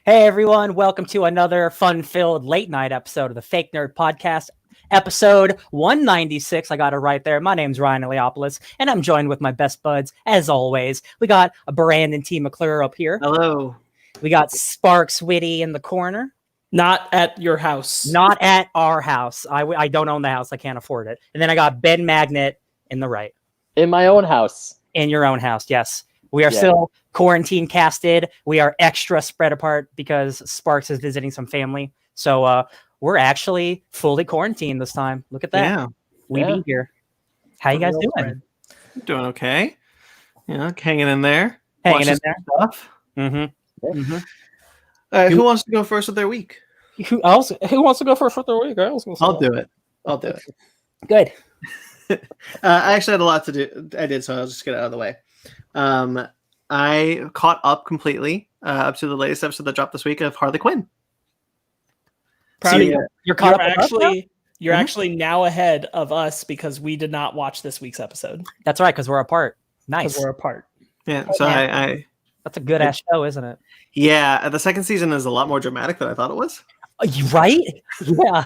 Hey everyone, welcome to another fun-filled late-night episode of the Fake Nerd Podcast, episode 196. I got it right there. My name's Ryan Eliopoulos, and I'm joined with my best buds, as always. We got Brandon T. McClure up here. Hello. We got Sparks Witty in the corner. Not at your house. Not at our house. I don't own the house. I can't afford it. And then I got Ben Magnet in the right. In my own house. In your own house, yes. We are still quarantine casted. We are extra spread apart because Sparks is visiting some family. So we're actually fully quarantined this time. Look at that. Yeah. We be here. How you guys doing? Doing okay. Hanging in there. Hanging in there. Stuff. Mm-hmm. Mm-hmm. Who wants to go first with their week? Who wants to go first with their week? I'll do it. Good. I actually had a lot to do. I did, so I'll just get it out of the way. I caught up completely up to the latest episode that dropped this week of Harley Quinn. Proud of you. You're caught You're actually now ahead of us because we did not watch this week's episode. That's right, because we're apart. Nice. We're apart. Yeah, so I that's a good ass show, isn't it? Yeah, the second season is a lot more dramatic than I thought it was. Right? Yeah.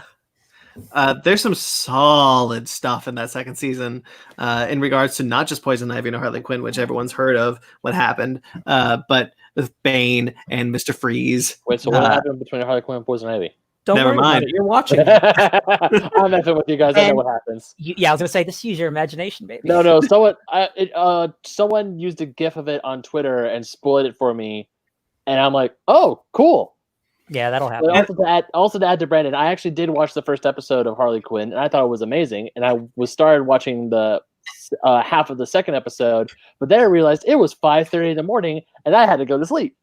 There's some solid stuff in that second season in regards to not just Poison Ivy and Harley Quinn, which everyone's heard of what happened, but with Bane and Mr. Freeze. Wait, so what happened between Harley Quinn and Poison Ivy? Never mind. You're watching. I'm messing with you guys. I know what happens. Yeah, I was gonna say, just use your imagination, baby. No. Someone used a GIF of it on Twitter and spoiled it for me, and I'm like, oh, cool. Yeah, that'll happen. But also to add to Brandon, I actually did watch the first episode of Harley Quinn, and I thought it was amazing. And I started watching the half of the second episode, but then I realized it was 5:30 in the morning, and I had to go to sleep.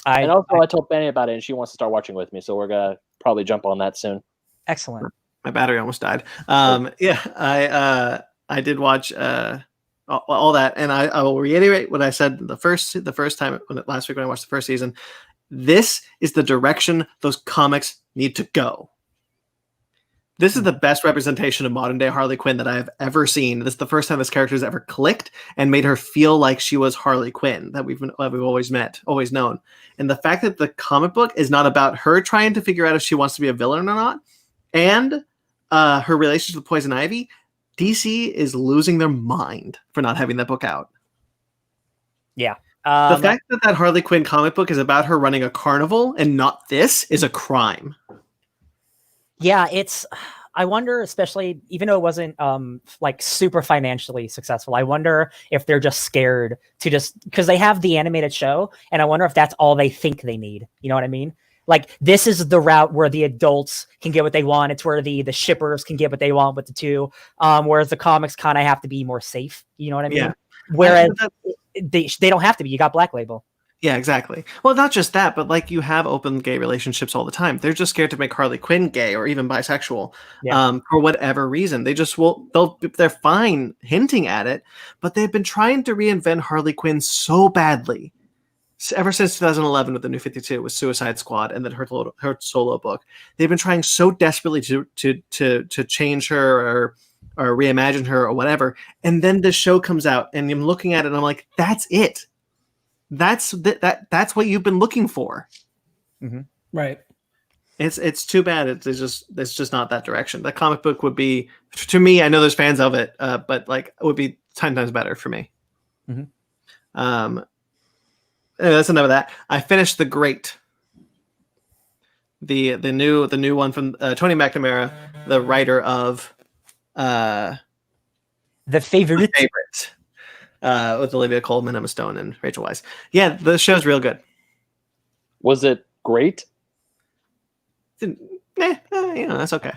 I told Benny about it, and she wants to start watching with me, so we're gonna probably jump on that soon. Excellent. My battery almost died. I did watch all that, and I will reiterate what I said the first time last week when I watched the first season. This is the direction those comics need to go. This is the best representation of modern day Harley Quinn that I have ever seen. This is the first time this character has ever clicked and made her feel like she was Harley Quinn that we've always known. And the fact that the comic book is not about her trying to figure out if she wants to be a villain or not, and her relationship with Poison Ivy, DC is losing their mind for not having that book out. Yeah. The fact that Harley Quinn comic book is about her running a carnival and not this is a crime. Yeah, I wonder, especially even though it wasn't like super financially successful, I wonder if they're just scared to because they have the animated show, and I wonder if that's all they think they need. You know what I mean? Like, this is the route where the adults can get what they want. It's where the shippers can get what they want with the two. Whereas the comics kind of have to be more safe. You know what I mean? Yeah. Whereas they don't have to be. You got Black Label. Yeah, exactly. Well, not just that, but like you have open gay relationships all the time. They're just scared to make Harley Quinn gay or even bisexual for whatever reason. They just they're fine hinting at it, but they've been trying to reinvent Harley Quinn so badly ever since 2011 with the New 52 with Suicide Squad and then her solo book. They've been trying so desperately to change her or reimagine her or whatever. And then this show comes out and I'm looking at it and I'm like, that's it. That's what you've been looking for. Mm-hmm. Right. It's too bad. It's just not that direction. The comic book would be, to me, I know there's fans of it, but like it would be 10 times better for me. Mm-hmm. That's enough of that. I finished The Great. The new one from Tony McNamara, the writer of The Favorite. With Olivia Colman, Emma Stone, and Rachel Weisz. Yeah, the show's real good. Was it great? That's okay.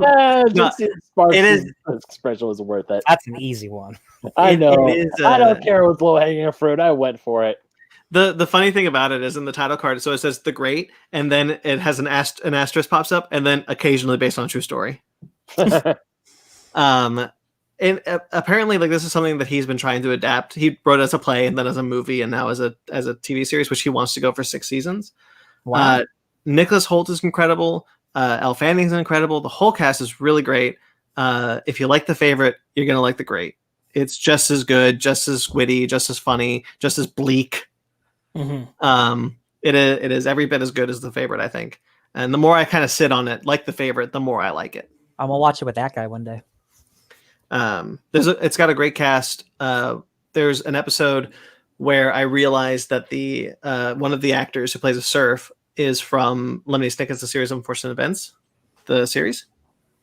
It is. Expression was worth it. That's an easy one. I know. I don't care with low hanging fruit. I went for it. The funny thing about it is in the title card, so it says The Great, and then it has an asterisk pops up, and then occasionally based on true story. And apparently, like, this is something that he's been trying to adapt. He wrote it as a play and then as a movie and now as a TV series, which he wants to go for 6 seasons. Wow. Nicholas Hoult is incredible. Elle Fanning's incredible. The whole cast is really great. If you like The Favorite, you're going to like The Great. It's just as good, just as witty, just as funny, just as bleak. Mm-hmm. It is every bit as good as The Favorite, I think. And the more I kind of sit on it, like The Favorite, the more I like it. I'm gonna watch it with that guy one day. It's got a great cast. There's an episode where I realized that the one of the actors who plays a surf is from Lemony Snicket's A Series of Unfortunate Events, the series.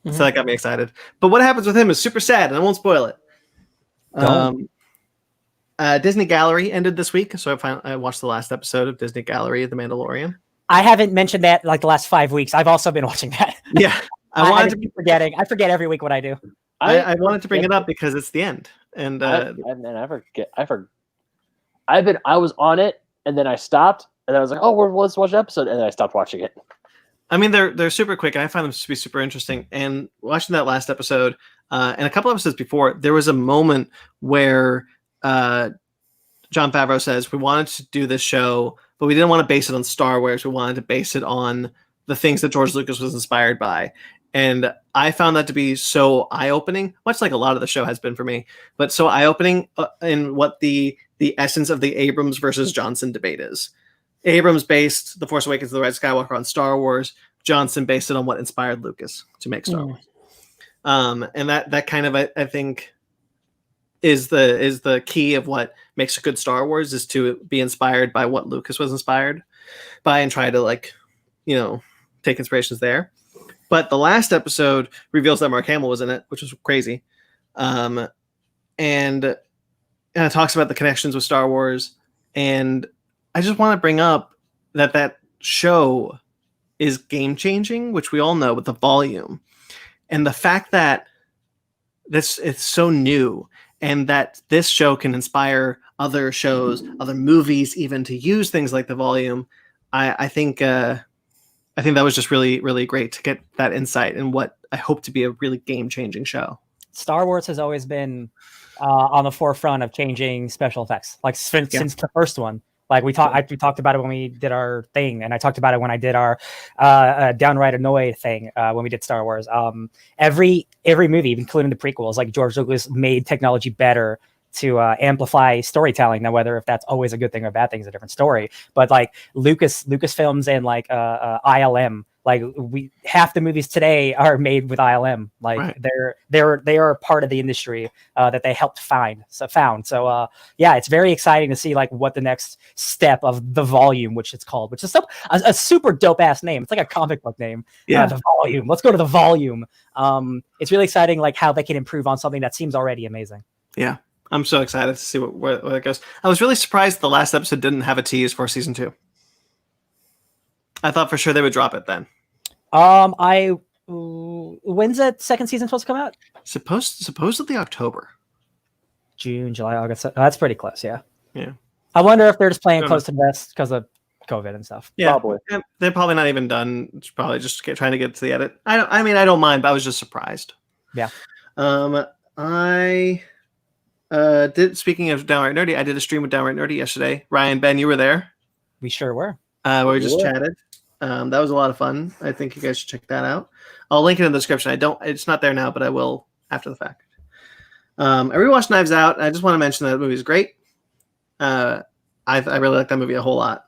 Mhm. So that got me excited. But what happens with him is super sad, and I won't spoil it. Disney Gallery ended this week, so I watched the last episode of Disney Gallery, The Mandalorian. I haven't mentioned that like the last 5 weeks. I've also been watching that. Yeah, I keep forgetting. I forget every week what I do. I wanted to bring it up because it's the end, and I was on it, and then I stopped, and I was like, "Oh, let's watch the episode," and then I stopped watching it. I mean, they're super quick, and I find them to be super interesting. And watching that last episode, and a couple episodes before, there was a moment where Jon Favreau says, "We wanted to do this show, but we didn't want to base it on Star Wars. We wanted to base it on the things that George Lucas was inspired by." And I found that to be so eye-opening, much like a lot of the show has been for me, but so eye-opening in what the essence of the Abrams versus Johnson debate is. Abrams based The Force Awakens and The Rise of Skywalker on Star Wars. Johnson based it on what inspired Lucas to make Star Wars. And that kind of, I think, is the key of what makes a good Star Wars, is to be inspired by what Lucas was inspired by and try to take inspirations there. But the last episode reveals that Mark Hamill was in it, which was crazy. And it talks about the connections with Star Wars. And I just want to bring up that show is game-changing, which we all know with the volume. And the fact that it's so new, and that this show can inspire other shows, other movies, even to use things like the volume, I think that was just really, really great to get that insight in what I hope to be a really game-changing show. Star Wars has always been on the forefront of changing special effects, like since the first one. Like we talked about it when we did our thing, and I talked about it when I did our downright annoyed thing when we did Star Wars. Every movie, including the prequels, like George Lucas made technology better to amplify storytelling. Now, whether if that's always a good thing or a bad thing is a different story. But like Lucasfilms and like ILM, like half the movies today are made with ILM. Like right. they are part of the industry that they helped found. So yeah, it's very exciting to see like what the next step of the volume, which it's called, which is a super dope ass name. It's like a comic book name. Yeah, the volume. Let's go to the volume. It's really exciting, like how they can improve on something that seems already amazing. Yeah. I'm so excited to see where it goes. I was really surprised the last episode didn't have a tease for season 2. I thought for sure they would drop it then. When's that second season supposed to come out? Supposedly October. June, July, August. That's pretty close, yeah. Yeah. I wonder if they're just playing close to the vest because of COVID and stuff. Yeah, probably. They're probably not even done. It's probably just trying to get to the edit. I don't mind, but I was just surprised. Yeah. Speaking of Downright Nerdy, I did a stream with Downright Nerdy yesterday. Ryan, Ben, you were there. We sure were. Where we just chatted. That was a lot of fun. I think you guys should check that out. I'll link it in the description. It's not there now, but I will after the fact. I rewatched Knives Out. I just want to mention that movie is great. I really like that movie a whole lot.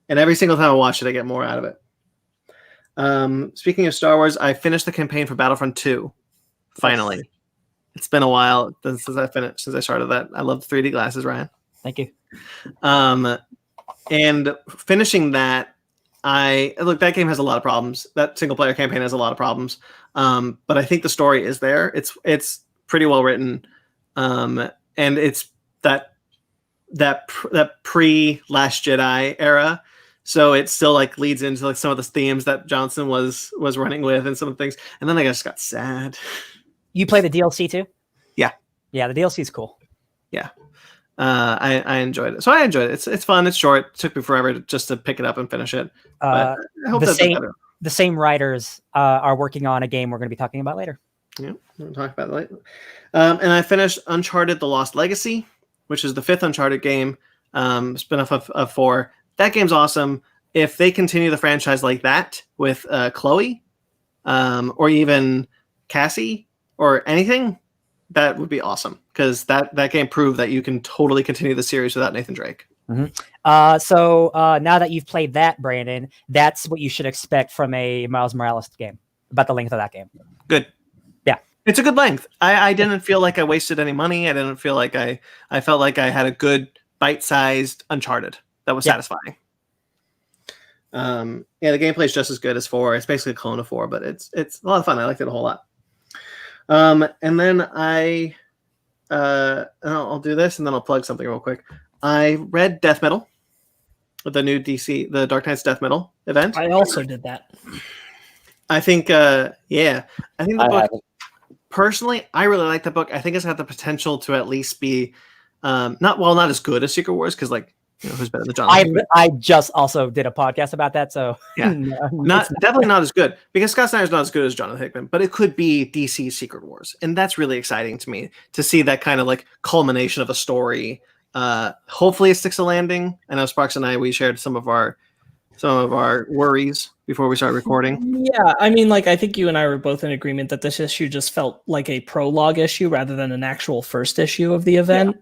And every single time I watch it, I get more out of it. Speaking of Star Wars, I finished the campaign for Battlefront 2. Finally. Yes. It's been a while since I started that. I love the 3D glasses, Ryan. Thank you. And finishing that, that game has a lot of problems. That single player campaign has a lot of problems. But I think the story is there. It's pretty well written. And it's that pre Last Jedi era. So it still like leads into like some of the themes that Johnson was running with and some of the things. And then I just got sad. You play the DLC too? Yeah. Yeah, the DLC is cool. Yeah. I enjoyed it. So I enjoyed it. It's fun. It's short. It took me forever just to pick it up and finish it. But I hope the same writers are working on a game we're going to be talking about later. Yeah, we'll talk about it later. And I finished Uncharted: The Lost Legacy, which is the 5th Uncharted game, spin-off of 4. That game's awesome. If they continue the franchise like that with Chloe, or even Cassie, or anything, that would be awesome, because that game proved that you can totally continue the series without Nathan Drake. So now that you've played that, Brandon, that's what you should expect from a Miles Morales game, about the length of that game. Good. Yeah. It's a good length. I didn't feel like I wasted any money. I didn't feel like I felt like I had a good bite-sized Uncharted that was satisfying. The gameplay is just as good as 4. It's basically a clone of 4, but it's a lot of fun. I liked it a whole lot. And then I'll do this and then I'll plug something real quick. I read Death Metal, the new DC, the Dark Knight's Death Metal event. I also did that. I think the book, personally, I really like the book. I think it's got the potential to at least be not as good as Secret Wars, because who's better than John? I just also did a podcast about that, so yeah, definitely not as good, because Scott Snyder's not as good as Jonathan Hickman, but it could be DC's Secret Wars, and that's really exciting to me to see that kind of like culmination of a story. Hopefully it sticks a landing. I know Sparks and we shared some of our worries before we start recording. Yeah, I mean, I think you and I were both in agreement that this issue just felt like a prologue issue rather than an actual first issue of the event,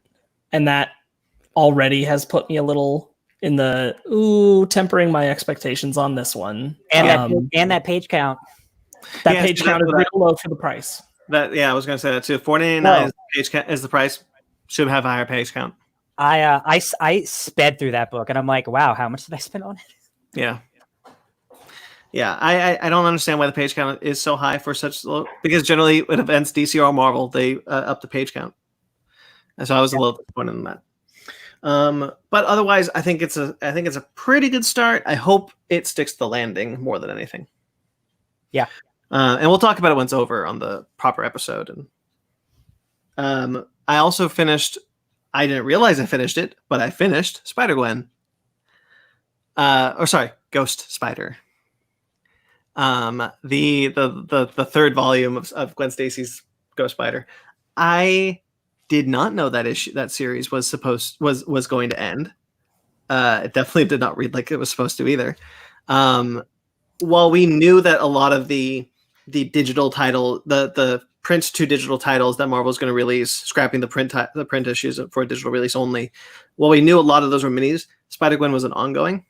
and that already has put me a little in the tempering my expectations on this one. And that page count. That page count is real low for the price. I was going to say that too. $4.99 is the price. Should have a higher page count. I sped through that book and I'm like, wow, how much did I spend on it? Yeah. I don't understand why the page count is so high for such low, because generally with events DC or Marvel, they up the page count. And so I was a little disappointed in that. But otherwise, I think it's a pretty good start. I hope it sticks to the landing more than anything. Yeah. And we'll talk about it when it's over on the proper episode. And I also finished. I didn't realize I finished it, but I finished Spider-Gwen. Ghost Spider. The third volume of Gwen Stacy's Ghost Spider. I did not know that series was going to end. It definitely did not read like it was supposed to either. While we knew that a lot of the digital title, the print to digital titles that Marvel's going to release, scrapping the print issues for a digital release only. While we knew a lot of those were minis, Spider-Gwen was an ongoing.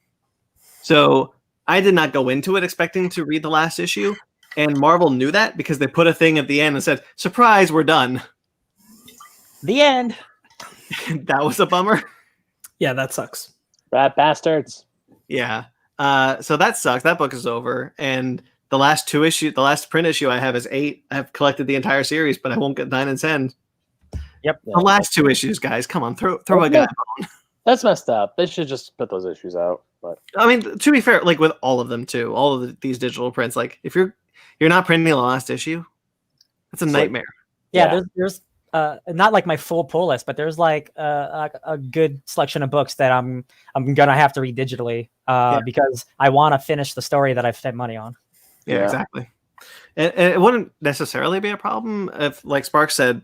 So I did not go into it expecting to read the last issue, and Marvel knew that because they put a thing at the end and said, "Surprise, we're done." The end. That was a bummer. Yeah, that sucks. Rat bastards. Yeah. So that sucks. That book is over, and the last print issue I have is 8. I have collected the entire series, but I won't get 9 and 10. Yep. The last 2 issues, guys. Come on, throw a guy bone. That's messed up. They should just put those issues out. But I mean, to be fair, like with all of them too, all of these digital prints, like if you're not printing the last issue, that's a nightmare. There's not like my full pull list, but there's like a good selection of books that I'm gonna have to read digitally because I want to finish the story that I've spent money on. Yeah, exactly. And it wouldn't necessarily be a problem if, like Sparks said,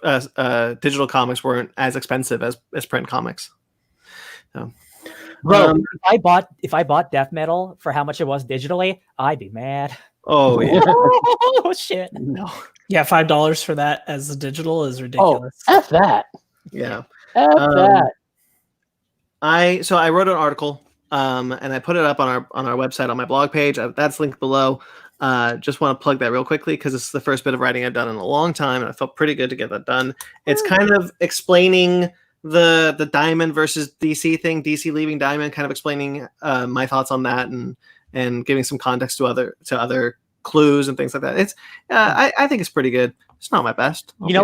digital comics weren't as expensive as print comics. So, bro, if I bought Death Metal for how much it was digitally, I'd be mad. Oh yeah. Oh shit. No. Yeah, $5 for that as a digital is ridiculous. Oh, F that. Yeah. F that. I wrote an article, and I put it up on our website on my blog page. That's linked below. Just want to plug that real quickly because it's the first bit of writing I've done in a long time, and I felt pretty good to get that done. It's kind of explaining the Diamond versus DC thing, DC leaving Diamond, kind of explaining my thoughts on that and giving some context to other clues and things like that. It's I think it's pretty good. It's not my best. You know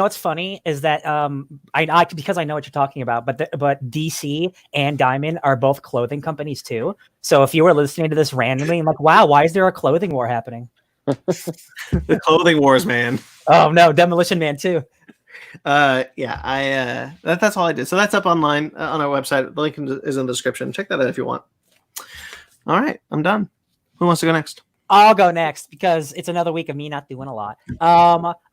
what's funny is that I because I know what you're talking about, but DC and Diamond are both clothing companies too. So if you were listening to this randomly, I'm like, wow, why is there a clothing war happening? The clothing wars, man. Oh no, Demolition Man too. That's all I did. So that's up online on our website. The link is in the description. Check that out if you want. All right, I'm done. Who wants to go next? I'll go next because it's another week of me not doing a lot.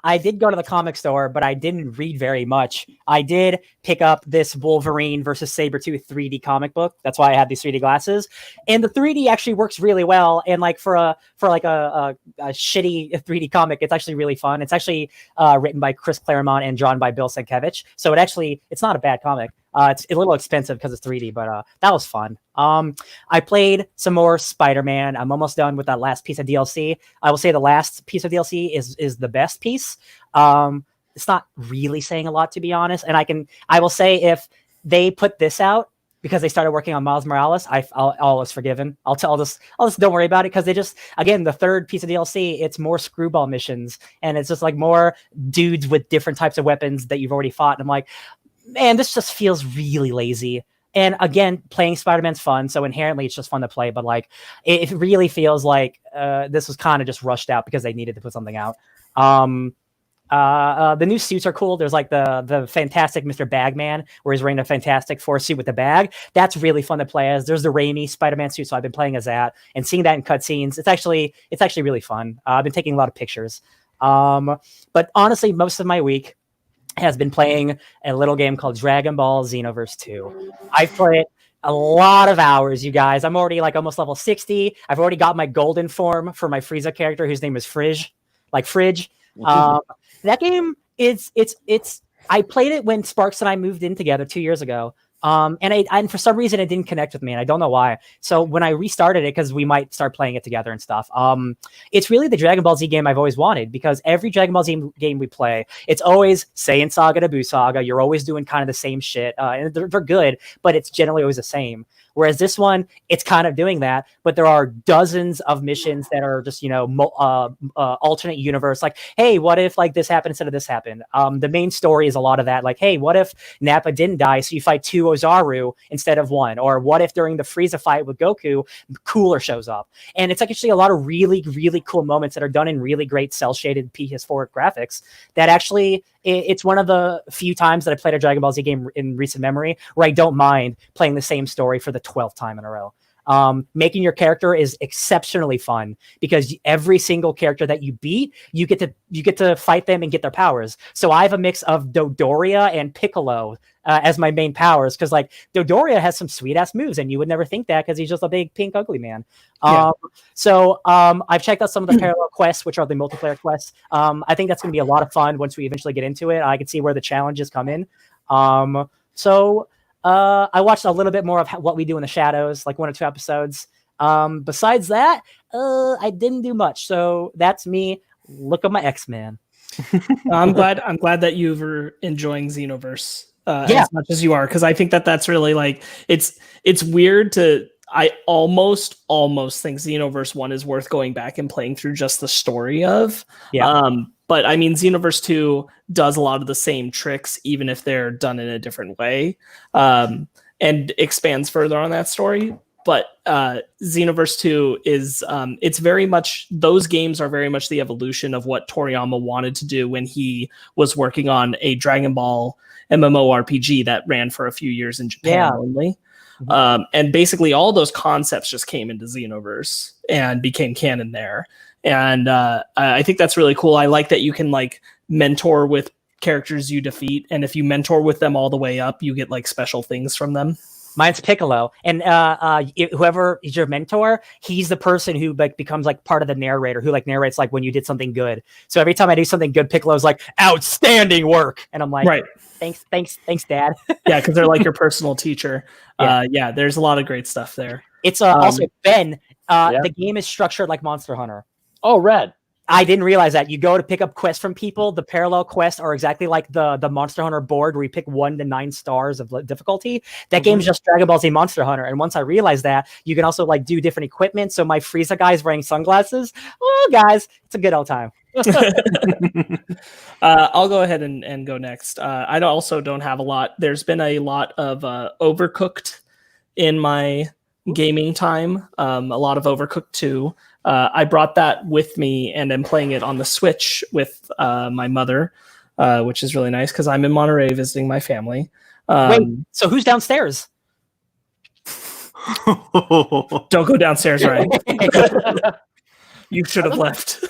I did go to the comic store, but I didn't read very much. I did pick up this Wolverine versus Sabretooth 3D comic book. That's why I have these 3D glasses. And the 3D actually works really well. And like for for like a shitty 3D comic, it's actually really fun. It's actually written by Chris Claremont and drawn by Bill Sienkiewicz. So it's not a bad comic. It's a little expensive because it's 3D, but that was fun. I played some more Spider-Man. I'm almost done with that last piece of DLC. I will say the last piece of DLC is the best piece. It's not really saying a lot, to be honest. And I will say, if they put this out because they started working on Miles Morales, all is forgiven. I'll just don't worry about it, because they just, again, the third piece of DLC, it's more screwball missions, and it's just like more dudes with different types of weapons that you've already fought. And I'm like, man, this just feels really lazy. And again, playing Spider-Man's fun, so inherently it's just fun to play. But like, it really feels like this was kind of just rushed out because they needed to put something out. The new suits are cool. There's like the fantastic Mr. Bagman, where he's wearing a Fantastic Four suit with the bag. That's really fun to play as. There's the Raimi Spider-Man suit, so I've been playing as that and seeing that in cutscenes. It's actually really fun. I've been taking a lot of pictures. But honestly, most of my week has been playing a little game called Dragon Ball Xenoverse 2. I've played a lot of hours, you guys. I'm already like almost level 60. I've already got my golden form for my Frieza character, whose name is Fridge, like Fridge. That game I played it when Sparks and I moved in together 2 years ago. And for some reason it didn't connect with me, and I don't know why. So when I restarted it, because we might start playing it together and stuff, it's really the Dragon Ball Z game I've always wanted, because every Dragon Ball Z game we play, it's always Saiyan Saga to Buu Saga. You're always doing kind of the same shit, and they're good, but it's generally always the same. Whereas this one, it's kind of doing that, but there are dozens of missions that are just, alternate universe. Like, hey, what if like this happened instead of this happened? The main story is a lot of that. Like, hey, what if Nappa didn't die, so you fight 2 Ozaru instead of 1? Or what if during the Frieza fight with Goku, Cooler shows up? And it's actually a lot of really, really cool moments that are done in really great cel-shaded PS4 graphics that actually... It's one of the few times that I played a Dragon Ball Z game in recent memory where I don't mind playing the same story for the 12th time in a row. Making your character is exceptionally fun, because every single character that you beat, you get to fight them and get their powers. So I have a mix of Dodoria and Piccolo as my main powers, because like Dodoria has some sweet ass moves, and you would never think that because he's just a big pink ugly man. So I've checked out some of the parallel quests, which are the multiplayer quests. I think that's going to be a lot of fun once we eventually get into it. I can see where the challenges come in. I watched a little bit more of What We Do in the Shadows, like 1 or 2 episodes. Besides that, I didn't do much. So that's me. Look at my X-Man. I'm glad that you were enjoying Xenoverse as much as you are, because I think that's really like it's weird to. I almost think Xenoverse 1 is worth going back and playing through just the story of. But I mean, Xenoverse 2 does a lot of the same tricks, even if they're done in a different way, and expands further on that story. But Xenoverse 2 is, it's very much, those games are very much the evolution of what Toriyama wanted to do when he was working on a Dragon Ball MMORPG that ran for a few years in Japan only. And basically all those concepts just came into Xenoverse and became canon there. And I think that's really cool. I like that you can like mentor with characters you defeat, and if you mentor with them all the way up, you get like special things from them. Mine's Piccolo, and whoever is your mentor, he's the person who like becomes like part of the narrator, who like narrates like when you did something good. So every time I do something good, Piccolo's like, outstanding work, and I'm like, right, thanks, Dad. Yeah, because they're like your personal teacher. Yeah, there's a lot of great stuff there. It's also Ben. The game is structured like Monster Hunter. Oh, rad. I didn't realize that. You go to pick up quests from people. The parallel quests are exactly like the Monster Hunter board, where you pick 1 to 9 stars of difficulty. That game is just Dragon Ball Z Monster Hunter. And once I realized that, you can also like do different equipment. So my Frieza guy is wearing sunglasses. Oh, guys, it's a good old time. I'll go ahead and go next. I also don't have a lot. There's been a lot of Overcooked in my gaming time. A lot of Overcooked 2. I brought that with me and am playing it on the Switch with my mother, which is really nice because I'm in Monterey visiting my family. Wait, so who's downstairs? Don't go downstairs, Ryan. You should have left.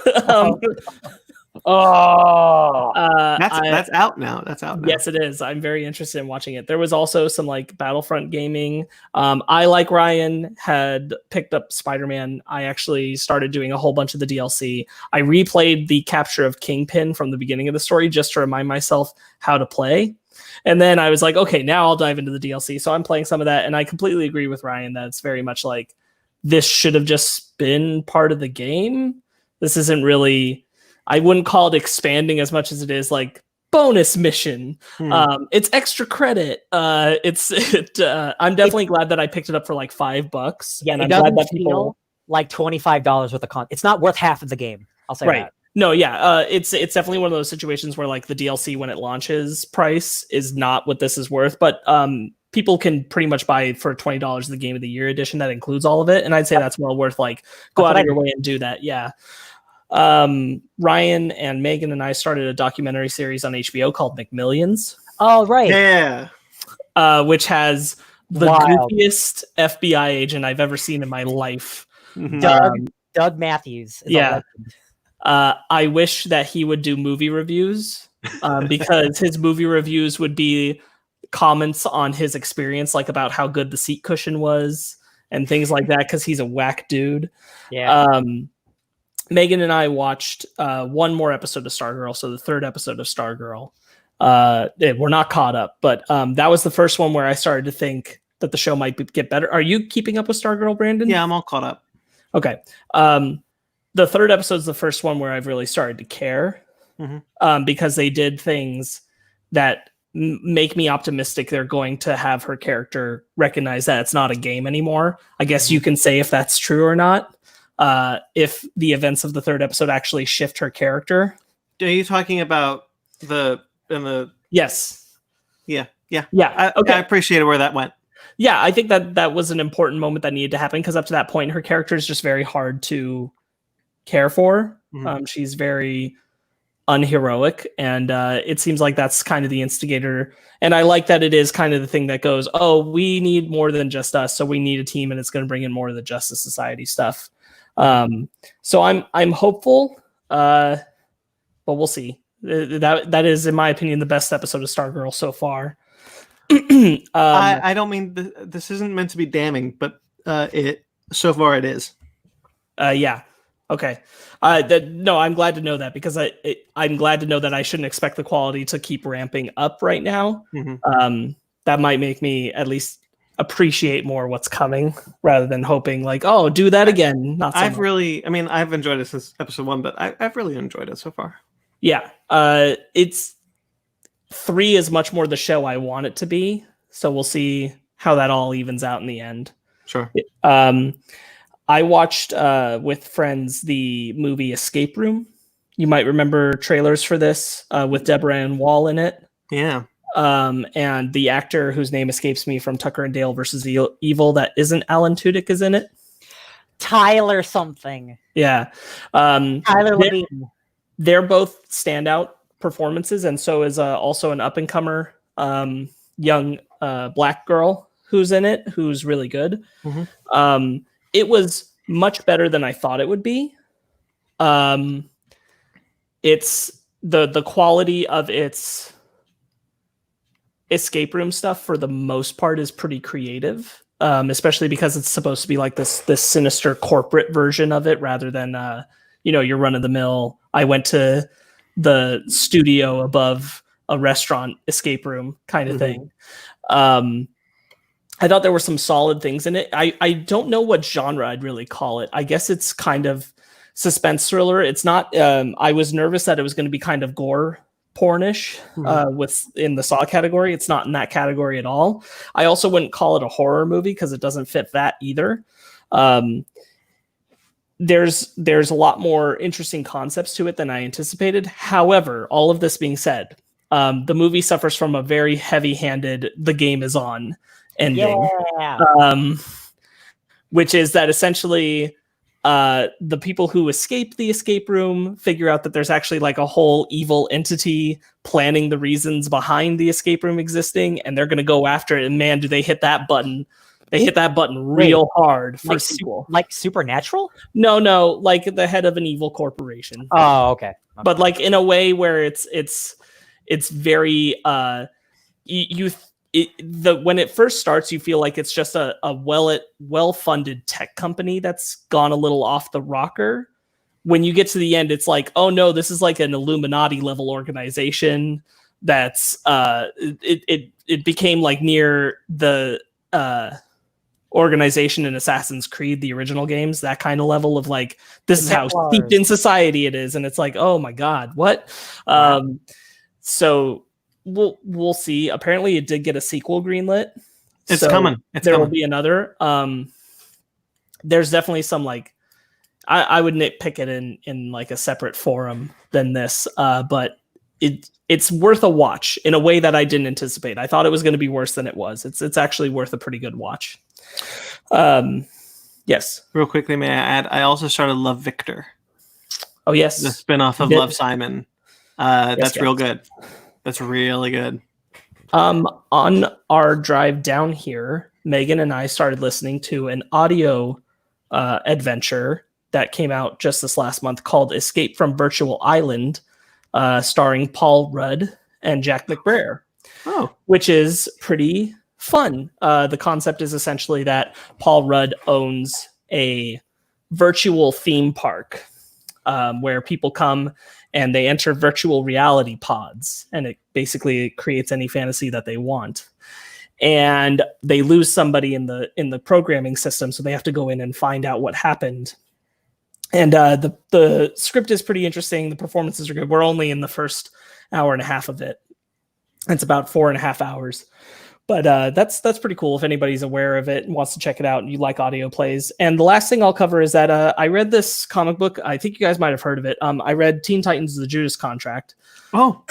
Oh, That's out now. That's out now. Yes, it is. I'm very interested in watching it. There was also some like Battlefront gaming. I, like Ryan, had picked up Spider-Man. I actually started doing a whole bunch of the DLC. I replayed the capture of Kingpin from the beginning of the story just to remind myself how to play. And then I was like, okay, now I'll dive into the DLC. So I'm playing some of that, and I completely agree with Ryan that it's very much like this should have just been part of the game. This isn't really, I wouldn't call it expanding as much as it is like bonus mission. It's extra credit. I'm definitely glad that I picked it up for like $5. Yeah, and it I'm doesn't glad that feel like $25 worth of content. It's not worth half of the game. I'll say that. No, yeah, it's definitely one of those situations where like the DLC when it launches price is not what this is worth, but people can pretty much buy for $20 the Game of the Year edition that includes all of it, and I'd say that's well worth like go out of your way and do that. Yeah. Ryan and Megan and I started a documentary series on HBO called McMillions. Oh, right. Yeah. Which has the goofiest FBI agent I've ever seen in my life. Doug Matthews. Yeah. I wish that he would do movie reviews because his movie reviews would be comments on his experience, like about how good the seat cushion was and things like that, because he's a whack dude. Yeah. Megan and I watched one more episode of Stargirl, so the third episode of Stargirl. We're not caught up, but that was the first one where I started to think that the show might get better. Are you keeping up with Stargirl, Brandon? Yeah, I'm all caught up. Okay. The third episode is the first one where I've really started to care because they did things that make me optimistic they're going to have her character recognize that it's not a game anymore. I guess you can say if that's true or not. If the events of the third episode actually shift her character. Are you talking about Yes. Yeah. Okay. I appreciated where that went. Yeah, I think that was an important moment that needed to happen because up to that point, her character is just very hard to care for. She's very unheroic, and it seems like that's kind of the instigator. And I like that it is kind of the thing that goes, oh, we need more than just us, so we need a team, and it's going to bring in more of the Justice Society stuff. So I'm hopeful, but we'll see. That is, in my opinion, the best episode of Stargirl so far. I don't mean this isn't meant to be damning, but so far it is. Yeah. Okay. No, I'm glad to know that because I'm glad to know that I shouldn't expect the quality to keep ramping up right now. That might make me at least appreciate more what's coming rather than hoping like, oh, do that again. Not so I've enjoyed it since episode 1, but I've really enjoyed it so far. Yeah. It's 3 is much more the show I want it to be. So we'll see how that all evens out in the end. Sure. I watched with friends the movie Escape Room. You might remember trailers for this with Deborah Ann Wall in it. Yeah. And the actor whose name escapes me from Tucker and Dale versus Evil that isn't Alan Tudyk is in it. Tyler something. Yeah. Tyler Levine. They're both standout performances, and so is also an up-and-comer young black girl who's in it, who's really good. It was much better than I thought it would be. It's the quality of its escape room stuff for the most part is pretty creative, especially because it's supposed to be like this sinister corporate version of it rather than your run-of-the-mill. I went to the studio above a restaurant escape room kind of thing. I thought there were some solid things in it. I don't know what genre I'd really call it. I guess it's kind of suspense thriller. It's not. I was nervous that it was going to be kind of gore pornish in the Saw category. It's not in that category at all. I also wouldn't call it a horror movie because it doesn't fit that either. There's a lot more interesting concepts to it than I anticipated. However, all of this being said, the movie suffers from a very heavy-handed "the game is on" ending, which is that essentially the people who escape the escape room figure out that there's actually like a whole evil entity planning the reasons behind the escape room existing, and they're going to go after it. And man, do they hit that button They hit that button real hard for like sequel. Like Supernatural? No, like the head of an evil corporation. Oh, okay. But like in a way where it's very when it first starts, you feel like it's just a well-funded tech company that's gone a little off the rocker. When you get to the end, it's like, oh no, this is like an Illuminati level organization that's it became like near the organization in Assassin's Creed, the original games, that kind of level of like, this is how steeped in society it is. And it's like, oh my God, what? Wow. So we'll see. Apparently it did get a sequel greenlit. It's coming. There will be another. There's definitely some like, I would nitpick it in like a separate forum than this, but it's worth a watch in a way that I didn't anticipate. I thought it was going to be worse than it was. It's actually worth a pretty good watch. Yes. Real quickly, may I add? I also started Love Victor. Oh yes, the spinoff of Love Simon. That's real good. That's really good. On our drive down here, Megan and I started listening to an audio adventure that came out just this last month called Escape from Virtual Island, starring Paul Rudd and Jack McBrayer. Oh, which is pretty fun. The concept is essentially that Paul Rudd owns a virtual theme park where people come and they enter virtual reality pods, and it basically creates any fantasy that they want. And they lose somebody in the programming system, so they have to go in and find out what happened. And the script is pretty interesting. The performances are good. We're only in the first hour and a half of it. It's about 4.5 hours. But that's pretty cool if anybody's aware of it and wants to check it out and you like audio plays. And the last thing I'll cover is that I read this comic book. I think you guys might have heard of it. I read Teen Titans: The Judas Contract. Oh,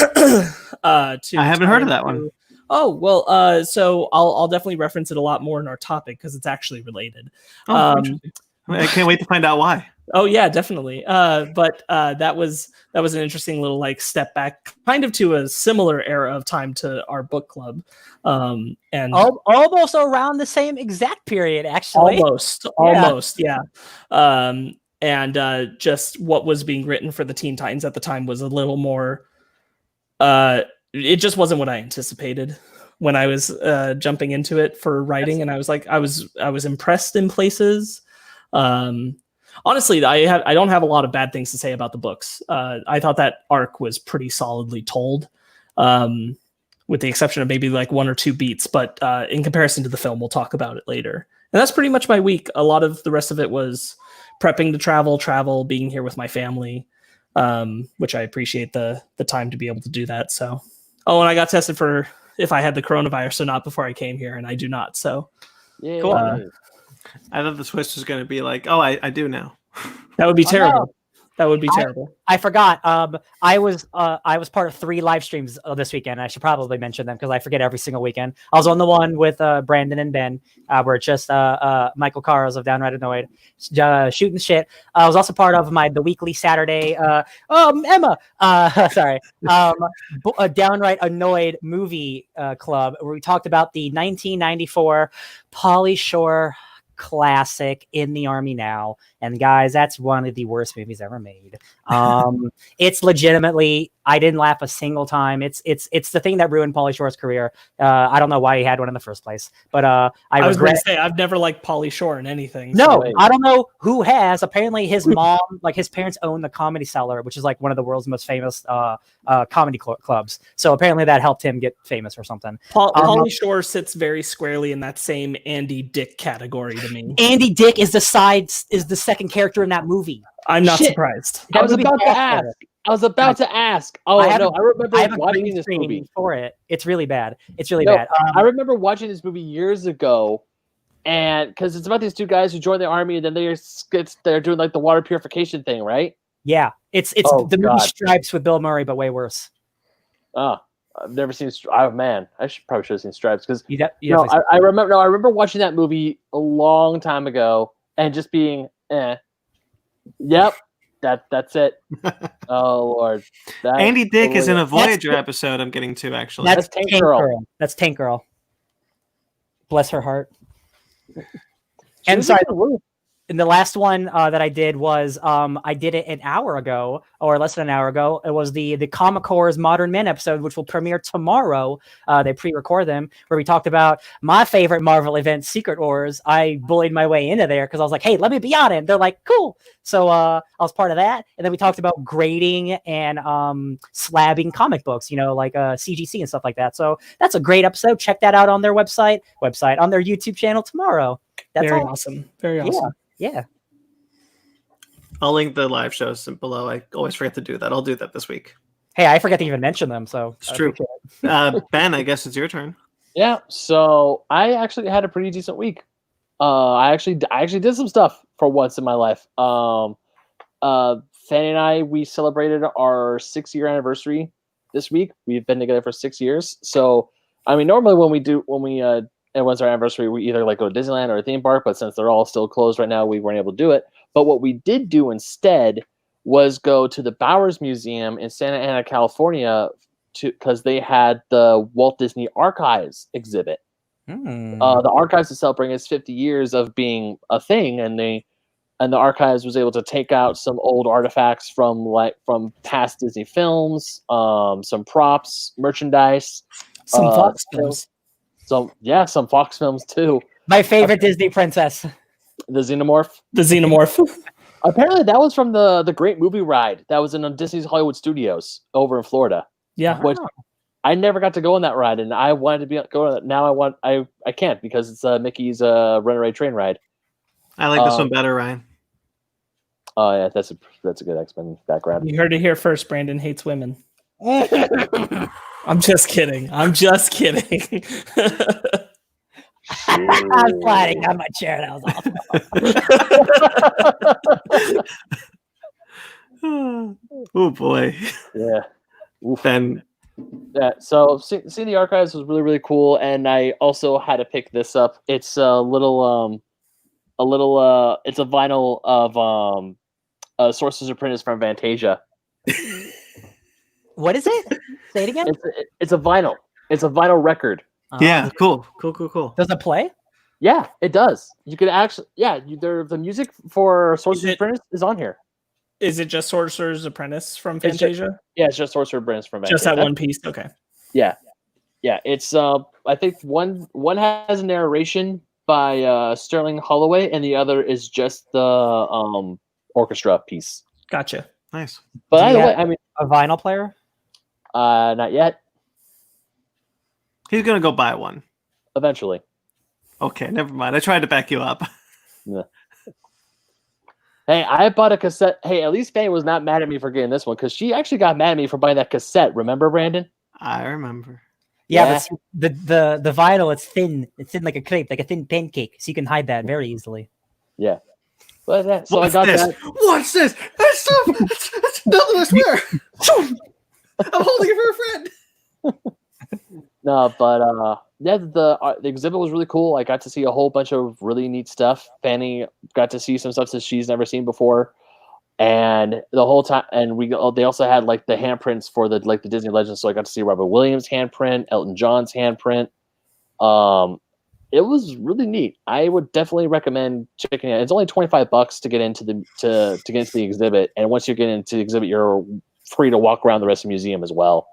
I haven't heard of that one. Oh, well, so I'll definitely reference it a lot more in our topic because it's actually related. Oh, interesting. I can't wait to find out why. Oh yeah, definitely. But that was an interesting little like step back, kind of to a similar era of time to our book club, and almost around the same exact period, actually. Almost, yeah. And just what was being written for the Teen Titans at the time was a little more. It just wasn't what I anticipated when I was jumping into it for writing, and I was like, I was impressed in places. Honestly, I don't have a lot of bad things to say about the books. I thought that arc was pretty solidly told, with the exception of maybe like one or two beats. But in comparison to the film, we'll talk about it later. And that's pretty much my week. A lot of the rest of it was prepping to travel, being here with my family, which I appreciate the time to be able to do that. So, and I got tested for if I had the coronavirus or not before I came here, and I do not. So, yeah. Cool. I thought the twist was going to be like, oh, I do now. That would be terrible. No. That would be terrible. I forgot. I was part of 3 live streams this weekend. I should probably mention them because I forget every single weekend. I was on the one with Brandon and Ben, where it's just Michael Caros of Downright Annoyed shooting shit. I was also part of the weekly Saturday Emma, sorry, a Downright Annoyed movie club where we talked about the 1994 Pauly Shore classic In the Army Now. And guys, that's one of the worst movies ever made. It's legitimately, I didn't laugh a single time. It's the thing that ruined Pauly Shore's career. I don't know why he had one in the first place, but I was going to say I've never liked Pauly Shore in anything. No, so. I don't know who has. Apparently his mom, like his parents own the Comedy Cellar, which is like one of the world's most famous comedy clubs. So apparently that helped him get famous or something. Pauly Shore sits very squarely in that same Andy Dick category to me. Andy Dick is the second character in that movie. I'm not surprised. I was about to ask. Oh, I remember watching this movie for it. It's really bad. It's really bad. I remember watching this movie years ago, and because it's about these 2 guys who join the army, and then they're doing like the water purification thing, right? Yeah, it's the movie Stripes with Bill Murray, but way worse. Oh, I've never seen. Oh man, I probably should have seen Stripes because I remember. No, I remember watching that movie a long time ago and just being, Yep, that's it. Oh Lord, Andy Dick is in a Voyager episode. I'm getting to actually. That's Tank Girl. That's Tank Girl. Bless her heart. And sorry, and the last one that I did was I did it an hour ago, or less than an hour ago. It was the Comic Core's Modern Men episode, which will premiere tomorrow. They pre-record them, where we talked about my favorite Marvel event, Secret Wars. I bullied my way into there because I was like, "Hey, let me be on it." And they're like, "Cool." So I was part of that, and then we talked about grading and slabbing comic books, like CGC and stuff like that. So that's a great episode. Check that out on their website on their YouTube channel tomorrow. That's Very all. awesome. Very awesome. Yeah. I'll link the live shows below. I always forget to do that. I'll do that this week. Hey, I forget to even mention them, so It's true. Ben, I guess it's your turn. Yeah, so I actually had a pretty decent week. I actually did some stuff for once in my life. Fanny and I, we celebrated our 6-year anniversary this week. We've been together for 6 years. So, I mean, normally and when's our anniversary, we either go to Disneyland or a theme park, but since they're all still closed right now, we weren't able to do it. But what we did do instead was go to the Bowers Museum in Santa Ana, California, because they had the Walt Disney Archives exhibit. The Archives is celebrating its 50 years of being a thing, and the Archives was able to take out some old artifacts from past Disney films, some props, merchandise, Some Fox films. Some Fox films too. My favorite Disney princess. The Xenomorph. The Xenomorph. Apparently, that was from the Great Movie Ride that was in Disney's Hollywood Studios over in Florida. Yeah. Which I never got to go on that ride, and I wanted to go on that. Now I can't because it's Mickey's Runaway Train ride. I like this one better, Ryan. Oh yeah, that's a good X-Men background. You heard it here first. Brandon hates women. I'm just kidding. I'm sliding on my chair. That was awful. Oh boy. Yeah. Ben. Yeah. So seeing the Archives was really, really cool, and I also had to pick this up. It's it's a vinyl of Sorcerer's Apprentice from Fantasia. What is it? Say it again. It's a vinyl. It's a vinyl record. Yeah, cool. Does it play? Yeah, it does. You could actually, the music for Sorcerer's Apprentice is on here. Is it just Sorcerer's Apprentice from Fantasia? It's just Sorcerer's Apprentice from Fantasia. Just that one piece? Okay. Yeah. It's I think one has a narration by Sterling Holloway, and the other is just the orchestra piece. Gotcha. Nice. But either way, I mean, a vinyl player? Not yet. He's gonna go buy one. Eventually. Okay, never mind. I tried to back you up. Yeah. Hey, I bought a cassette. Hey, at least Fanny was not mad at me for getting this one because she actually got mad at me for buying that cassette. Remember, Brandon? I remember. Yeah, but the vinyl, it's thin. It's thin like a crepe, like a thin pancake, so you can hide that very easily. Yeah. But so What's I got this? that. What's this? It's nothing, I swear. I'm holding it for a friend. No, but the exhibit was really cool. I got to see a whole bunch of really neat stuff. Fanny got to see some stuff that she's never seen before, and the whole time, and they also had the handprints for the Disney Legends. So I got to see Robert Williams' handprint, Elton John's handprint. It was really neat. I would definitely recommend checking it out. It's only $25 to get into the exhibit, and once you get into the exhibit, you're free to walk around the rest of the museum as well.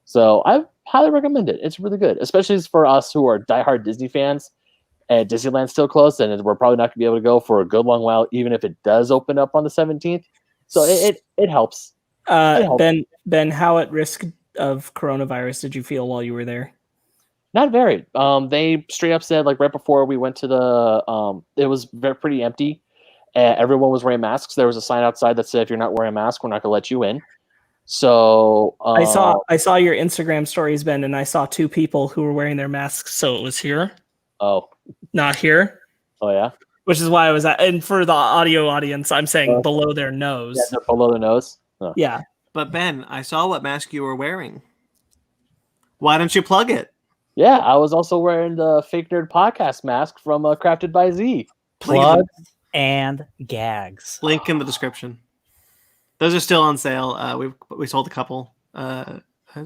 So I highly recommend it. It's really good, especially for us who are diehard Disney fans. And Disneyland's still closed, and we're probably not going to be able to go for a good long while, even if it does open up on the 17th. So it helps. Ben, how at risk of coronavirus did you feel while you were there? Not very. They straight up said right before we went to the it was pretty empty. Everyone was wearing masks. There was a sign outside that said, "If you're not wearing a mask, we're not going to let you in." So I saw your Instagram stories, Ben, and I saw two people who were wearing their masks. So it was here. Oh, not here. Oh yeah. Which is why I was at. And for the audio audience, I'm saying below their nose. Yeah, below the nose. Oh. Yeah. But Ben, I saw what mask you were wearing. Why don't you plug it? Yeah, I was also wearing the Fake Nerd Podcast mask from Crafted by Z. Plugs and gags. Link in the description. Those are still on sale. We sold a couple.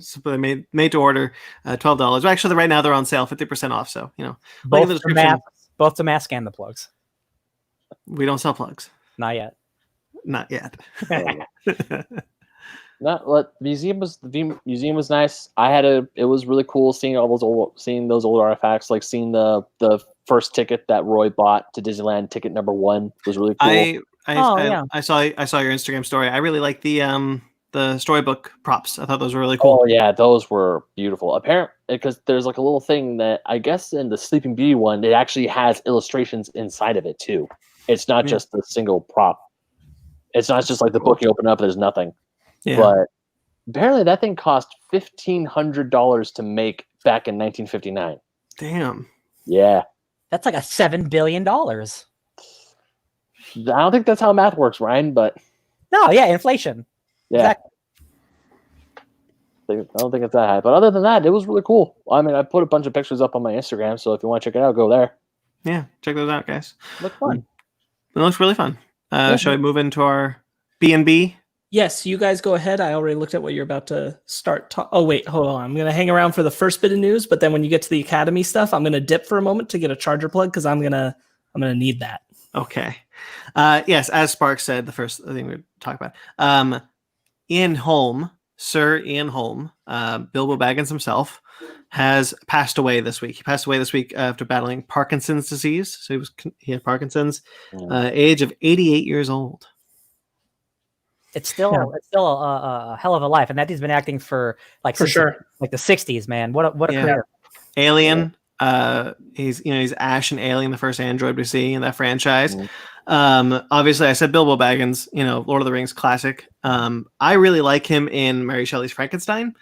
So they made to order $12. Actually, right now they're on sale, 50% off. So both the masks Both the mask and the plugs. We don't sell plugs. Not yet. Not yet. The museum was nice. It was really cool seeing those old artifacts, like seeing the first ticket that Roy bought to Disneyland, ticket number 1 was really cool. I saw your Instagram story. I really like the storybook props. I thought those were really cool. Oh yeah, those were beautiful. Apparently, because there's like a little thing that I guess in the Sleeping Beauty one, it actually has illustrations inside of it too. It's not just the single prop. It's not just like the book you open up, there's nothing. Yeah. But apparently that thing cost $1,500 to make back in 1959. Damn. Yeah. That's like a $7 billion. I don't think that's how math works, Ryan, but... No, yeah, inflation. Yeah. Exactly. I don't think it's that high. But other than that, it was really cool. I mean, I put a bunch of pictures up on my Instagram, so if you want to check it out, go there. Yeah, check those out, guys. Looks fun. It looks really fun. Shall we move into our B&B? Yes, you guys go ahead. I already looked at what you're about to start. Oh, wait, hold on. I'm going to hang around for the first bit of news, but then when you get to the Academy stuff, I'm going to dip for a moment to get a charger plug because I'm gonna need that. Okay. Yes, as Sparks said, the first thing we talk about. Ian Holm, Sir Ian Holm, Bilbo Baggins himself, has passed away this week. He passed away this week after battling Parkinson's disease. So he had Parkinson's, age of 88 years old. It's still a hell of a life, and that he's been acting for like the 60s, man. What a career. Alien. He's Ash and Alien, the first android we see in that franchise. Obviously, I said Bilbo Baggins, Lord of the Rings classic. I really like him in Mary Shelley's Frankenstein.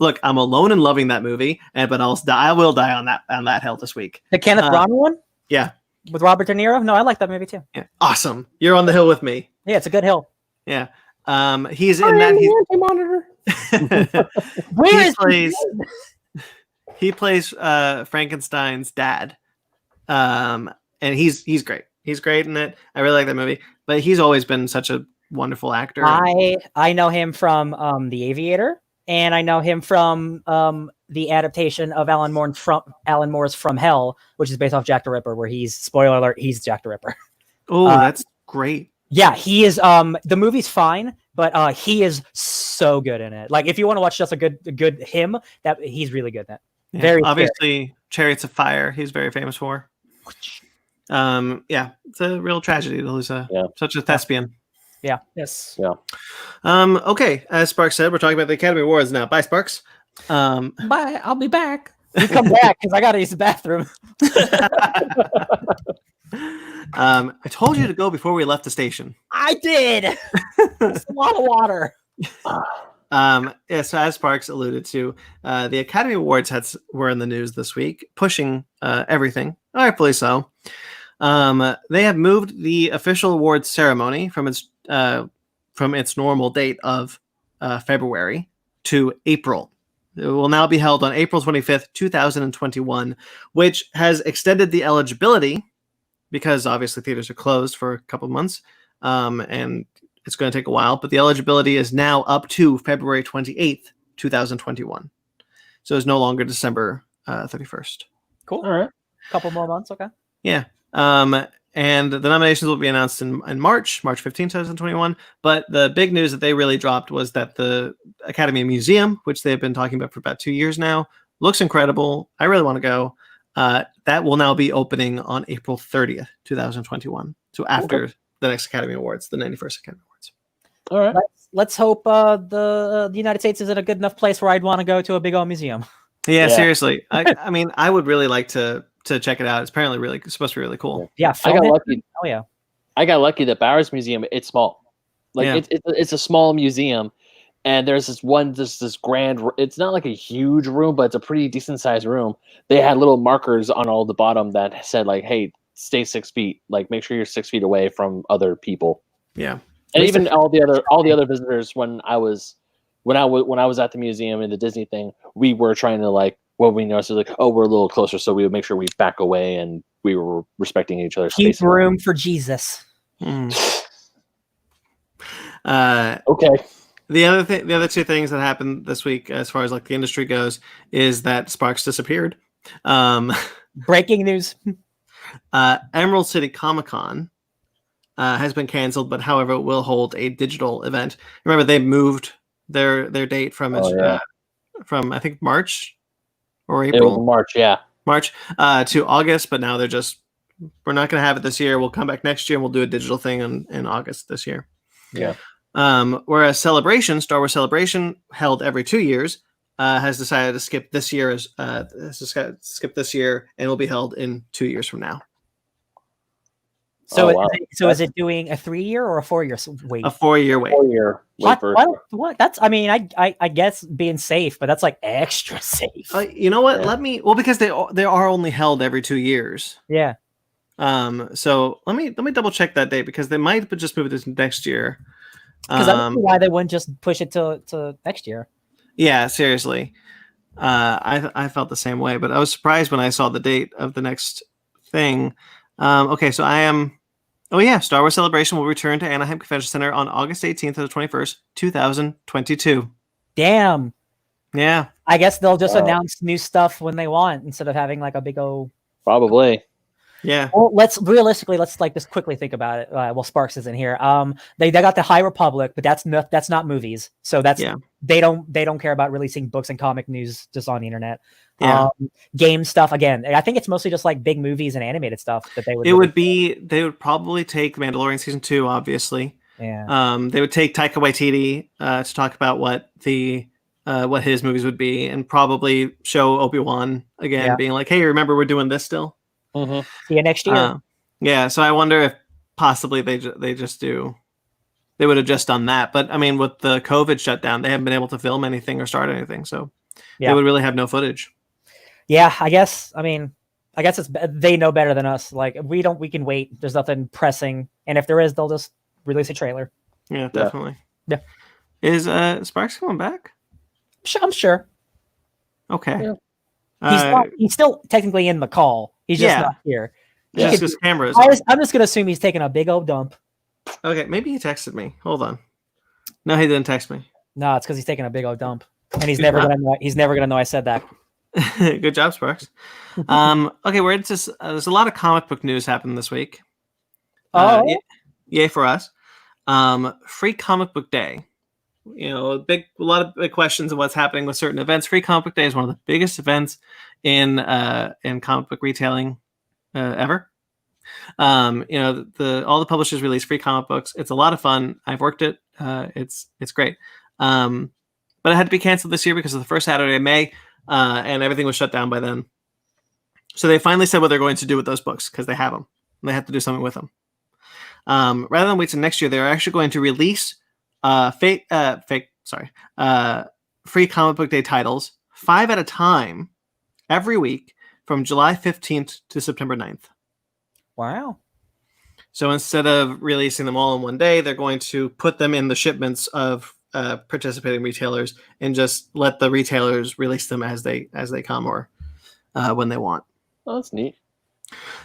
Look, I'm alone in loving that movie, but I will die on that hill this week. The Kenneth Branagh one? Yeah. With Robert De Niro? No, I like that movie too. Yeah. Awesome. You're on the hill with me. Yeah, it's a good hill. Yeah. He's in that. Anti-monitor. He plays Frankenstein's dad. And he's great. He's great in it. I really like that movie. But he's always been such a wonderful actor. I know him from The Aviator, and I know him from the adaptation of Alan Moore's From Hell, which is based off Jack the Ripper, where spoiler alert, he's Jack the Ripper. Oh, that's great. Yeah, he is. The movie's fine, but he is so good in it. Like, if you want to watch just a good him, that he's really good in it. Yeah, very obviously scary. Chariots of Fire. He's very famous for. It's a real tragedy to lose such a thespian. Yeah. Yes. Yeah. Okay. As Sparks said, we're talking about the Academy Awards now. Bye, Sparks. Bye. I'll be back. You come back because I gotta use the bathroom. I told you to go before we left the station. I did. It's a lot of water. So as Sparks alluded to, the Academy Awards were in the news this week, pushing everything, rightfully so. They have moved the official awards ceremony from its normal date of February to April. It will now be held on April 25th, 2021, which has extended the eligibility because obviously theaters are closed for a couple of months, and it's going to take a while, but the eligibility is now up to February 28th, 2021. So it's no longer December 31st. Cool. All right. Couple more months. Okay. Yeah. And the nominations will be announced in March 15th, 2021. But the big news that they really dropped was that the Academy Museum, which they've been talking about for about 2 years now, looks incredible. I really want to go. That will now be opening on April 30th, 2021. So after the next Academy Awards, the 91st Academy Awards. All right. Let's hope the United States is in a good enough place where I'd want to go to a big old museum. Yeah. Seriously. I mean, I would really like to check it out. It's apparently supposed to be really cool. Yeah. I got lucky. Oh yeah. I got lucky that Bowers Museum, it's small. It's a small museum, and there's this grand, it's not like a huge room, but it's a pretty decent sized room. They had little markers on all the bottom that said like, hey, stay 6 feet, like make sure you're 6 feet away from other people. Yeah. And even all the other visitors when I was at the museum and the Disney thing, we were trying to like, what we noticed is like, oh, we're a little closer, so we would make sure we back away and we were respecting each other's space. Keep room for Jesus. Okay. The other two things that happened this week, as far as like the industry goes, is that Sparks disappeared. Breaking news. Emerald City Comic Con has been canceled, but however, it will hold a digital event. Remember, they moved their date from from I think March or April. It was March, to August, but now we're not going to have it this year. We'll come back next year and we'll do a digital thing in August this year. Yeah. Whereas Star Wars Celebration, held every 2 years, has decided to skip this year and will be held in 2 years from now. So, is it doing a 3-year or a 4-year wait? A 4-year wait. 4-year wait. What? That's, I mean, I guess being safe, but that's like extra safe. You know what? Because they are only held every 2 years. Yeah. So let me double check that date, because they might just move this next year. Because I don't know why they wouldn't just push it to next year. Yeah, seriously. I felt the same way, but I was surprised when I saw the date of the next thing. Okay, so Star Wars Celebration will return to Anaheim Convention Center on August 18th to the 21st, 2022. Damn. Yeah. I guess they'll just announce new stuff when they want, instead of having like a big old... Probably. Yeah. Well, let's like just quickly think about it. Well, Sparks isn't here. They got the High Republic, but that's not movies. So they don't care about releasing books and comic news just on the internet. Yeah. Game stuff again. I think it's mostly just like big movies and animated stuff that they would. They would probably take Mandalorian season 2, obviously. Yeah. They would take Taika Waititi to talk about what his movies would be, and probably show Obi-Wan again, being like, "Hey, remember we're doing this still." Mm-hmm. See you next year. Yeah, so I wonder if possibly they would have just done that. But I mean, with the COVID shutdown, they haven't been able to film anything or start anything, so they would really have no footage. Yeah, I guess they know better than us. Like we can wait. There's nothing pressing, and if there is, they'll just release a trailer. Yeah, definitely. Yeah. Is Sparks coming back? I'm sure. Okay. Yeah. He's still technically in the call. He's just not here. Just his camera is I'm just gonna assume he's taking a big old dump. Okay, maybe he texted me. Hold on. No, he didn't text me. No, it's because he's taking a big old dump, and he's never gonna know I said that. Good job, Sparks. Okay, we're into there's a lot of comic book news happening this week. Yay for us. Free Comic Book Day. You know, a lot of big questions of what's happening with certain events. Free Comic Book Day is one of the biggest events in comic book retailing ever. All the publishers release free comic books. It's a lot of fun. I've worked it. It's great. But it had to be canceled this year because of the first Saturday of May, and everything was shut down by then. So they finally said what they're going to do with those books, because they have them. And they have to do something with them. Rather than wait till next year, they're actually going to release free Comic Book Day titles 5 at a time every week from July 15th to September 9th. Wow. So instead of releasing them all in one day, they're going to put them in the shipments of participating retailers and just let the retailers release them as they come, or when they want. Oh, that's neat.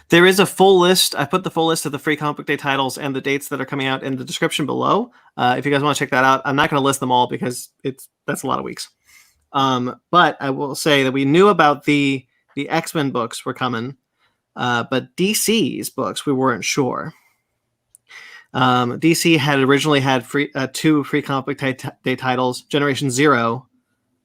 There is a full list. I put the full list of the free Comic Book Day titles and the dates that are coming out in the description below. If you guys want to check that out, I'm not going to list them all because that's a lot of weeks. But I will say that we knew about the X-Men books were coming, but DC's books we weren't sure. DC had originally had two free Comic Book Day titles: Generation Zero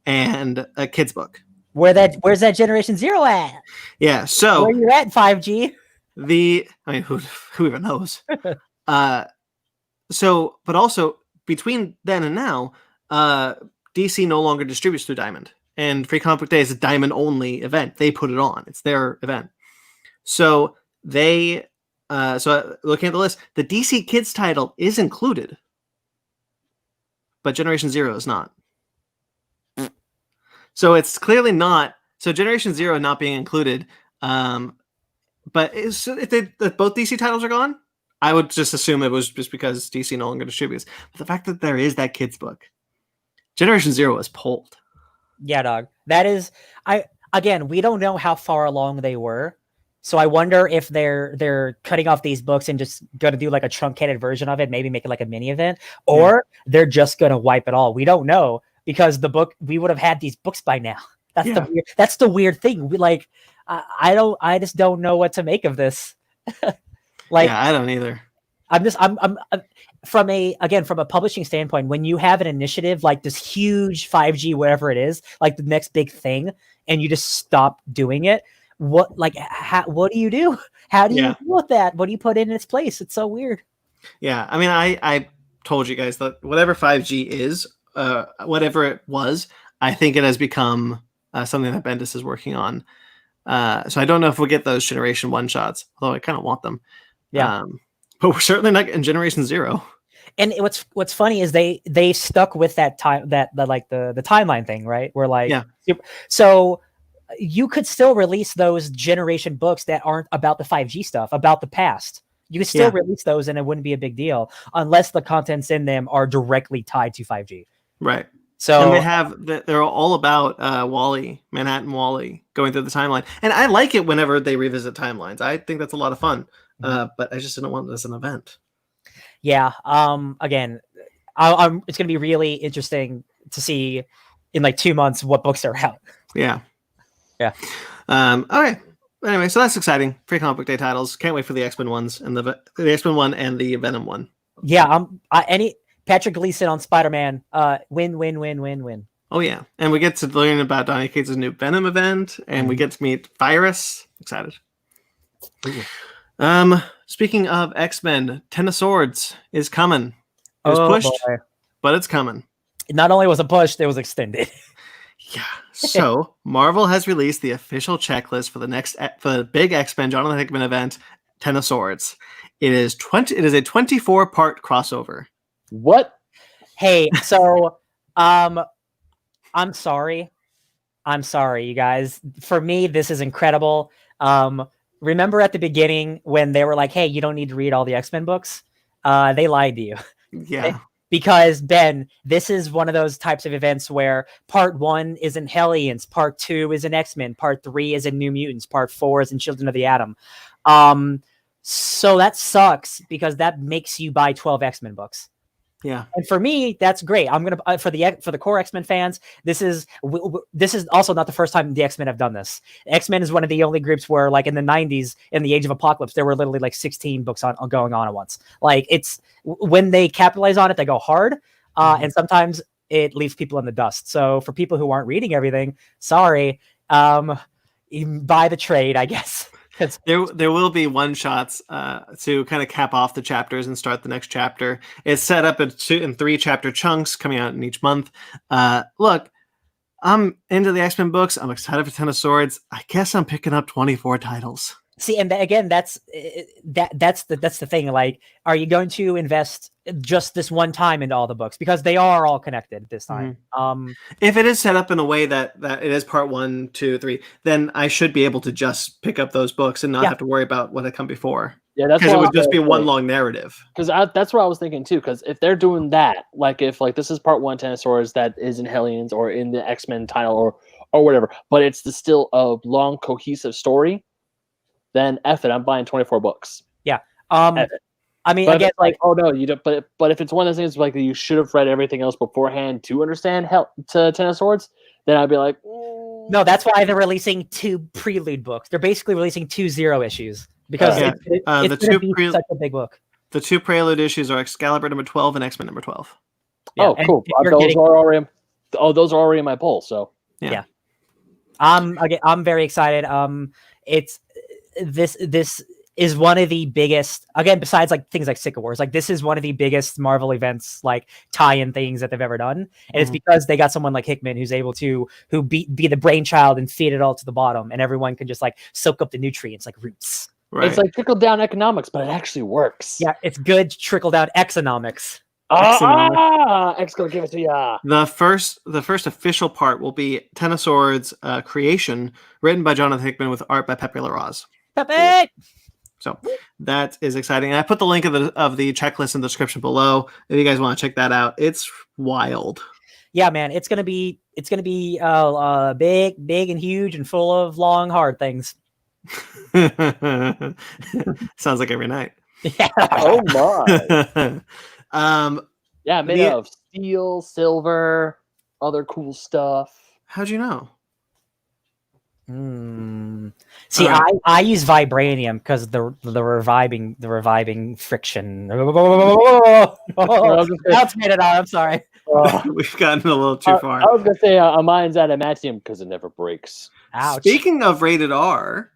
and a kids book. Where's that Generation Zero at? Yeah, so where you at, 5G? Who even knows? But also between then and now, DC no longer distributes through Diamond, and Free Comic Book Day is a Diamond only event. They put it on; it's their event. So looking at the list, the DC Kids title is included, but Generation Zero is not. So it's clearly not. So Generation Zero not being included. But if both DC titles are gone, I would just assume it was just because DC no longer distributes. But the fact that there is that kids book, Generation Zero is pulled. Yeah, dog. That is. We don't know how far along they were. So I wonder if they're cutting off these books and just going to do like a truncated version of it, maybe make it like a mini event, or they're just going to wipe it all. We don't know, because we would have had these books by now. That's the weird thing. I just don't know what to make of this. Like, yeah, I don't either. I'm from a publishing standpoint, when you have an initiative like this huge 5G, whatever it is, like the next big thing, and you just stop doing it, what do you do? How do you deal with that? What do you put in its place? It's so weird. Yeah, I mean, I told you guys that whatever 5G is, whatever it was, I think it has become something that Bendis is working on. So I don't know if we'll get those Generation 1 shots, although I kind of want them. Yeah. But we're certainly not in Generation 0. And what's funny is they stuck with that time, the timeline thing, right? Where like, so you could still release those generation books that aren't about the 5G stuff, about the past. You could still release those and it wouldn't be a big deal unless the contents in them are directly tied to 5G. Right. So and they're all about Manhattan Wally going through the timeline. And I like it whenever they revisit timelines. I think that's a lot of fun. But I just didn't want this as an event. Yeah. Again, it's going to be really interesting to see in like 2 months what books are out. Yeah. Yeah. Okay. Anyway, so that's exciting. Free Comic Book Day titles. Can't wait for the X-Men ones and the X-Men one and the Venom one. Yeah. Any Patrick Gleason on Spider-Man. Win. Oh yeah, and we get to learn about Donny Cates' new Venom event, and we get to meet Virus. Excited. Ooh. Speaking of X-Men, Ten of Swords is coming. It was pushed, but it's coming. Not only was it pushed, it was extended. Yeah. So Marvel has released the official checklist for the big X-Men Jonathan Hickman event, Ten of Swords. It is a 24-part crossover. What? Hey, so I'm sorry, you guys. For me, this is incredible. Remember at the beginning when they were like, "Hey, you don't need to read all the X-Men books." They lied to you. Yeah. Because Ben, this is one of those types of events where part 1 is in Hellions, part 2 is in X-Men, part 3 is in New Mutants, part 4 is in Children of the Atom. So that sucks because that makes you buy 12 X-Men books. Yeah. And for me, that's great. I'm going to, for the core X-Men fans, this is also not the first time the X-Men have done this. X-Men is one of the only groups where, like, in the 90s, in the Age of Apocalypse, there were literally like 16 books going on at once. Like, it's when they capitalize on it, they go hard. And sometimes it leaves people in the dust. So for people who aren't reading everything, sorry, buy the trade, I guess. There will be one shots to kind of cap off the chapters and start the next chapter. It's set up in 2 and 3 chapter chunks coming out in each month. Look, I'm into the X-Men books. I'm excited for Ten of Swords. I guess I'm picking up 24 titles. See, and again, that's the thing. Like, are you going to invest just this one time into all the books because they are all connected this time? If it is set up in a way that it is part 1, 2, 3, then I should be able to just pick up those books and not have to worry about what had come before. Yeah, that's because it would just be one long narrative. Because that's what I was thinking too. Because if they're doing that, like if like this is part 1 Ten of Swords that is in Hellions or in the X-Men title or whatever, but it's still a long cohesive story, then F it, I'm buying 24 books. Yeah. I mean, but again, like, oh no, you don't. But if it's one of those things like you should have read everything else beforehand to understand to Ten of Swords, then I'd be like, no, that's why they're releasing 2 prelude books. They're basically releasing 2 0 issues because it's going to be such a big book. The 2 prelude issues are Excalibur number 12 and X-Men number 12. Yeah, oh, cool. Those are already in my poll. So yeah. I'm very excited. This is one of the biggest, again, besides like things like Secret Wars, like this is one of the biggest Marvel events, like tie-in things that they've ever done. And it's because they got someone like Hickman who's able to be the brainchild and feed it all to the bottom, and everyone can just like soak up the nutrients like roots. Right. It's like trickle down economics, but it actually works. Yeah, it's good trickle down exonomics. X gonna give it to ya. The first official part will be Ten of Swords creation, written by Jonathan Hickman with art by Pepe Larraz. Pepe! So that is exciting. And I put the link of the checklist in the description below if you guys want to check that out. It's wild. Yeah, man, it's gonna be big and huge and full of long, hard things. Sounds like every night. Yeah. Oh my. Yeah, made of steel, silver, other cool stuff. How'd you know? See, All I use vibranium because the reviving friction. I was gonna say, That's made it out. I'm sorry. We've gotten a little too far. I was gonna say a mine's adamantium because it never breaks. Ouch. Speaking of rated R,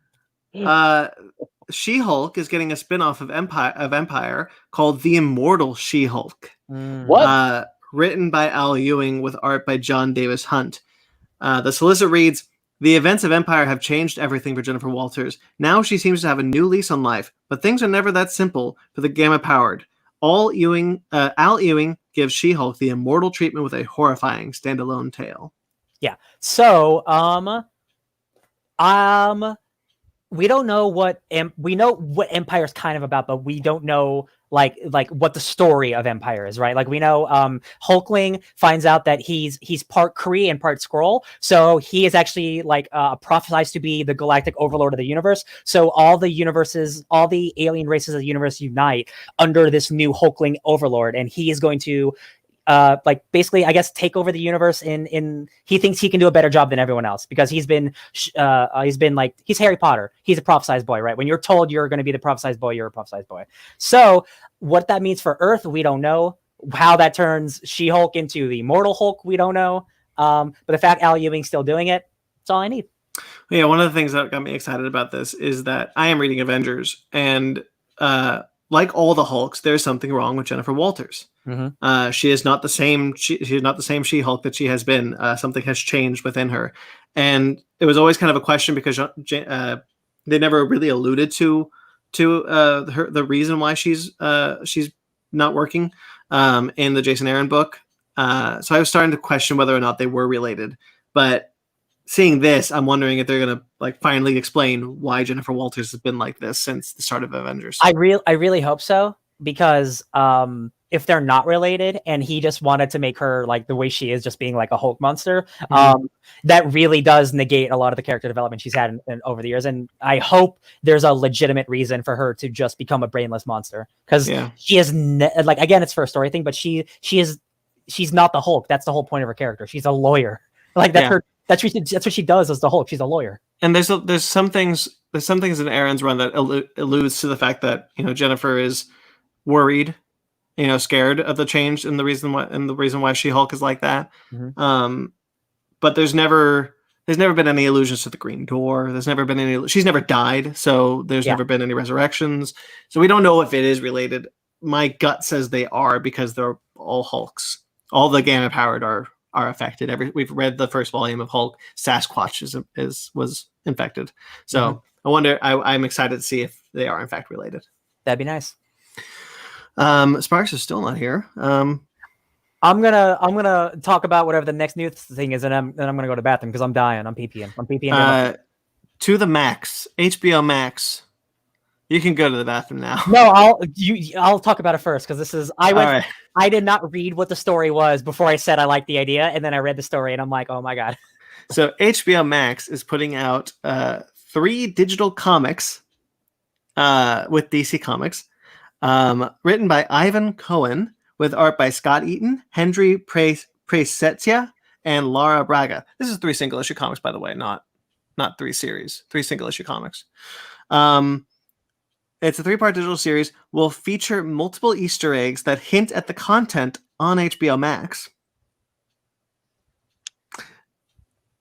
She-Hulk is getting a spin-off of Empire called The Immortal She-Hulk. What? Written by Al Ewing with art by John Davis Hunt. The solicit reads, "The events of Empire have changed everything for Jennifer Walters. Now she seems to have a new lease on life, but things are never that simple for the Gamma-powered. Al Ewing gives She-Hulk the immortal treatment with a horrifying standalone tale." Yeah. So, we don't know what we know what Empire's kind of about, but we don't know like what the story of Empire is, right? Like we know Hulkling finds out that he's part Kree and part Skrull, so he is actually like prophesized to be the galactic overlord of the universe. So all the alien races of the universe unite under this new Hulkling overlord, and he is going to like basically, I guess, take over the universe. He thinks he can do a better job than everyone else because he's been like, he's Harry Potter. He's a prophesized boy, right? When you're told you're going to be the prophesized boy, you're a prophesized boy. So what that means for Earth, we don't know. How that turns She-Hulk into the immortal Hulk, we don't know. But the fact Al Ewing's still doing it, that's all I need. Yeah, one of the things that got me excited about this is that I am reading Avengers, and like all the Hulks, there's something wrong with Jennifer Walters. Mm-hmm. She is not the same. She is not the same She-Hulk that she has been. Something has changed within her, and it was always kind of a question because they never really alluded to the reason why she's not working in the Jason Aaron book. So I was starting to question whether or not they were related. But seeing this, I'm wondering if they're gonna like finally explain why Jennifer Walters has been like this since the start of Avengers. I really hope so, because if they're not related and he just wanted to make her like the way she is, just being like a Hulk monster, that really does negate a lot of the character development she's had in over the years. And I hope there's a legitimate reason for her to just become a brainless monster, because she is like, again, it's for a story thing, but she's not the Hulk. That's the whole point of her character. She's a lawyer. Like that's her. That's what she does as the Hulk. She's a lawyer. And there's some things in Aaron's run that alludes to the fact that Jennifer is worried, scared of the change, and the reason why She-Hulk is like that. But there's never been any allusions to the Green Door. There's never been any. She's never died, so there's never been any resurrections. So we don't know if it is related. My gut says they are, because they're all Hulks. All the Gamma powered are affected. We've read the first volume of Hulk. Sasquatch was infected. So I wonder. I'm excited to see if they are in fact related. That'd be nice. Sparks is still not here. I'm gonna talk about whatever the next news thing is, and I'm gonna go to the bathroom because I'm dying. I'm PPing. To the Max, HBO Max. You can go to the bathroom now. No, I'll talk about it first, because this is Right. I did not read what the story was before I said I liked the idea, and then I read the story and I'm like, oh my god. So HBO Max is putting out 3 digital comics with DC Comics, written by Ivan Cohen, with art by Scott Eaton, Hendry Presetsia, and Laura Braga. This is 3 single issue comics, by the way, not 3 series. 3 single issue comics. It's a 3-part digital series. Will feature multiple Easter eggs that hint at the content on HBO Max.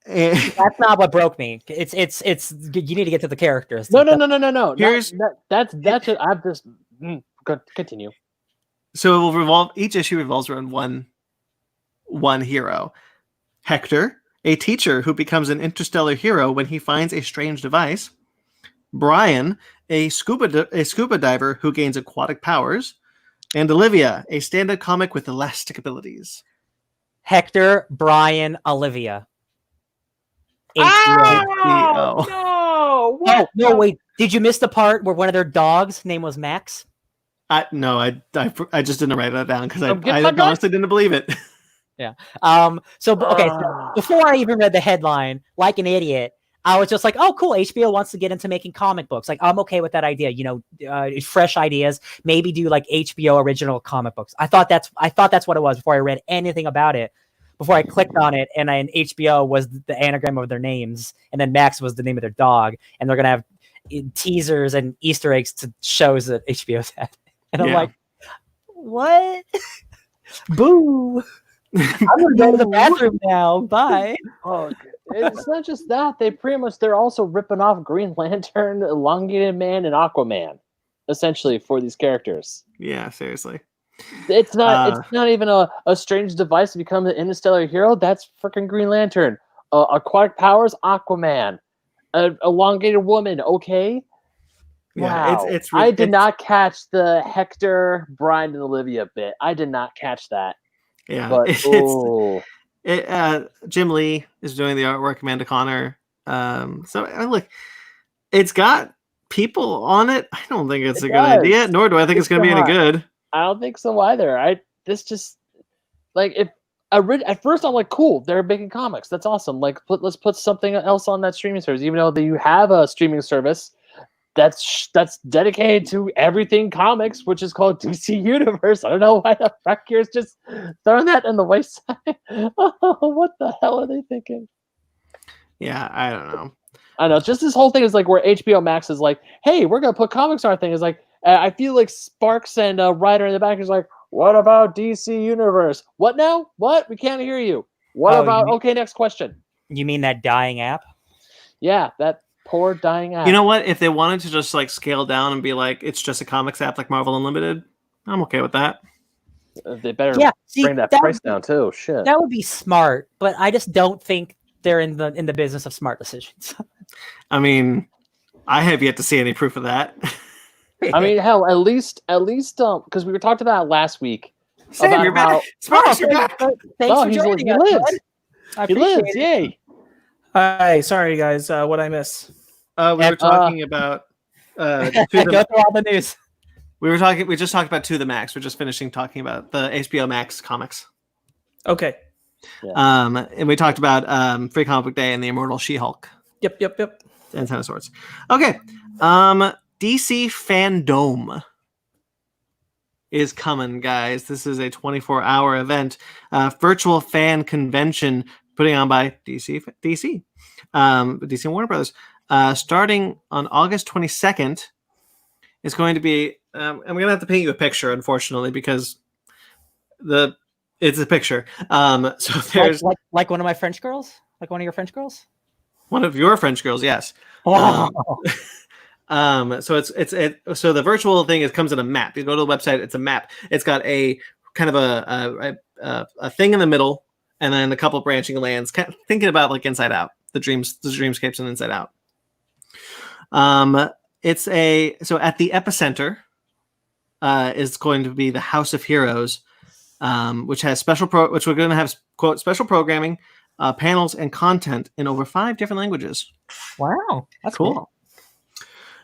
That's not what broke me. It's you need to get to the characters. No. Here's that's it. I've just continue. So it will revolve. Each issue revolves around one hero. Hector, a teacher who becomes an interstellar hero when he finds a strange device. Brian, a scuba diver who gains aquatic powers. And Olivia, a stand-up comic with elastic abilities. Hector, Brian, Olivia. HBO. No! What? No, wait. Did you miss the part where one of their dogs' name was Max? No, I just didn't write that down because I Get honestly didn't believe it. Yeah. So before I even read the headline, like an idiot, I was just like, oh, cool. HBO wants to get into making comic books. Like, I'm okay with that idea. Fresh ideas. Maybe do like HBO original comic books. I thought that's what it was before I read anything about it. before I clicked on it, and then HBO was the anagram of their names, and then Max was the name of their dog, and they're gonna have teasers and Easter eggs to shows that HBO's had, and I'm like, what? Boo! I'm gonna go to the bathroom now. Bye. Oh, it's not just that. They're also ripping off Green Lantern, Elongated Man, and Aquaman, essentially, for these characters. Yeah, seriously. It's not even a strange device to become an interstellar hero. That's freaking Green Lantern. Aquatic powers, Aquaman. Elongated woman, okay. Yeah, wow. I did not catch the Hector, Brian, and Olivia bit. I did not catch that. Yeah, but Jim Lee is doing the artwork. Amanda Connor. Look, it's got people on it. I don't think it's a good idea, nor do I think it's going to be any good. I don't think so either. At first I'm like, cool, they're making comics. That's awesome. Like, let's put something else on that streaming service, even though you have a streaming service that's dedicated to everything comics, which is called DC Universe. I don't know why the fuck you're just throwing that in the wayside. What the hell are they thinking? Yeah, I don't know. I know. Just this whole thing is like where HBO Max is like, hey, we're gonna put comics on our thing. Is like, I feel like Sparks and Ryder in the back is like, what about DC Universe? What now? What? We can't hear you. What about? Okay, next question. You mean that dying app? Yeah, that poor dying app. You know what? If they wanted to just like scale down and be like, it's just a comics app like Marvel Unlimited, I'm okay with that. They better bring that price down too. Shit, that would be smart, but I just don't think they're in the business of smart decisions. I mean, I have yet to see any proof of that. I mean, hell, at least, because we were talking about last week. Sam, about you're how, back. Sparks, you're back. Thanks for joining us. He lives. Yay. Hi, sorry guys. What I miss? We were talking about go through all the news. We just talked about To the Max. We're just finishing talking about the HBO Max comics. Okay. Yeah. And we talked about Free Comic Book Day and the Immortal She-Hulk. Yep. And Ten of Swords. Okay. DC Fandom is coming, guys. This is a 24-hour event, virtual fan convention putting on by DC and Warner Brothers. Starting on August 22nd, it's going to be. I'm going to have to paint you a picture, unfortunately, because it's a picture. So there's like one of my French girls, like one of your French girls. One of your French girls, yes. Oh. So so the virtual thing comes in a map. You go to the website, it's a map. It's got a kind of a thing in the middle, and then a couple branching lands. Kind of thinking about like Inside Out, the dreamscapes and Inside Out. So at the epicenter is going to be the House of Heroes, which has which we're going to have quote special programming, panels, and content in over 5 different languages. Wow, that's cool.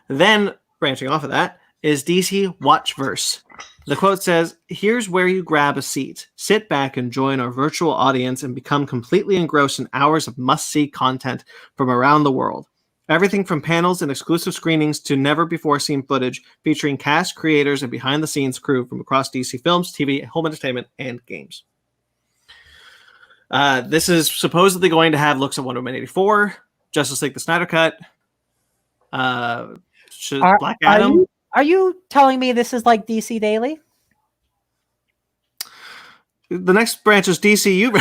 Then, branching off of that, is DC Watchverse. The quote says, "Here's where you grab a seat, sit back and join our virtual audience and become completely engrossed in hours of must-see content from around the world. Everything from panels and exclusive screenings to never-before-seen footage featuring cast, creators, and behind-the-scenes crew from across DC films, TV, home entertainment, and games." This is supposedly going to have looks at Wonder Woman 84, Justice League the Snyder Cut, Black Adam. Are you telling me this is like DC Daily? The next branch is DCU.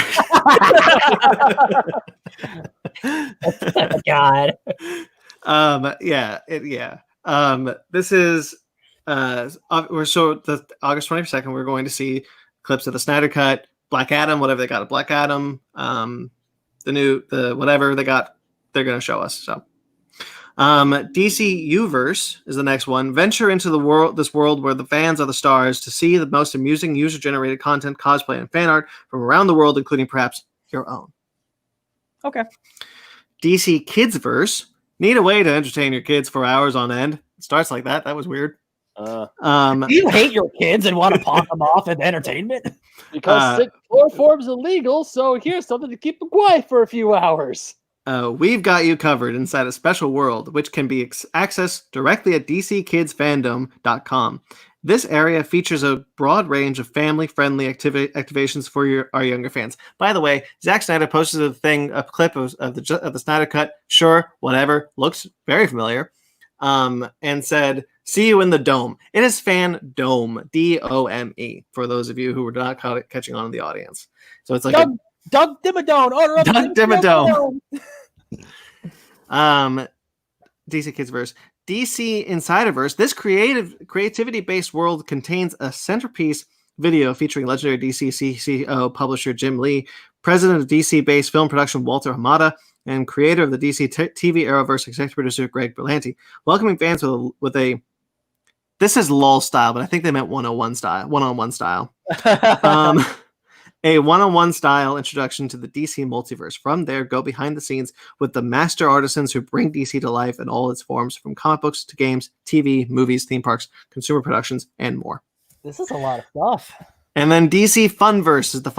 God. This is the August 22nd. We're going to see clips of the Snyder Cut, Black Adam, whatever they got, a Black Adam, the whatever they got, they're going to show us. So. DC U-verse is the next one. Venture into this world where the fans are the stars to see the most amusing user-generated content, cosplay, and fan art from around the world, including perhaps your own. Okay. DC Kids-verse. Need a way to entertain your kids for hours on end. It starts like that. That was weird. Do you hate your kids and want to pawn them off in entertainment? Because chloroform's illegal, so here's something to keep them quiet for a few hours. We've got you covered inside a special world, which can be accessed directly at DCKidsFandom.com. This area features a broad range of family-friendly activations for our younger fans. By the way, Zack Snyder posted a clip of the Snyder Cut. Sure, whatever, looks very familiar, and said, "See you in the dome." It is Fan Dome, DOME. For those of you who were not catching on in the audience, so it's like Doug Dimmadome, owner of Doug Dimmadome. DC Kids Verse. DC Insiderverse. This creativity-based world contains a centerpiece video featuring legendary DC CCO publisher Jim Lee, president of DC-based film production Walter Hamada, and creator of the DC TV Arrowverse executive producer Greg Berlanti, welcoming fans with a this is LOL style, but I think they meant 101 style. A one-on-one style introduction to the DC multiverse. From there, go behind the scenes with the master artisans who bring DC to life in all its forms, from comic books to games, TV, movies, theme parks, consumer productions, and more. This is a lot of stuff. And then DC Funverse is the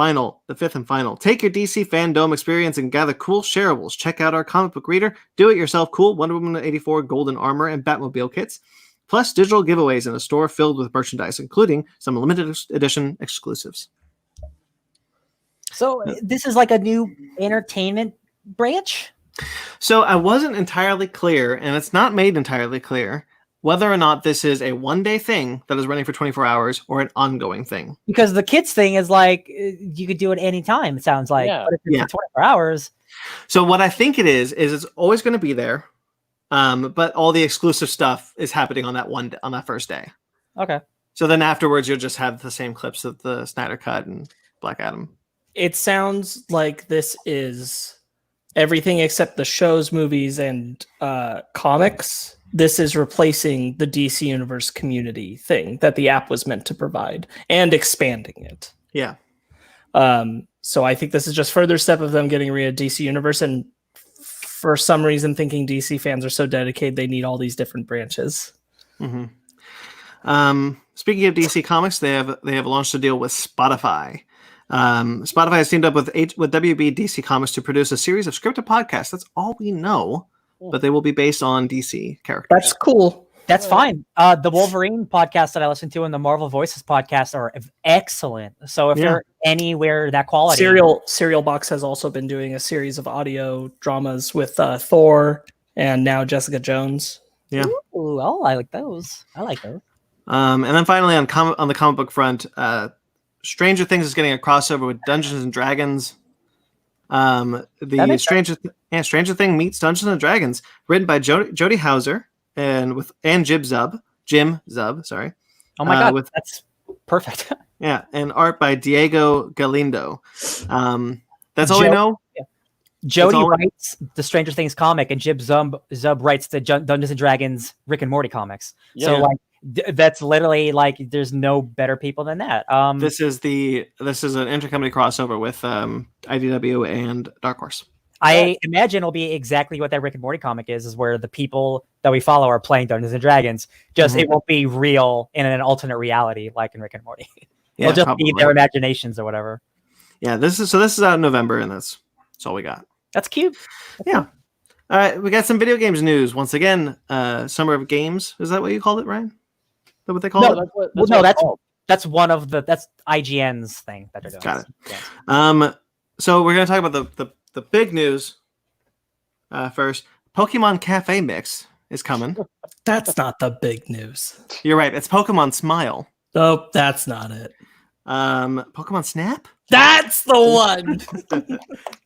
fifth and final. Take your DC fandom experience and gather cool shareables. Check out our comic book reader, do-it-yourself cool Wonder Woman 84 Golden Armor and Batmobile kits, plus digital giveaways in a store filled with merchandise, including some limited edition exclusives. So this is like a new entertainment branch? So I wasn't entirely clear, and it's not made entirely clear, whether or not this is a one-day thing that is running for 24 hours or an ongoing thing. Because the kids thing is like, you could do it anytime, it sounds like. Yeah. But if it's for 24 hours... So what I think it is it's always going to be there, but all the exclusive stuff is happening on that first day. Okay. So then afterwards, you'll just have the same clips of the Snyder Cut and Black Adam. It sounds like this is everything except the shows, movies, and comics. This is replacing the DC Universe community thing that the app was meant to provide and expanding it. Yeah. So I think this is just further step of them getting rid of DC Universe, and for some reason thinking DC fans are so dedicated they need all these different branches. Mm-hmm. Speaking of DC Comics, they have launched a deal with Spotify. Spotify has teamed up with WB DC Comics to produce a series of scripted podcasts. That's all we know, but they will be based on DC characters. That's cool. That's fine. The Wolverine podcast that I listen to and the Marvel Voices podcast are excellent. So if they're anywhere that quality. Serial Box has also been doing a series of audio dramas with Thor and now Jessica Jones. Yeah. Ooh, oh, I like those. And then finally on the comic book front, Stranger Things is getting a crossover with Dungeons and Dragons. Stranger Thing meets Dungeons and Dragons, written by Jody Houser and Jim Zub. Sorry. Oh my god, that's perfect. Yeah, and art by Diego Galindo. That's all we know. Yeah. Jody writes the Stranger Things comic, and Jim Zub writes the Dungeons and Dragons Rick and Morty comics. Yeah. So like. That's literally like there's no better people than that. This is an intercompany crossover with IDW and Dark Horse. I imagine it'll be exactly what that Rick and Morty comic is where the people that we follow are playing Dungeons and Dragons. Just it won't be real in an alternate reality like in Rick and Morty. It'll just be their imaginations or whatever. Yeah, this is out in November, and that's all we got. That's cute. Yeah. All right, we got some video games news once again. Summer of Games, is that what you called it, Ryan? Is that what they call it? That's one of that's IGN's thing that they're doing. Got it. Yeah. So we're gonna talk about the big news first. Pokemon Cafe Mix is coming. That's not the big news. You're right. It's Pokemon Smile. Oh, that's not it. Pokemon Snap? That's the one.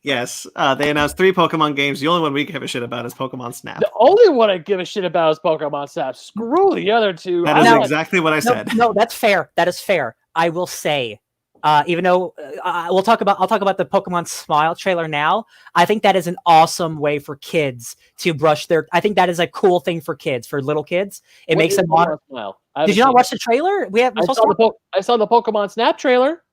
Yes. They announced 3 Pokemon games. The only one we give a shit about is Pokemon Snap. The only one I give a shit about is Pokemon Snap. Screw the other two. That is exactly what I said. No, that's fair. That is fair. I will say, even though I'll talk about the Pokemon Smile trailer now. I think that is an awesome way for kids to brush their. I think that is a cool thing for kids, for little kids. It makes them want. Did you not watch the trailer? I saw the Pokemon Snap trailer.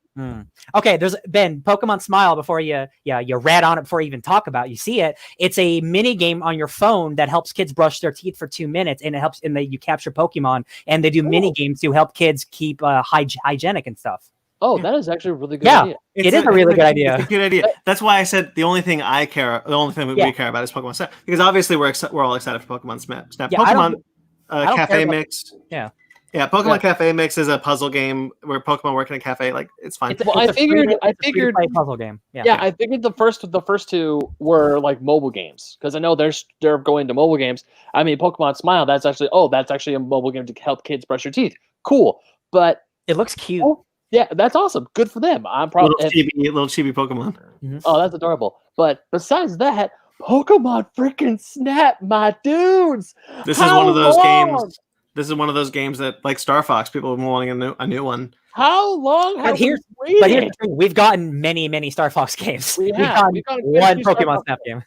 Okay, there's been Pokemon Smile before you rat on it before you even talk about it. You see it. It's a mini game on your phone that helps kids brush their teeth for 2 minutes, and it helps. And you capture Pokemon, and they do mini games to help kids keep hygienic and stuff. Oh, that is actually a really good idea. It is a really good idea. It's a good idea. That's why I said the only thing we care about is Pokemon Snap, because obviously we're all excited for Pokemon Snap. Yeah, Pokemon Cafe Mix. Yeah. Yeah, Pokemon Cafe Mix is a puzzle game where Pokemon work in a cafe. Like, it's fine. I figured free-to-play puzzle game. Yeah, I figured the first two were like mobile games because I know they're going to mobile games. I mean, Pokemon Smile. That's actually a mobile game to help kids brush their teeth. Cool, but it looks cute. Yeah, that's awesome. Good for them. I'm probably little chibi Pokemon. Mm-hmm. Oh, that's adorable. But besides that, Pokemon freaking Snap, my dudes. This is one of those games. This is one of those games that, like Star Fox, people have been wanting a new one. How long have we waited? But here's the thing: we've gotten many Star Fox games. We've gotten one Pokemon Snap game.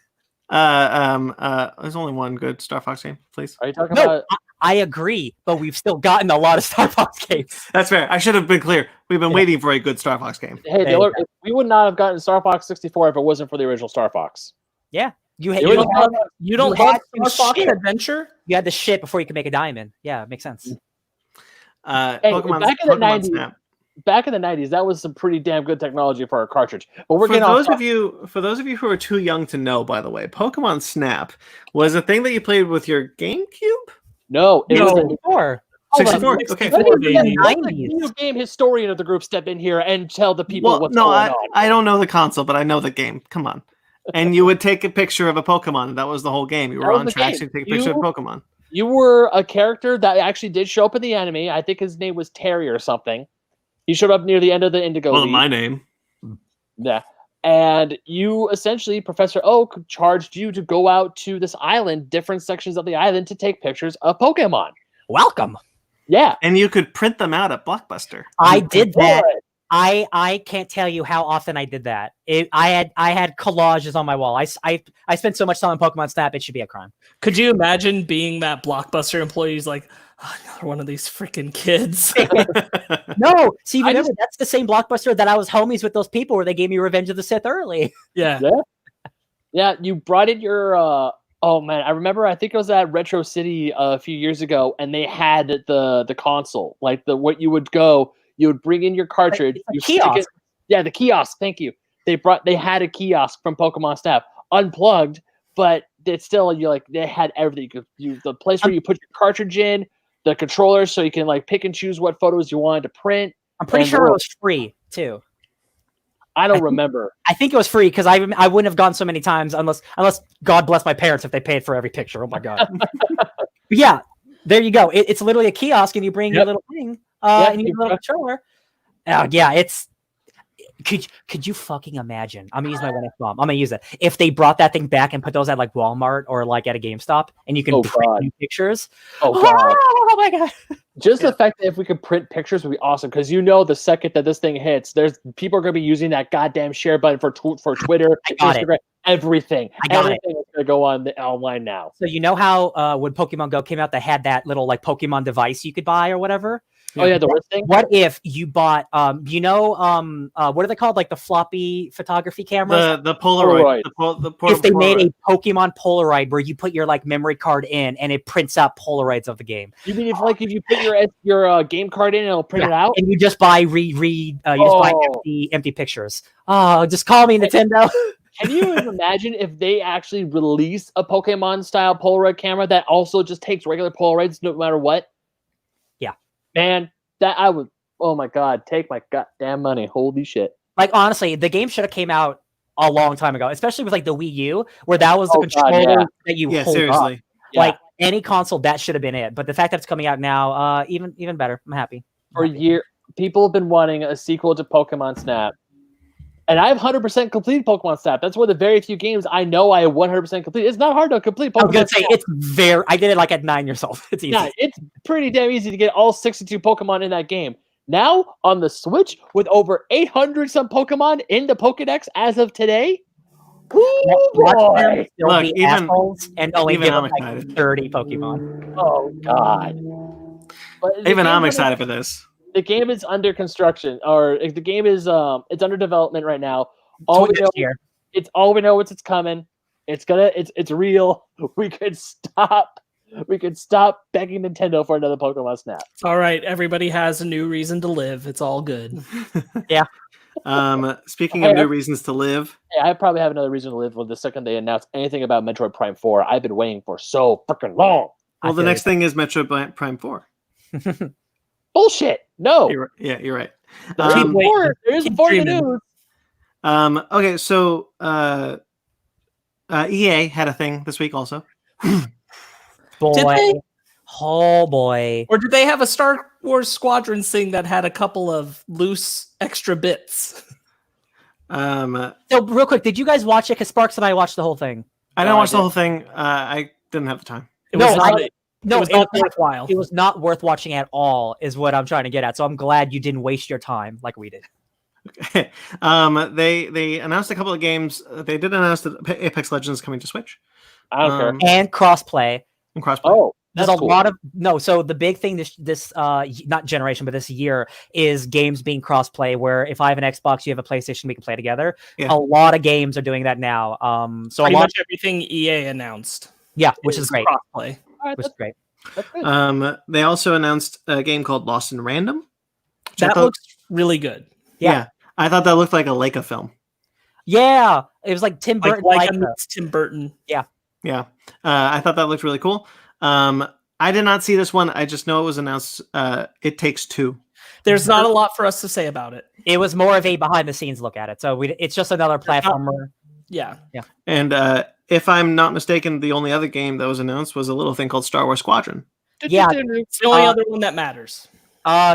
There's only one good Star Fox game, please. Are you talking about? I agree, but we've still gotten a lot of Star Fox games. That's fair. I should have been clear. We've been waiting for a good Star Fox game. Hey, we would not have gotten Star Fox 64 if it wasn't for the original Star Fox. Yeah. You don't have Star Fox Adventure? You had the shit before you could make a diamond. Yeah, it makes sense. Pokemon, back in the Pokemon 90s, Snap. Back in the 90s, that was some pretty damn good technology for a cartridge. But for those of you who are too young to know, by the way, Pokemon Snap was a thing that you played with your GameCube? No, it was 64. 64. Okay. Let the video game historian of the group step in here and tell the people what's going on. I don't know the console, but I know the game. Come on. And you would take a picture of a Pokemon. That was the whole game. You were on tracks to take a picture of Pokemon. You were a character that actually did show up in the anime. I think his name was Terry or something. He showed up near the end of the Indigo League. My name. Yeah. And you essentially, Professor Oak charged you to go out to this island, different sections of the island, to take pictures of Pokemon. Welcome. Yeah. And you could print them out at Blockbuster. I did that. I can't tell you how often I did that. I had collages on my wall. I spent so much time on Pokemon Snap, it should be a crime. Could you imagine being that Blockbuster employee who's like, another one of these freaking kids? No, see, remember, that's the same Blockbuster that I was homies with those people where they gave me Revenge of the Sith early. Yeah. Yeah, you brought in your oh man, I remember, I think it was at Retro City a few years ago, and they had the console. Like you would bring in your cartridge, you kiosk. stick it, the kiosk, thank you. They had a kiosk from Pokemon Snap, unplugged, but it's still, they had everything. The place where you put your cartridge in, the controller, so you can like pick and choose what photos you wanted to print. I'm pretty sure it was free too. I don't remember. I think it was free because I wouldn't have gone so many times unless God bless my parents if they paid for every picture. Oh my God. Yeah, there you go. It's literally a kiosk, and you bring your little thing, and you little controller. Yeah, it's. Could you fucking imagine? I'm gonna use my 1X bomb. I'm gonna use it. If they brought that thing back and put those at like Walmart or like at a GameStop, and you can print new pictures. Oh God! Oh my God! Just the fact that if we could print pictures would be awesome, because the second that this thing hits, there's people are gonna be using that goddamn share button for Twitter, Instagram, everything. Everything is gonna go online now. So you know how when Pokemon Go came out, they had that little like Pokemon device you could buy or whatever. Oh yeah, the wrist thing. What if you bought what are they called? Like the floppy photography cameras? The Polaroid. If they made a Pokemon Polaroid where you put your like memory card in and it prints out Polaroids of the game. You mean if you put your game card in, it'll print it out? And you just buy buy empty pictures. Oh, just call me, Nintendo. Can you even imagine if they actually release a Pokemon style Polaroid camera that also just takes regular Polaroids no matter what? Man, that I would. Oh my God, take my goddamn money! Holy shit! Like honestly, the game should have came out a long time ago, especially with like the Wii U, where that was the controller that you hold seriously. up. Like any console, that should have been it. But the fact that it's coming out now, even better. I'm happy. For a year, people have been wanting a sequel to Pokemon Snap, and I've 100% completed Pokemon Snap. That's one of the very few games I know I have 100% completed. It's not hard to complete Pokemon. I was gonna say I did it like at 9 years old. It's easy. Yeah, it's pretty damn easy to get all 62 Pokemon in that game. Now on the Switch, with over 800 some Pokemon in the Pokedex as of today. Look, even and only give I'm them like excited. 30 Pokemon. Oh God! But Even I'm excited for this. The game is under construction, or the game is it's under development right now. It's all we know is it's coming. It's real. We could stop begging Nintendo for another Pokemon Snap. All right, everybody has a new reason to live. It's all good. Yeah. Speaking of new reasons to live, I probably have another reason to live with the second they announce anything about Metroid Prime 4. I've been waiting for so freaking long. well, the next thing is Metroid Prime 4. Bullshit. No. You're right. There is more in the news. Okay, so EA had a thing this week also. Boy. Did they? Oh boy. Or did they have a Star Wars Squadrons thing that had a couple of loose extra bits? So real quick, did you guys watch it? Because Sparks and I watched the whole thing. I didn't watch the whole thing. I didn't have the time. It was not it worthwhile. It was not worth watching at all, is what I'm trying to get at. So I'm glad you didn't waste your time like we did. Okay. They announced a couple of games. They did announce that Apex Legends is coming to Switch. I don't care. And crossplay. And crossplay. Oh, there's a lot of so the big thing this not generation but this year is games being crossplay, where if I have an Xbox, you have a PlayStation, we can play together. Yeah. A lot of games are doing that now. So pretty a lot much everything EA announced. Yeah, which is great. Crossplay. Which is great. That's good. They also announced a game called Lost in Random. That looks really good. Yeah. I thought that looked like a Leica film. Yeah, it was like Tim Burton. Like Tim Burton. Yeah. I thought that looked really cool. I did not see this one. I just know it was announced. It Takes Two. There's not a lot for us to say about it. It was more of a behind the scenes look at it. So it's just another platformer. Yeah. And if I'm not mistaken, the only other game that was announced was a little thing called Star Wars Squadron. Yeah. It's the only other one that matters.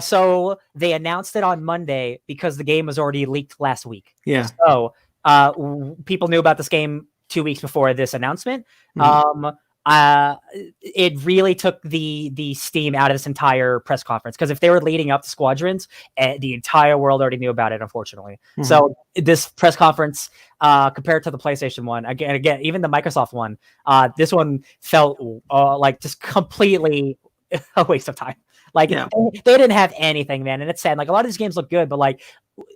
So they announced it on Monday because the game was already leaked last week. Yeah. So people knew about this game 2 weeks before this announcement. It really took the steam out of this entire press conference, because if they were leading up to Squadrons, the entire world already knew about it, unfortunately. So this press conference, compared to the PlayStation one, again, even the Microsoft one, this one felt like just completely a waste of time. Like they didn't have anything, man, and it's sad. Like a lot of these games look good, but like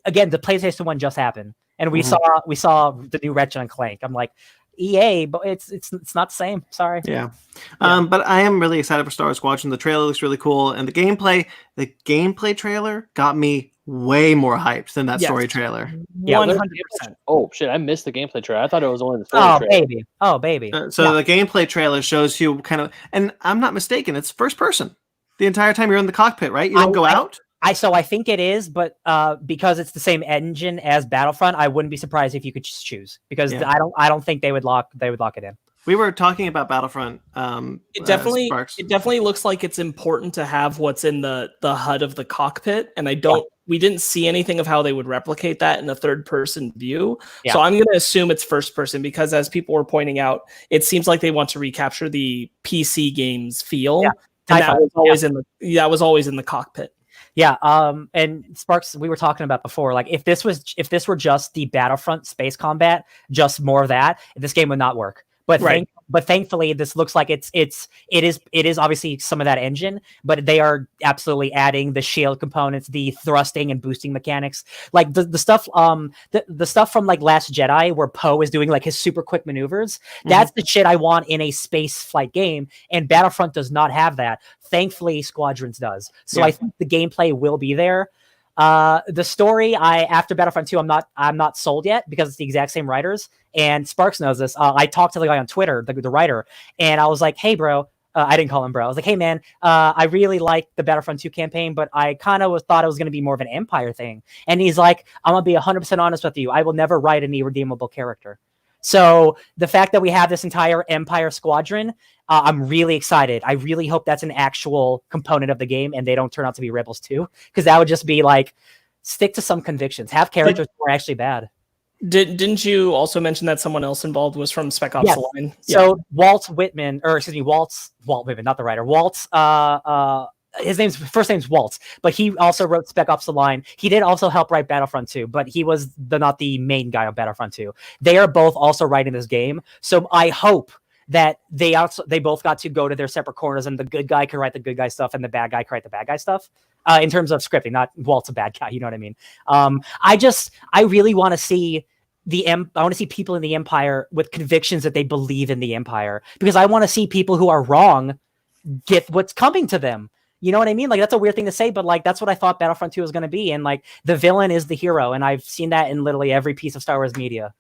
again, the PlayStation one just happened, and we saw the new Ratchet and Clank. I'm like, EA, but it's not the same. Sorry. Yeah. But I am really excited for Star Wars Squadron. The trailer looks really cool, and the gameplay trailer got me way more hyped than that story trailer. Yeah, 100%. Oh shit! I missed the gameplay trailer. I thought it was only the story trailer. Baby. The gameplay trailer shows you kind of, and I'm not mistaken, it's first person the entire time you're in the cockpit, right? You don't go out. I think it is, but because it's the same engine as Battlefront, I wouldn't be surprised if you could just choose, because I don't think they would lock it in. We were talking about Battlefront. It definitely looks like it's important to have what's in the HUD of the cockpit, and we didn't see anything of how they would replicate that in a third person view. Yeah. So I'm going to assume it's first person, because as people were pointing out, it seems like they want to recapture the PC games feel. Yeah. And that was always in the cockpit. Yeah, and Sparks, we were talking about before, like if this were just the Battlefront space combat, just more of that, this game would not work. But thankfully, this looks like it is obviously some of that engine, but they are absolutely adding the shield components, the thrusting and boosting mechanics, like the stuff the stuff from like Last Jedi, where Poe is doing like his super quick maneuvers. That's the shit I want in a space flight game, and Battlefront does not have that. Thankfully, Squadrons does. So I think the gameplay will be there. The story, after Battlefront 2, I'm not sold yet, because it's the exact same writers, and Sparks knows this. I talked to the guy on Twitter, the writer, and I was like, hey bro, I didn't call him bro. I was like, hey man, I really like the Battlefront 2 campaign, but I kind of thought it was going to be more of an Empire thing. And he's like, I'm going to be 100% honest with you. I will never write any redeemable character. So the fact that we have this entire Empire squadron, I'm really excited. I really hope that's an actual component of the game, and they don't turn out to be Rebels too, because that would just be like, stick to some convictions. Have characters who are actually bad. Didn't you also mention that someone else involved was from Spec Ops: The Line? So Walt Whitman, Walt Whitman, not the writer. Walt's his first name's Walt, but he also wrote Spec Ops: The Line. He did also help write Battlefront 2, but he was not the main guy on Battlefront 2. They are both also writing this game, so I hope that they both got to go to their separate corners, and the good guy can write the good guy stuff, and the bad guy can write the bad guy stuff. In terms of scripting, not Walt's a bad guy, you know what I mean? I really want to see I want to see people in the Empire with convictions that they believe in the Empire, because I want to see people who are wrong get what's coming to them. You know what I mean? Like, that's a weird thing to say, but like, that's what I thought Battlefront 2 was going to be. And like, the villain is the hero. And I've seen that in literally every piece of Star Wars media.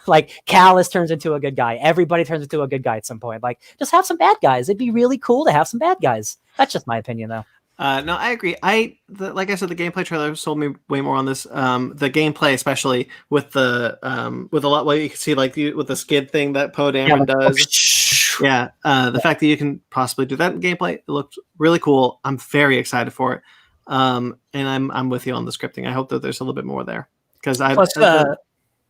Like, Callus turns into a good guy. Everybody turns into a good guy at some point. Like, just have some bad guys. It'd be really cool to have some bad guys. That's just my opinion, though. No, I agree. Like I said, the gameplay trailer sold me way more on this. The gameplay, especially with the with a lot, well, you can see like with the skid thing that Poe Dameron does. Yeah, the fact that you can possibly do that in gameplay, it looked really cool. I'm very excited for it. And I'm with you on the scripting. I hope that there's a little bit more there because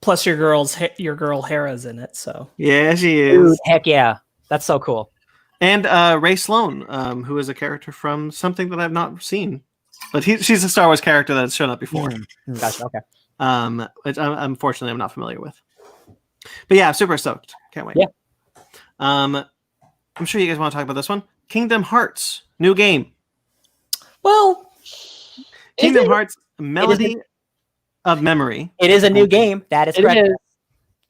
plus your girl Hera's in it. So yeah, she is. Dude, heck yeah, that's so cool. And Ray Sloan, who is a character from something that I've not seen, but she's a Star Wars character that's shown up before. Gotcha. Okay. Which unfortunately I'm not familiar with. But yeah, super stoked. Can't wait. Yeah. I'm sure you guys want to talk about this one. Kingdom Hearts, new game. Well, Kingdom Hearts Melody of Memory. It is a new game. That is correct.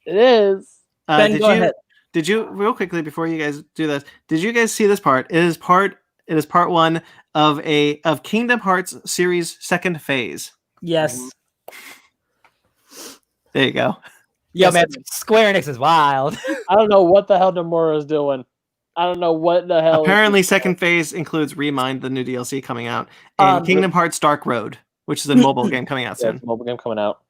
It is. Ben, go ahead. Did you real quickly before you guys do this? Did you guys see this part? It is part one of Kingdom Hearts series second phase. Yes. There you go. Yo, man, Square Enix is wild. I don't know what the hell Nomura is doing. I don't know what the hell. Apparently, second phase includes Remind, the new DLC coming out, and Kingdom Hearts Dark Road, which is a mobile game coming out soon. Mobile game coming out.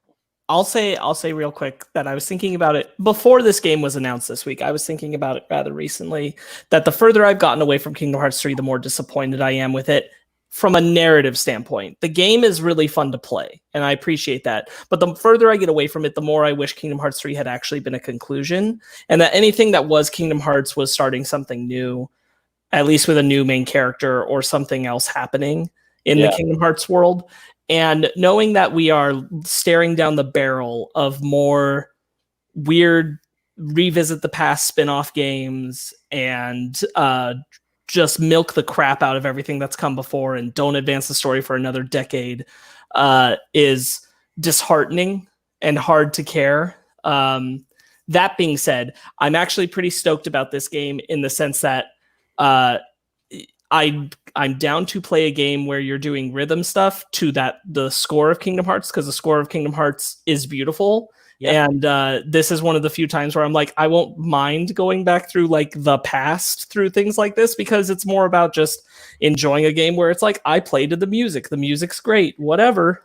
I'll say real quick that I was thinking about it before this game was announced this week. I was thinking about it rather recently, that the further I've gotten away from Kingdom Hearts 3, the more disappointed I am with it from a narrative standpoint. The game is really fun to play, and I appreciate that. But the further I get away from it, the more I wish Kingdom Hearts 3 had actually been a conclusion, and that anything that was Kingdom Hearts was starting something new, at least with a new main character or something else happening in the Kingdom Hearts world. And knowing that we are staring down the barrel of more weird revisit the past spin-off games and just milk the crap out of everything that's come before and don't advance the story for another decade is disheartening and hard to care. That being said, I'm actually pretty stoked about this game in the sense that I'm down to play a game where you're doing rhythm stuff to the score of Kingdom Hearts, because the score of Kingdom Hearts is beautiful. Yep. And this is one of the few times where I'm like, I won't mind going back through like the past through things like this, because it's more about just enjoying a game where it's like, I played to the music. The music's great, whatever.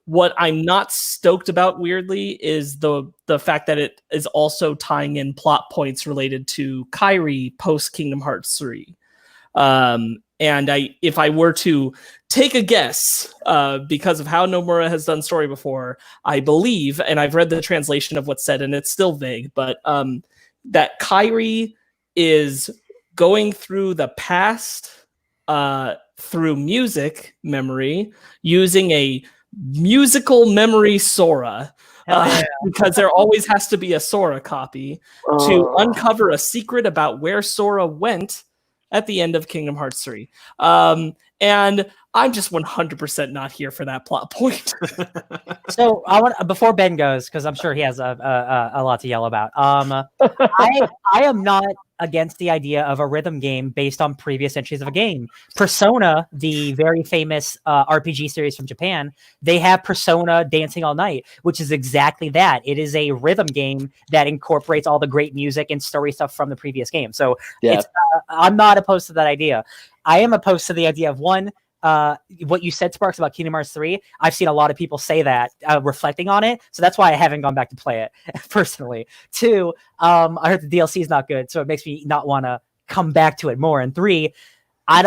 What I'm not stoked about, weirdly, is the fact that it is also tying in plot points related to Kairi post Kingdom Hearts 3. And if I were to take a guess, because of how Nomura has done story before, I believe, and I've read the translation of what's said, and it's still vague, but that Kairi is going through the past through music memory using a musical memory Sora. Because there always has to be a Sora copy to uncover a secret about where Sora went at the end of Kingdom Hearts 3. And I'm just 100% not here for that plot point. So I want, before Ben goes, because I'm sure he has a lot to yell about. I am not against the idea of a rhythm game based on previous entries of a game. Persona, the very famous RPG series from Japan, they have Persona Dancing All Night, which is exactly that. It is a rhythm game that incorporates all the great music and story stuff from the previous game. So it's, I'm not opposed to that idea. I am opposed to the idea of one, what you said, Sparks, about Kingdom Hearts 3. I've seen a lot of people say that, reflecting on it. So that's why I haven't gone back to play it personally. Two, I heard the DLC is not good, so it makes me not want to come back to it more. And three, I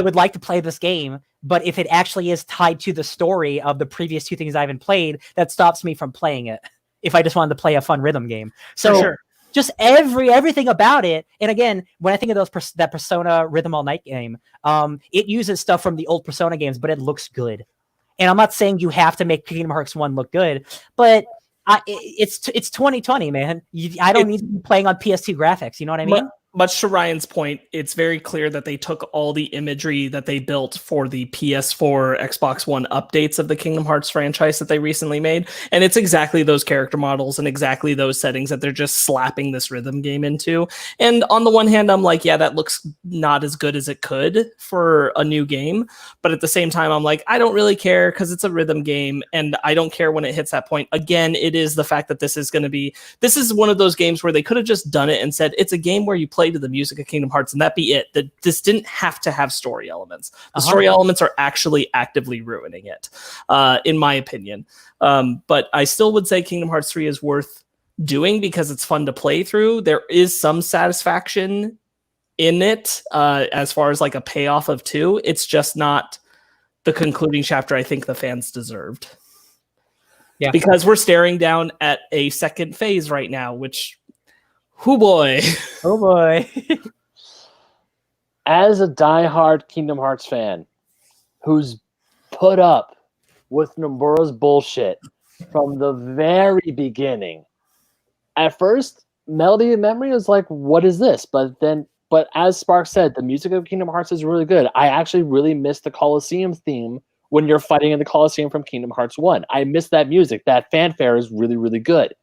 would like to play this game, but if it actually is tied to the story of the previous two things I haven't played, that stops me from playing it. If I just wanted to play a fun rhythm game. So sure. Just everything about it. And again, when I think of that Persona Rhythm All Night game, it uses stuff from the old Persona games, but it looks good. And I'm not saying you have to make Kingdom Hearts 1 look good, but it's 2020, man. I don't need to be playing on PS2 graphics. You know what I mean? Much to Ryan's point, it's very clear that they took all the imagery that they built for the PS4, Xbox One updates of the Kingdom Hearts franchise that they recently made. And it's exactly those character models and exactly those settings that they're just slapping this rhythm game into. And on the one hand, I'm like, yeah, that looks not as good as it could for a new game. But at the same time, I'm like, I don't really care because it's a rhythm game. And I don't care when it hits that point. Again, it is the fact that this is one of those games where they could have just done it and said, it's a game where you play play to the music of Kingdom Hearts and that be it. That this didn't have to have story elements. The story elements are actually actively ruining it, in my opinion. But I still would say Kingdom Hearts 3 is worth doing because it's fun to play through. There is some satisfaction in it as far as like a payoff of 2. It's just not the concluding chapter I think the fans deserved. Yeah. Because we're staring down at a second phase right now, which, oh boy. Oh boy. As a diehard Kingdom Hearts fan who's put up with Nomura's bullshit from the very beginning, at first, Melody of Memory was like, what is this? But as Spark said, the music of Kingdom Hearts is really good. I actually really miss the Colosseum theme when you're fighting in the Colosseum from Kingdom Hearts 1. I miss that music. That fanfare is really, really good.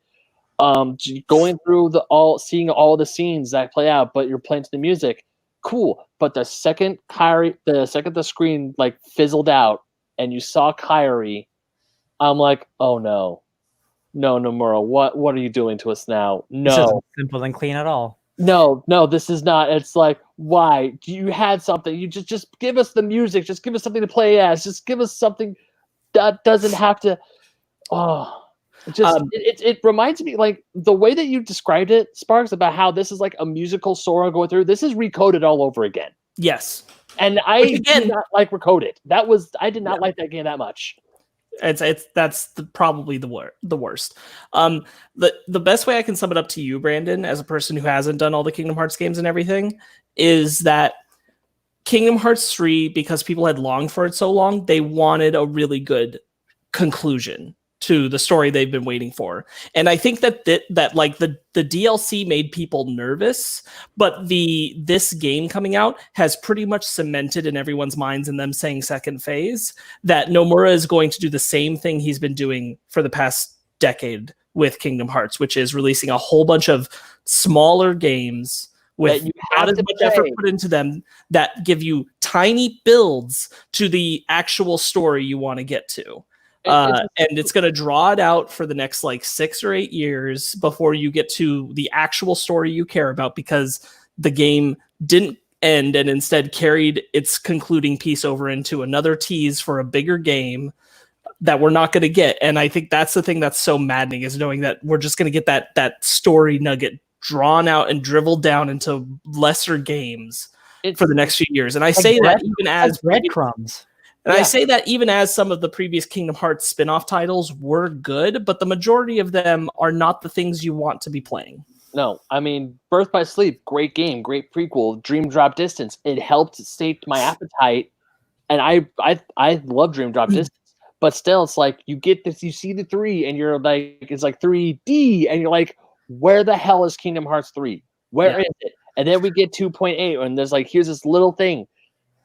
Going through seeing all the scenes that play out, but you're playing to the music, cool. But the second the screen like fizzled out and you saw Kairi, I'm like, oh no. No, Nomura, what are you doing to us now? No. This isn't simple and clean at all. No, this is not. It's like, why? You had something. You just give us the music. Just give us something to play as. Just give us something that doesn't have to. Oh, it reminds me like the way that you described it, Sparks, about how this is like a musical Sora going through. This is Recoded all over again. Yes, and I did not like Recoded. I did not like that game that much. That's probably the worst. The best way I can sum it up to you, Brandon, as a person who hasn't done all the Kingdom Hearts games and everything, is that Kingdom Hearts 3, because people had longed for it so long, they wanted a really good conclusion to the story they've been waiting for. And I think that like the DLC made people nervous, but this game coming out has pretty much cemented in everyone's minds and them saying second phase that Nomura is going to do the same thing he's been doing for the past decade with Kingdom Hearts, which is releasing a whole bunch of smaller games with not as much effort put into them that give you tiny builds to the actual story you want to get to. And it's going to draw it out for the next like 6 or 8 years before you get to the actual story you care about, because the game didn't end and instead carried its concluding piece over into another tease for a bigger game that we're not going to get. And I think that's the thing that's so maddening, is knowing that we're just going to get that story nugget drawn out and dribbled down into lesser games for the next few years. And I say that even as breadcrumbs. And I say that even as some of the previous Kingdom Hearts spin-off titles were good, but the majority of them are not the things you want to be playing. No, I mean, Birth by Sleep, great game, great prequel. Dream Drop Distance, it helped sate my appetite, and I love Dream Drop Distance. But still, it's like you get this, you see the 3, and you're like, it's like 3D, and you're like, where the hell is Kingdom Hearts 3? Where is it? And then we get 2.8, and there's like, here's this little thing.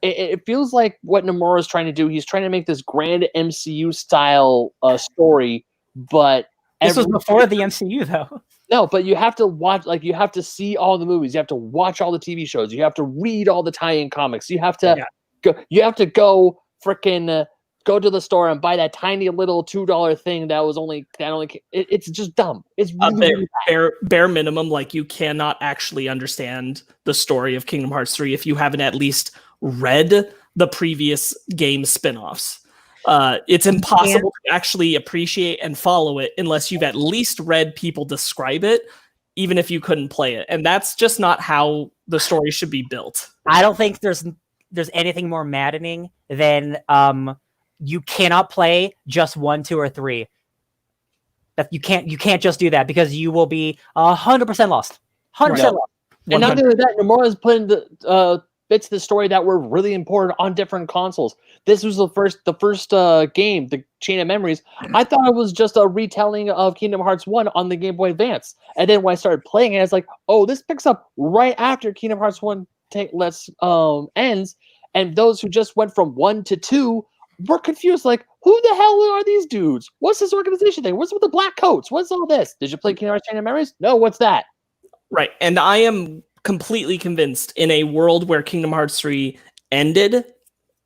It feels like what Nomura is trying to do. He's trying to make this grand MCU style story, but this was before the MCU, though. No, but you have to watch, like you have to see all the movies. You have to watch all the TV shows. You have to read all the tie-in comics. You have to go. You have to go freaking go to the store and buy that tiny little $2 thing that only. It's just dumb. It's really bare minimum. Like you cannot actually understand the story of Kingdom Hearts 3 if you haven't at least read the previous game spin-offs. It's impossible to actually appreciate and follow it unless you've at least read people describe it, even if you couldn't play it. And that's just not how the story should be built. I don't think there's anything more maddening than you cannot play just 1, 2, or 3. That you can't just do that, because you will be 100% lost. 100% lost. And not only that, Nomura's putting the bits of the story that were really important on different consoles. This was the first game, the Chain of Memories. I thought it was just a retelling of Kingdom Hearts 1 on the Game Boy Advance. And then when I started playing it, I was like, oh, this picks up right after Kingdom Hearts 1 ends. And those who just went from 1 to 2 were confused, like, who the hell are these dudes? What's this organization thing? What's with the black coats? What's all this? Did you play Kingdom Hearts Chain of Memories? No, what's that? Right. And I am completely convinced, in a world where Kingdom Hearts 3 ended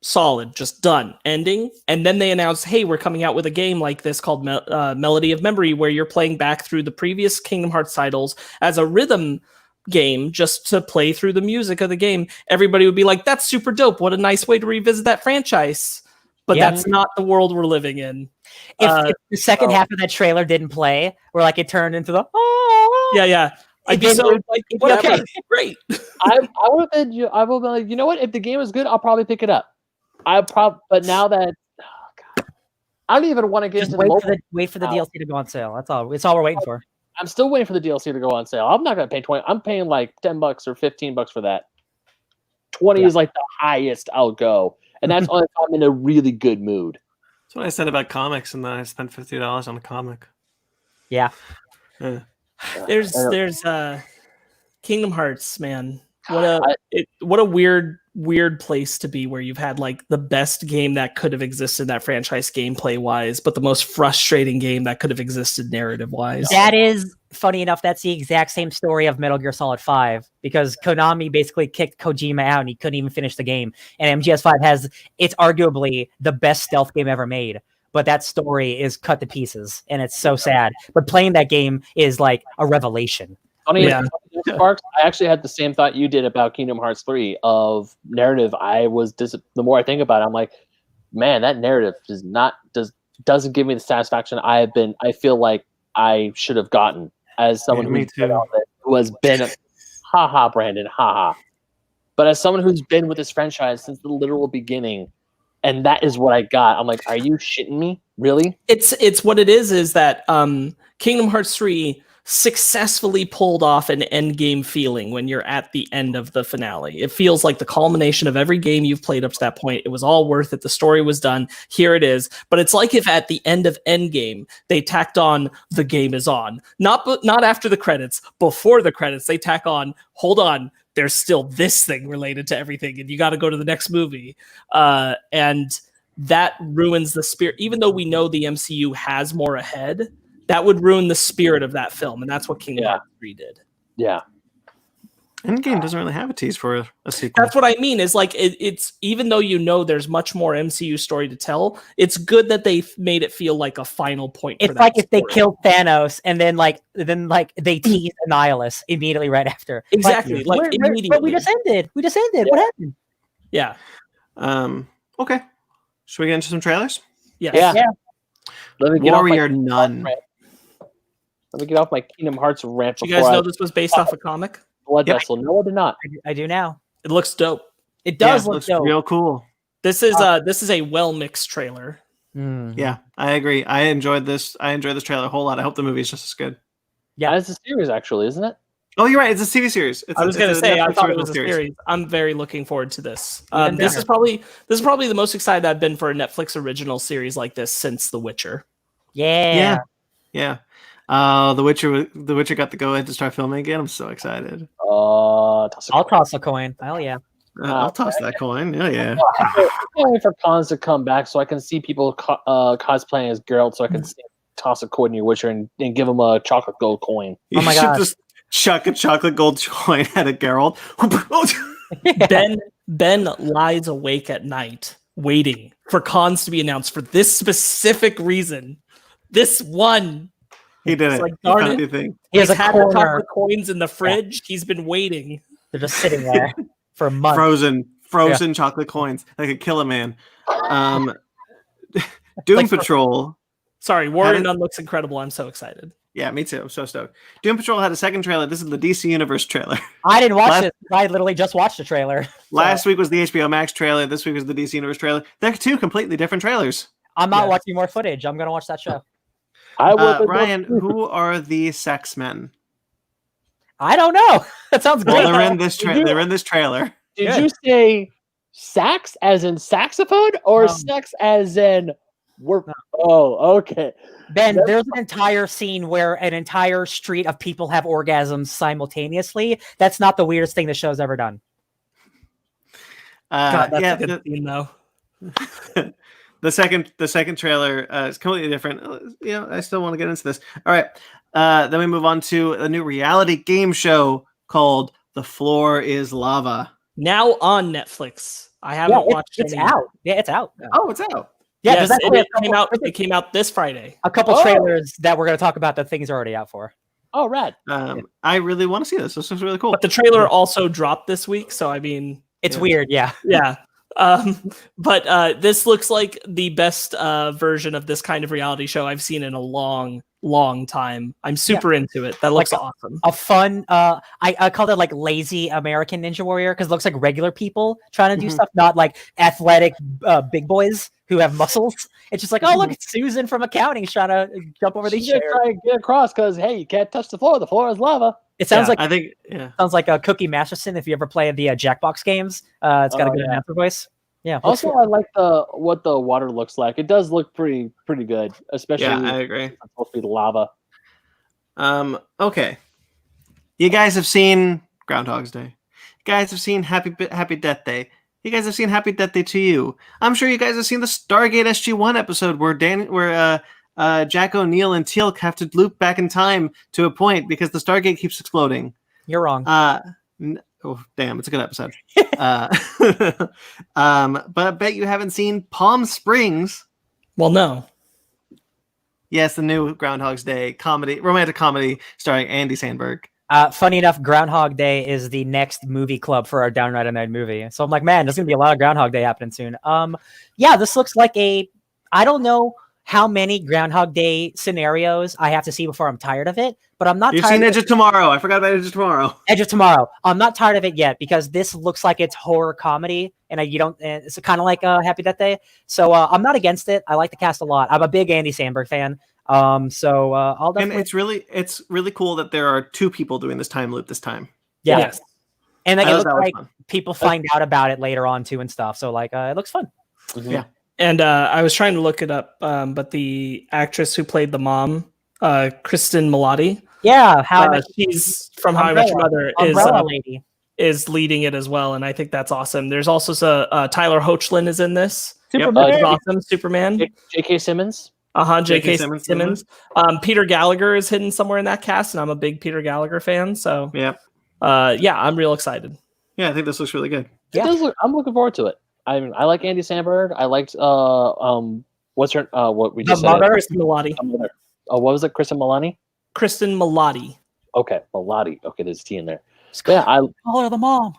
solid, just done, ending, and then they announced, hey, we're coming out with a game like this called Melody of Memory, where you're playing back through the previous Kingdom Hearts titles as a rhythm game just to play through the music of the game, everybody would be like, that's super dope. What a nice way to revisit that franchise. But that's not the world we're living in. If the second half of that trailer didn't play, where like it turned into the I'd be so like, whatever. Okay. Great. I would have been like, you know what? If the game is good, I'll probably pick it up. But now that I don't even want to get just into the wait for the DLC to go on sale. That's all. It's all we're waiting for. I'm still waiting for the DLC to go on sale. I'm not gonna pay 20. I'm paying like $10 or $15 for that. 20 is like the highest I'll go, and that's only if I'm in a really good mood. That's what I said about comics, and then I spent $50 on a comic. Yeah. There's Kingdom Hearts, man. What a weird place to be, where you've had like the best game that could have existed in that franchise gameplay wise, but the most frustrating game that could have existed narrative wise. That is funny enough. That's the exact same story of Metal Gear Solid 5, because Konami basically kicked Kojima out and he couldn't even finish the game. And MGS5 it's arguably the best stealth game ever made. But that story is cut to pieces, and it's so sad. But playing that game is like a revelation. Sparks, I actually had the same thought you did about Kingdom Hearts 3 of narrative. The more I think about it, I'm like, man, that narrative doesn't give me the satisfaction I feel like I should have gotten as someone who has been haha Brandon, haha. But as someone who's been with this franchise since the literal beginning, and that is what I got. I'm like, are you shitting me? Really? It's what it is that Kingdom Hearts 3 successfully pulled off an end game feeling when you're at the end of the finale. It feels like the culmination of every game you've played up to that point. It was all worth it. The story was done. Here it is. But it's like if at the end of Endgame, they tacked on the game is on. Not after the credits, before the credits, they tack on, hold on, there's still this thing related to everything, and you got to go to the next movie. And that ruins the spirit. Even though we know the MCU has more ahead, that would ruin the spirit of that film, and that's what Kingdom Hearts 3 did. Yeah. Endgame doesn't really have a tease for a sequel. That's what I mean. Is like it's even though there's much more MCU story to tell, it's good that they made it feel like a final point. It's like if they killed Thanos and then they teased Annihilus immediately right after. Exactly. Immediately. But we just ended. Yeah. What happened? Yeah. Okay. Should we get into some trailers? Yes. Yeah. Let me get Warrior Nun. Let me get off my Kingdom Hearts rant. Do you guys know this was based off a comic? Blood Vessel. No, I did not. I do now. It looks dope. It does look dope. Real cool. This is a well mixed trailer. Yeah, I agree. I enjoyed this. I enjoyed this trailer a whole lot. I hope the movie is just as good. Yeah, it's a series actually, isn't it? Oh, you're right. It's a TV series. I was going to say I thought it was a series. I'm very looking forward to this. This is probably the most excited I've been for a Netflix original series like this since The Witcher. Yeah. The Witcher got the go ahead to start filming again. I'm so excited. I'll toss a coin. Hell yeah. I'll toss that coin. Yeah. I'm waiting for cons to come back so I can see people cosplaying as Geralt, so I can toss a coin in your Witcher and give them a chocolate gold coin. You should just chuck a chocolate gold coin at a Geralt. Ben lies awake at night waiting for cons to be announced for this specific reason. This one. He did it. Like, darn it. He has had the chocolate coins in the fridge. Yeah. He's been waiting. They're just sitting there for months. Frozen chocolate coins. That could kill a man. Doom Patrol. Sorry, Warrior Nun looks incredible. I'm so excited. Yeah, me too. I'm so stoked. Doom Patrol had a second trailer. This is the DC Universe trailer. I didn't watch it. I literally just watched the trailer. Last week was the HBO Max trailer. This week was the DC Universe trailer. They're two completely different trailers. I'm not watching more footage. I'm going to watch that show. Ryan, who are the sex men? I don't know. That sounds great. Well, they're in this trailer. Did you say sax as in saxophone or sex as in work? Oh, okay. Ben, there's an entire scene where an entire street of people have orgasms simultaneously. That's not the weirdest thing the show's ever done. God, that's a good scene, though. The second trailer is completely different. I still want to get into this. All right. Then we move on to a new reality game show called The Floor is Lava. Now on Netflix. I haven't watched it. It's out. Yeah, it's out. Oh, it's out. Yeah, yes, it came out this Friday. A couple trailers that we're going to talk about that things are already out for. Oh, rad. I really want to see this. This looks really cool. But the trailer also dropped this week, so I mean, It's weird, yeah. yeah. But this looks like the best version of this kind of reality show I've seen in a long time. I'm super into it. That looks awesome. A fun, I called it like lazy American Ninja Warrior because it looks like regular people trying to do stuff, not like athletic big boys who have muscles. It's just like, oh, look, it's Susan from accounting trying to jump over these chairs. Try and get across because, hey, you can't touch the floor. The floor is lava. It sounds like I think sounds like a Cookie Masterson if you ever play the Jackbox games. It's got a good announcer voice. Yeah. Also, I like what the water looks like. It does look pretty good, especially. Yeah, I agree. It's supposed to be lava. Okay. You guys have seen Groundhog's Day. You guys have seen Happy Death Day. You guys have seen Happy Death Day to You. I'm sure you guys have seen the Stargate SG-1 episode where Jack O'Neill and Teal'c have to loop back in time to a point because the Stargate keeps exploding. You're wrong. Oh, damn, it's a good episode. But I bet you haven't seen Palm Springs. Well, no. Yes, the new Groundhog's Day romantic comedy starring Andy Samberg. Funny enough, Groundhog Day is the next movie club for our Downright Night movie. So I'm like, man, there's going to be a lot of Groundhog Day happening soon. Yeah, this looks like I don't know how many Groundhog Day scenarios I have to see before I'm tired of it, but I'm not You've tired seen of Edge of Tomorrow. I forgot about Edge of Tomorrow. Edge of Tomorrow. I'm not tired of it yet because this looks like it's horror comedy, and it's kind of like Happy Death Day. So I'm not against it. I like the cast a lot. I'm a big Andy Samberg fan. So I'll definitely. And it's really cool that there are two people doing this time loop this time. Yeah. Yes. And like, it looks like fun. people find out about it later on too and stuff. So like it looks fun. Mm-hmm. Yeah. And I was trying to look it up, but the actress who played the mom, Kristen Milotti, she's from How I Met Your Mother, is leading it as well, and I think that's awesome. There's also Tyler Hoechlin is in this. Superman, awesome. Superman. J.K. Simmons. J.K. Simmons. Peter Gallagher is hidden somewhere in that cast, and I'm a big Peter Gallagher fan. So I'm real excited. Yeah, I think this looks really good. Yeah. It does look. I'm looking forward to it. I mean, I like Andy Samberg. I liked what's her what we just said? Kristen Milotti. What was it? Kristen Milotti? Kristen Milotti. Okay, Milotti. Okay, there's a T in there. Yeah, I call her the mom.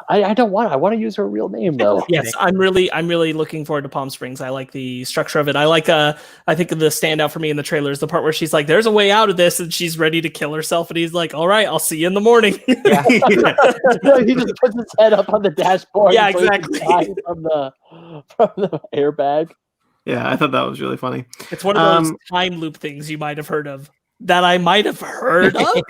I don't want. I want to use her real name though. Yes, I'm really looking forward to Palm Springs. I like the structure of it. I like I think the standout for me in the trailer is the part where she's like, "There's a way out of this," and she's ready to kill herself, and he's like, "All right, I'll see you in the morning." Yeah. He just puts his head up on the dashboard. Yeah, exactly. From the airbag. Yeah, I thought that was really funny. It's one of those time loop things you might have heard of. That I might have heard of.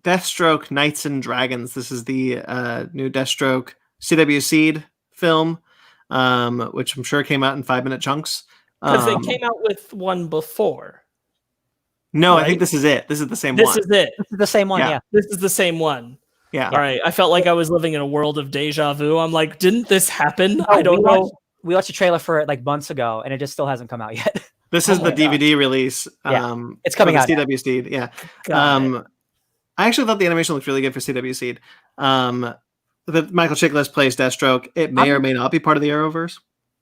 Deathstroke Knights and Dragons. This is the new Deathstroke CW Seed film, which I'm sure came out in 5-minute chunks. Because they came out with one before. No, right? I think this is it. This is the same This one. is it. This is the same one, yeah. This is the same one. Yeah. All right. I felt like I was living in a world of deja vu. I'm like, didn't this happen? I don't know. We watched a trailer for it like months ago, and it just still hasn't come out yet. This is the DVD release. It's coming out. CW Seed. Yeah. I actually thought the animation looked really good for CW Seed. That Michael Chiklis plays Deathstroke. It may or may not be part of the Arrowverse.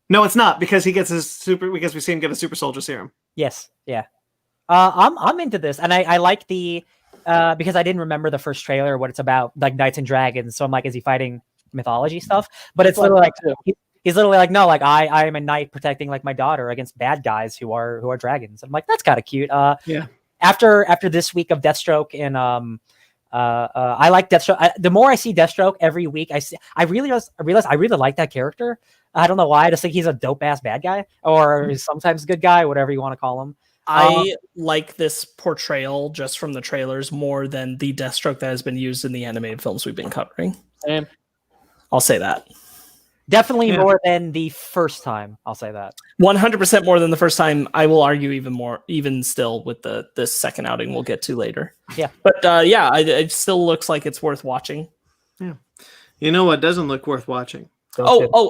No, it's not because he gets because we see him get a super soldier serum. Yes. Yeah. I'm into this, and I like the because I didn't remember the first trailer what it's about, like Knights and Dragons. So I'm like, is he fighting mythology stuff? But it's literally like he's literally like, no, like I am a knight protecting like my daughter against bad guys who are dragons. I'm like, that's kind of cute. Yeah. After this week of Deathstroke and I like Deathstroke. The more I see Deathstroke every week, I realize I really like that character. I don't know why. I just think he's a dope ass bad guy, or sometimes good guy, whatever you want to call him. I like this portrayal just from the trailers more than the Deathstroke that has been used in the animated films we've been covering. Same. I'll say that. Definitely more than the first time. I'll say that. 100% more than the first time. I will argue even still with this second outing we'll get to later. Yeah. But it still looks like it's worth watching. Yeah. You know what doesn't look worth watching?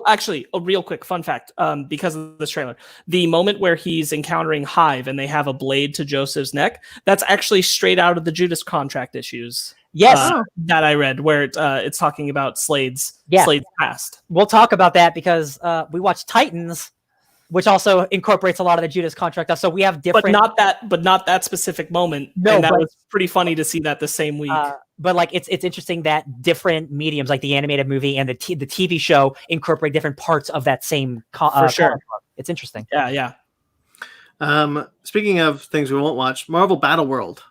Actually, a real quick fun fact, because of this trailer, the moment where he's encountering Hive and they have a blade to Joseph's neck, that's actually straight out of the Judas contract issues. Yes, that I read where it's talking about Slade's past. We'll talk about that because we watched Titans, which also incorporates a lot of the Judas contract stuff. So we have different, but not that specific moment. No, and that but- was pretty funny to see that the same week. but like it's interesting that different mediums, like the animated movie and the TV show, incorporate different parts of that same. For sure, comic book. It's interesting. Yeah. Speaking of things we won't watch, Marvel Battle World,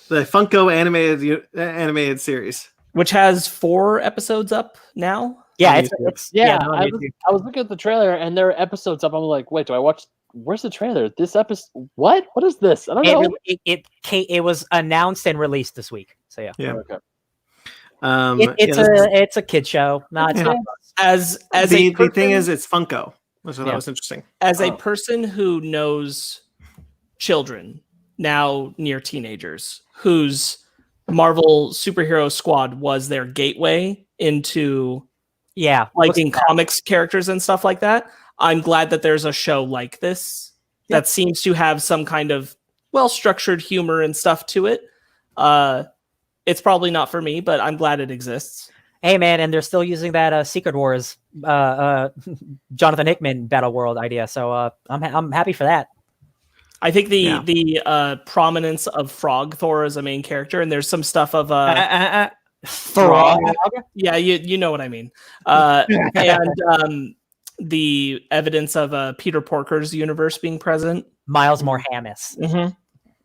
the Funko animated series, which has 4 episodes up now. Yeah, I was looking at the trailer and there are episodes up. I'm like, wait, do I watch? Where's the trailer? This episode? What is this? I don't know. It was announced and released this week. So yeah. Okay. It's a kid show. Not as the a person, thing is, it's Funko, which I thought was interesting. As a person who knows children now near teenagers, whose Marvel superhero squad was their gateway into liking comics characters and stuff like that, I'm glad that there's a show like this that seems to have some kind of well-structured humor and stuff to it. It's probably not for me, but I'm glad it exists. Hey man, and they're still using that Secret Wars Jonathan Hickman Battle World idea, so I'm happy for that. I think the prominence of Frog Thor as a main character, and there's some stuff of Frog. Yeah, you know what I mean. And the evidence of Peter Porker's universe being present. Miles Morhamis. Mm-hmm.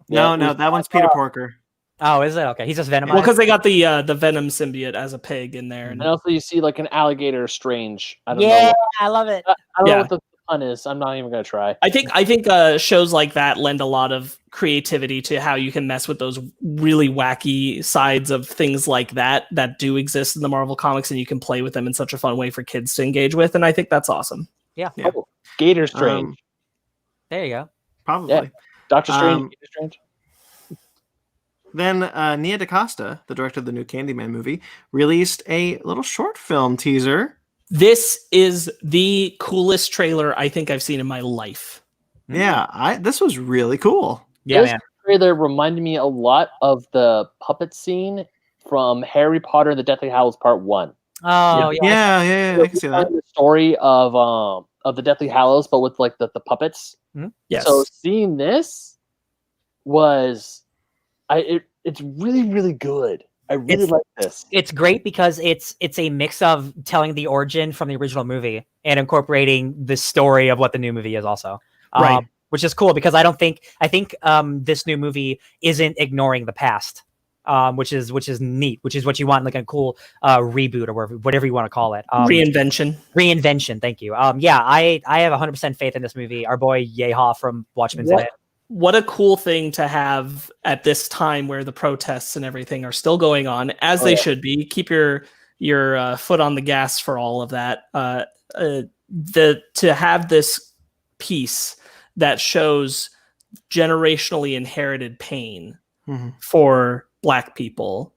No, that one's Peter Porker. Oh, is it? Okay, he's just Venom. Well, because they got the Venom symbiote as a pig in there. And also you see like an alligator Strange. I don't know. I love it. I don't know what the pun is. I'm not even going to try. I think shows like that lend a lot of creativity to how you can mess with those really wacky sides of things like that do exist in the Marvel comics, and you can play with them in such a fun way for kids to engage with. And I think that's awesome. Yeah. Oh, Gator Strange. There you go. Probably. Yeah. Doctor Strange. Gator Strange. Then Nia DaCosta, the director of the new Candyman movie, released a little short film teaser. This is the coolest trailer I think I've seen in my life. Yeah, this was really cool. Yeah, this trailer reminded me a lot of the puppet scene from Harry Potter and the Deathly Hallows Part 1. Oh, yeah. I can see that. The story of the Deathly Hallows, but with like the puppets. Mm-hmm. Yes. So seeing this was, it's really, really good. I really like this. It's great because it's a mix of telling the origin from the original movie and incorporating the story of what the new movie is also. Right. Which is cool because I think this new movie isn't ignoring the past. Which is neat, which is what you want, like a cool reboot or whatever you want to call it. Reinvention. Thank you. I have 100% faith in this movie. Our boy Yeha from Watchmen's in it. What a cool thing to have at this time where the protests and everything are still going on, as they should be. Keep your foot on the gas for all of that. To have this piece that shows generationally inherited pain for Black people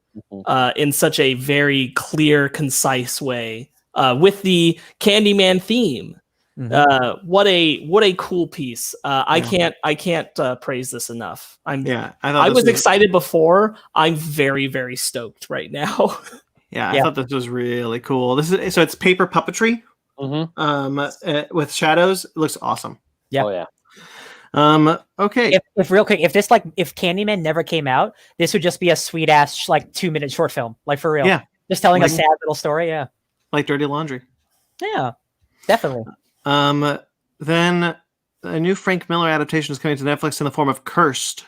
in such a very clear, concise way, with the Candyman theme. What a cool piece. I can't praise this enough. I was excited before. I'm very, very stoked right now. I thought this was really cool. It's paper puppetry with shadows. It looks awesome. Yeah. Oh yeah. Okay. If real quick, if Candyman never came out, this would just be a sweet ass 2-minute short film, like for real. Yeah. Just telling a sad little story. Yeah. Like Dirty Laundry. Yeah. Definitely. Then a new Frank Miller adaptation is coming to Netflix in the form of Cursed.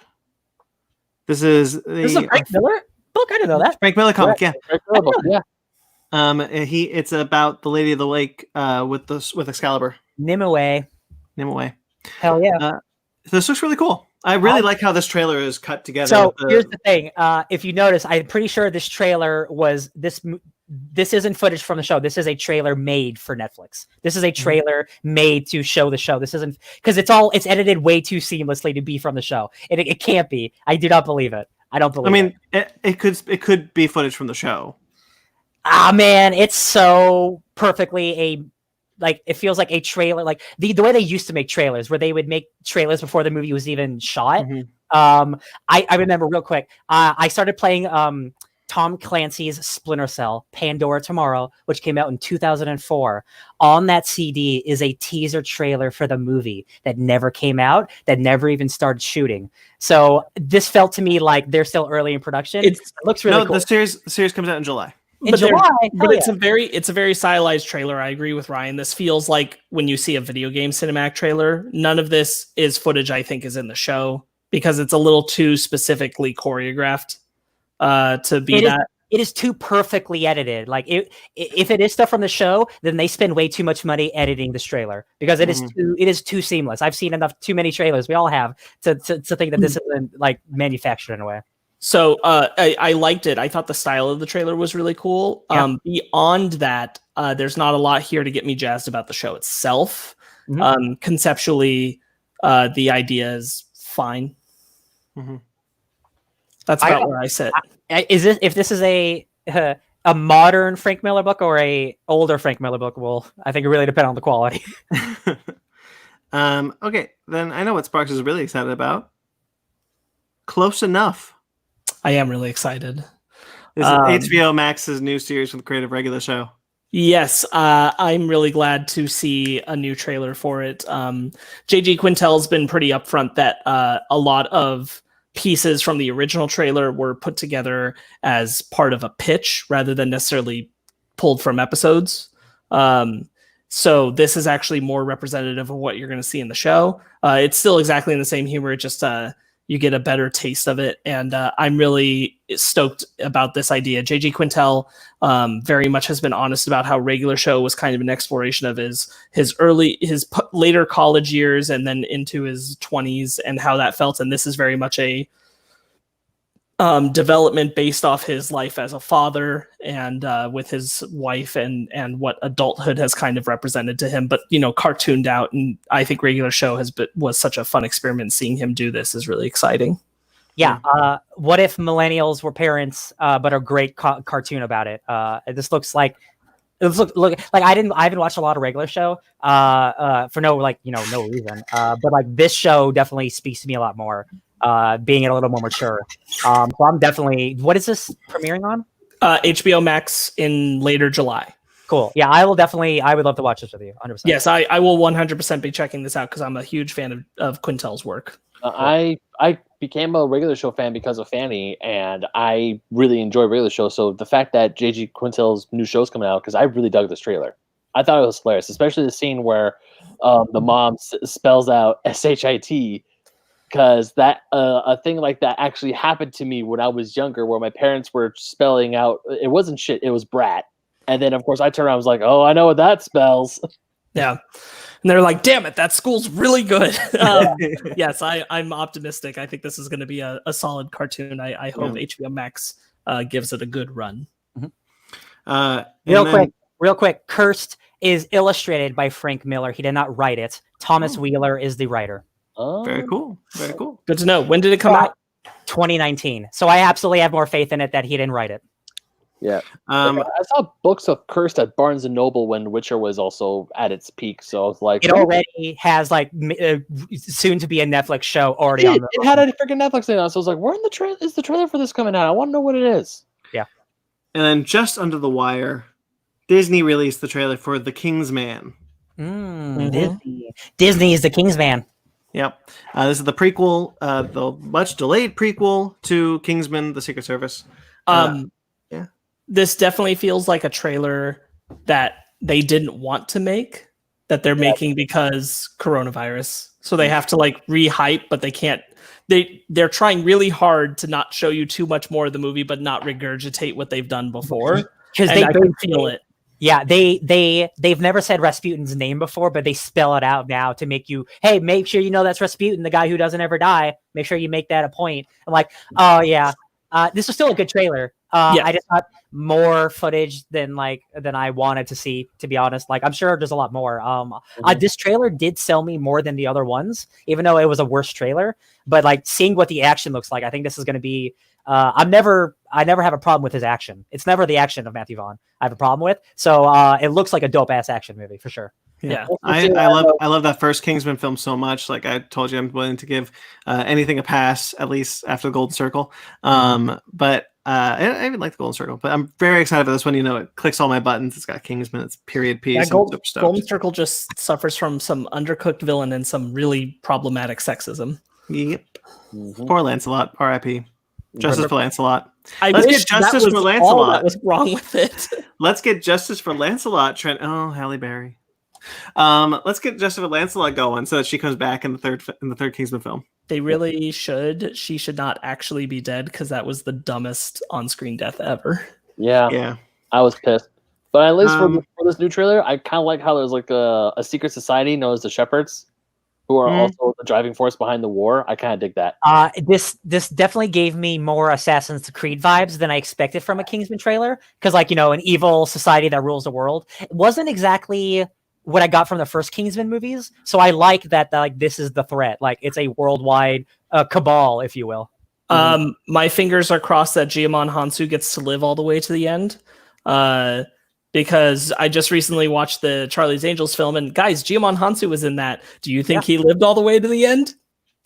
This is a Frank Miller book. I didn't know that. Frank Miller comic. Yeah. Yeah. It's about the Lady of the Lake with Excalibur. Nimue. Hell yeah. This looks really cool. I really like how this trailer is cut together. So here's the thing. If you notice, I'm pretty sure this trailer was this isn't footage from the show. This is a trailer made for Netflix. This is a trailer made to show the show. This isn't because it's edited way too seamlessly to be from the show. It can't be. I do not believe it. I don't believe it. It could be footage from the show. Ah man, it's so perfectly it feels like a trailer, like the way they used to make trailers, where they would make trailers before the movie was even shot. I remember real quick. I started playing Tom Clancy's Splinter Cell, Pandora Tomorrow, which came out in 2004. On that CD is a teaser trailer for the movie that never came out, that never even started shooting. So this felt to me like they're still early in production. It looks really cool. The series comes out in July. In July, but it's a very stylized trailer. I agree with Ryan. This feels like when you see a video game cinematic trailer. None of this is footage I think is in the show because it's a little too specifically choreographed to be that. It is too perfectly edited. Like if it is stuff from the show, then they spend way too much money editing this trailer because it is too seamless. I've seen too many trailers. We all have to think that this isn't like manufactured in a way. So I liked it. I thought the style of the trailer was really cool. Yeah. Beyond that, there's not a lot here to get me jazzed about the show itself. Mm-hmm. Conceptually, the idea is fine. Mm-hmm. That's about where I sit. If this is a modern Frank Miller book or a older Frank Miller book, will I think it really depends on the quality. Okay, then I know what Sparks is really excited about. Close Enough. I am really excited. This is HBO Max's new series from the creative regular show. Yes, I'm really glad to see a new trailer for it. J.G. Quintel's been pretty upfront that a lot of pieces from the original trailer were put together as part of a pitch rather than necessarily pulled from episodes. So this is actually more representative of what you're going to see in the show. It's still exactly in the same humor, just you get a better taste of it. And I'm really stoked about this idea. J.G. Quintel very much has been honest about how regular show was kind of an exploration of his later college years and then into his 20s and how that felt. And this is very much a development based off his life as a father and with his wife and what adulthood has kind of represented to him, but cartooned out. And I think regular show was such a fun experiment. Seeing him do this is really exciting. Yeah. What if millennials were parents, but a great cartoon about it? This looks like look like I haven't watched a lot of regular show for no reason. But like this show definitely speaks to me a lot more. Being a little more mature. So I'm definitely. What is this premiering on? HBO Max in later July. Cool. Yeah, I would love to watch this with you. 100%. Yes, I will 100% be checking this out because I'm a huge fan of Quintel's work. I became a regular show fan because of Fanny, and I really enjoy regular show. So the fact that J.G. Quintel's new show's coming out, because I really dug this trailer. I thought it was hilarious, especially the scene where the mom spells out SHIT. Because that a thing like that actually happened to me when I was younger, where my parents were spelling out. It wasn't shit; it was brat. And then, of course, I turned around and was like, "Oh, I know what that spells." Yeah, and they're like, "Damn it, that school's really good." Yes, I'm optimistic. I think this is going to be a solid cartoon. I hope HBO Max gives it a good run. Mm-hmm. Real quick. Cursed is illustrated by Frank Miller. He did not write it. Thomas Wheeler is the writer. Very cool. Very cool. Good to know. When did it come out? 2019. So I absolutely have more faith in it that he didn't write it. Yeah. I saw books of Cursed at Barnes & Noble when Witcher was also at its peak. So I was like... It already has like soon to be a Netflix show already on the... It had a freaking Netflix thing on. So I was like, where in the trailer is the trailer for this coming out? I want to know what it is. Yeah. And then just under the wire, Disney released the trailer for The King's Man. Disney is The King's Man. Yep. This is the prequel, the much delayed prequel to Kingsman: The Secret Service. Yeah. This definitely feels like a trailer that they didn't want to make, that they're making because coronavirus. So they have to like re-hype, but they can't. They're trying really hard to not show you too much more of the movie, but not regurgitate what they've done before. Because I can feel it. Yeah, they've never said Rasputin's name before, but they spell it out now to make you, hey, make sure you know that's Rasputin, the guy who doesn't ever die. Make sure you make that a point. I'm like, oh yeah, this was still a good trailer. I just got more footage than I wanted to see, to be honest. Like, I'm sure there's a lot more. This trailer did sell me more than the other ones, even though it was a worse trailer. But like seeing what the action looks like, I think this is going to be. I never have a problem with his action. It's never the action of Matthew Vaughn I have a problem with. So it looks like a dope ass action movie for sure. Yeah. I love that first Kingsman film so much. Like I told you, I'm willing to give anything a pass, at least after the Golden Circle. But I even like the Golden Circle, but I'm very excited for this one. It clicks all my buttons. It's got Kingsman. It's period piece. Yeah, I'm super stoked. Golden Circle just suffers from some undercooked villain and some really problematic sexism. Yep. Mhm. Poor Lancelot. R.I.P. Justice for Lancelot. I Let's wish get justice that was for all Lancelot. that was wrong with it. Let's get justice for Lancelot. Trent. Oh, Halle Berry. Let's get justice for Lancelot going so that she comes back in the third Kingsman film. They really should. She should not actually be dead because that was the dumbest on-screen death ever. Yeah. I was pissed. But at least for this new trailer, I kind of like how there's like a secret society known as the Shepherds, who are also the driving force behind the war. I kind of dig that. This definitely gave me more Assassin's Creed vibes than I expected from a Kingsman trailer. Because, an evil society that rules the world. It wasn't exactly what I got from the first Kingsman movies. So I like that, this is the threat. It's a worldwide cabal, if you will. My fingers are crossed that Jiamon Hansu gets to live all the way to the end. Because I just recently watched the Charlie's Angels film, and guys, Jiamon Hansu was in that. Do you think he lived all the way to the end?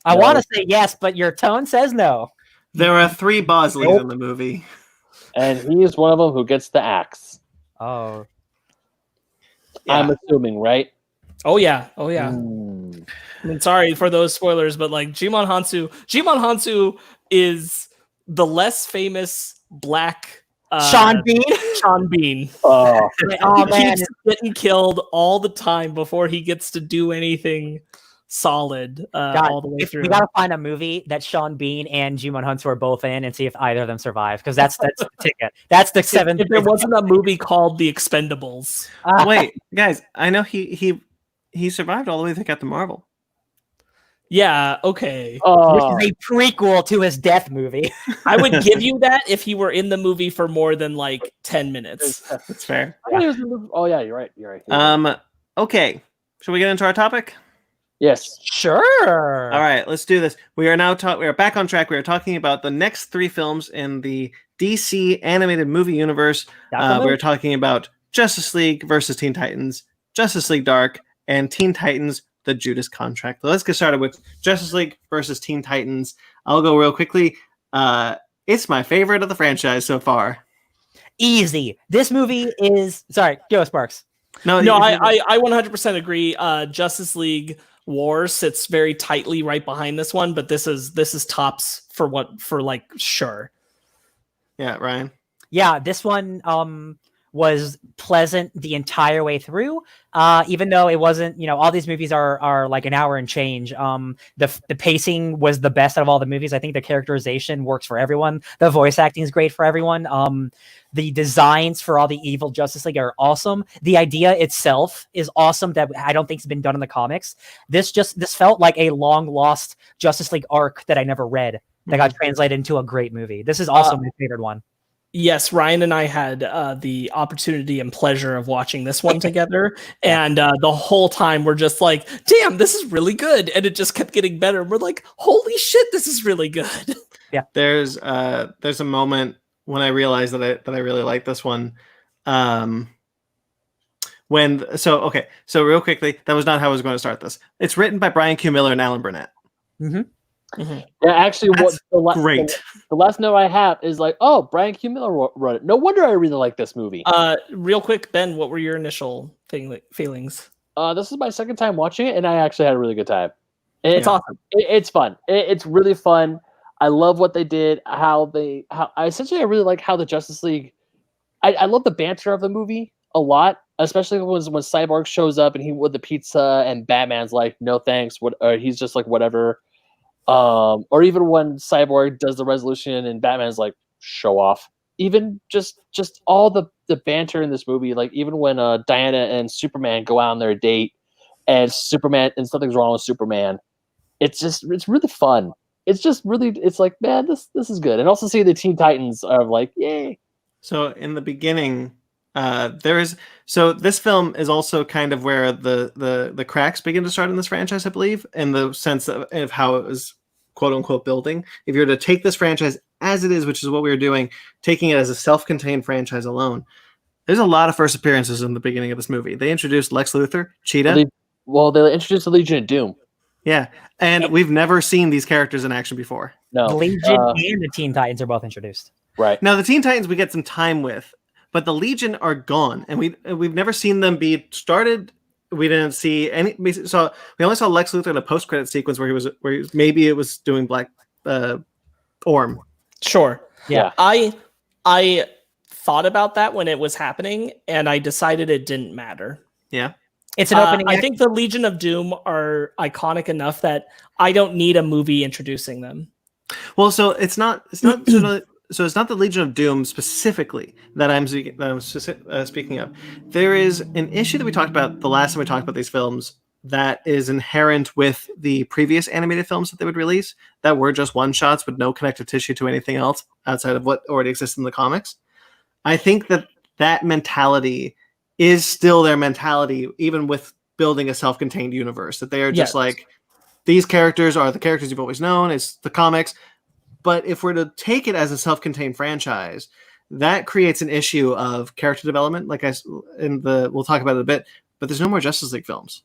I want to say yes, but your tone says no. There are 3 Bosleys in the movie. And he is one of them who gets the axe. Oh. Yeah. I'm assuming, right? Oh yeah. I mean, sorry for those spoilers, but Jiamon Hansu is the less famous black Sean Bean. Sean Bean. Oh, Man, he's getting killed all the time before he gets to do anything solid all the way through. We gotta find a movie that Sean Bean and Jiamon Hansu are both in, and see if either of them survive. Because that's the ticket. That's the 7th. If there wasn't a movie called The Expendables. Wait, guys, I know he survived all the way to Captain Marvel. Yeah, okay. This is a prequel to his death movie. I would give you that if he were in the movie for more than 10 minutes. That's fair. Oh yeah, you're right. Okay. Should we get into our topic? Yes. Sure. All right, let's do this. We are now we are back on track. We are talking about the next 3 films in the DC animated movie universe. We're talking about Justice League versus Teen Titans, Justice League Dark, and Teen Titans the Judas Contract. So let's get started with Justice League versus Teen Titans. I'll go real quickly. It's my favorite of the franchise so far. Easy. This movie is... Sorry, go Sparks. No, I 100% agree. Justice League War sits very tightly right behind this one, but this is tops for sure. Yeah, Ryan. Yeah, this one was pleasant the entire way through. Even though it wasn't, all these movies are an hour and change. The pacing was the best out of all the movies. I think the characterization works for everyone. The voice acting is great for everyone. The designs for all the evil Justice League are awesome. The idea itself is awesome that I don't think has been done in the comics. This felt like a long lost Justice League arc that I never read that got translated into a great movie. This is also my favorite one. Yes, Ryan and I had the opportunity and pleasure of watching this one together, and the whole time we're just like, "Damn, this is really good!" And it just kept getting better. We're like, "Holy shit, this is really good!" Yeah, there's a moment when I realized that I really like this one. So real quickly, that was not how I was going to start this. It's written by Brian Q. Miller and Alan Burnett. Mm-hmm. Mm-hmm. Yeah, actually, Great. The last note I have is Brian Q. Miller wrote it. No wonder I really like this movie. Real quick, Ben, what were your initial feelings? This is my second time watching it, and I actually had a really good time. It's awesome. It's fun. It's really fun. I love what they did. I really like how the Justice League. I love the banter of the movie a lot, especially when Cyborg shows up and he with the pizza and Batman's like, no thanks. Or he's just like whatever. Or even when Cyborg does the resolution and Batman's like, show off. Even just all the banter in this movie, like even when Diana and Superman go out on their date and something's wrong with Superman, it's really fun. It's like, man, this is good. And also see the Teen Titans are like, yay. So in the beginning, this film is also kind of where the cracks begin to start in this franchise, I believe, in the sense of how it was quote unquote building. If you were to take this franchise as it is, which is what we were doing, taking it as a self-contained franchise alone, there's a lot of first appearances in the beginning of this movie. They introduced Lex Luthor, Cheetah. They introduced the Legion of Doom. Yeah, and we've never seen these characters in action before. No, Legion and the Teen Titans are both introduced. Right. Now the Teen Titans we get some time with, but the Legion are gone, and we've never seen them be started. We didn't see any. We only saw Lex Luthor in a post-credit sequence where maybe it was doing Black Orm. Sure. Yeah. I thought about that when it was happening, and I decided it didn't matter. Yeah. It's an opening. I think the Legion of Doom are iconic enough that I don't need a movie introducing them. Well, so it's not so it's not the Legion of Doom specifically that I'm speaking of. There is an issue that we talked about the last time we talked about these films that is inherent with the previous animated films that they would release that were just one shots with no connective tissue to anything else outside of what already exists in the comics. I think that mentality is still their mentality, even with building a self-contained universe, that they are just like, these characters are the characters you've always known, it's the comics. But if we're to take it as a self-contained franchise, that creates an issue of character development. Like we'll talk about it a bit, but there's no more Justice League films.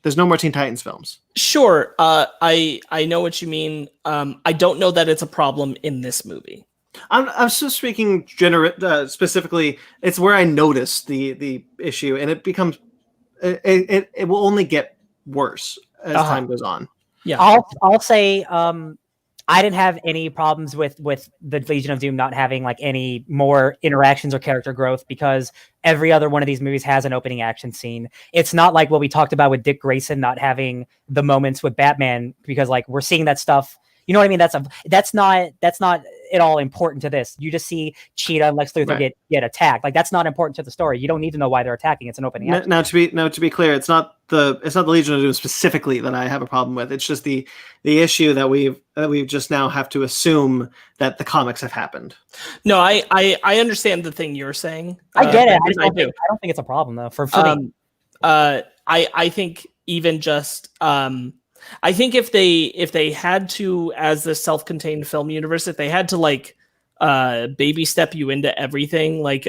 There's no more Teen Titans films. Sure. I know what you mean. I don't know that it's a problem in this movie. I'm still speaking specifically. It's where I notice the issue, and it becomes it will only get worse as time goes on. Yeah, I'll say I didn't have any problems with the Legion of Doom not having like any more interactions or character growth, because every other one of these movies has an opening action scene. It's not like what we talked about with Dick Grayson not having the moments with Batman, because like we're seeing that stuff. You know what I mean? That's not at all important to this. You just see Cheetah and Lex Luthor get attacked. Like that's not important to the story. You don't need to know why they're attacking. It's an opening action. Now to be clear, it's not the Legion of Doom specifically that I have a problem with. It's just the issue that we've just now have to assume that the comics have happened. No, I understand the thing you're saying. I get it. I don't think it's a problem though for me. I think even just I think if they had to, as the self-contained film universe, if they had to like baby step you into everything, like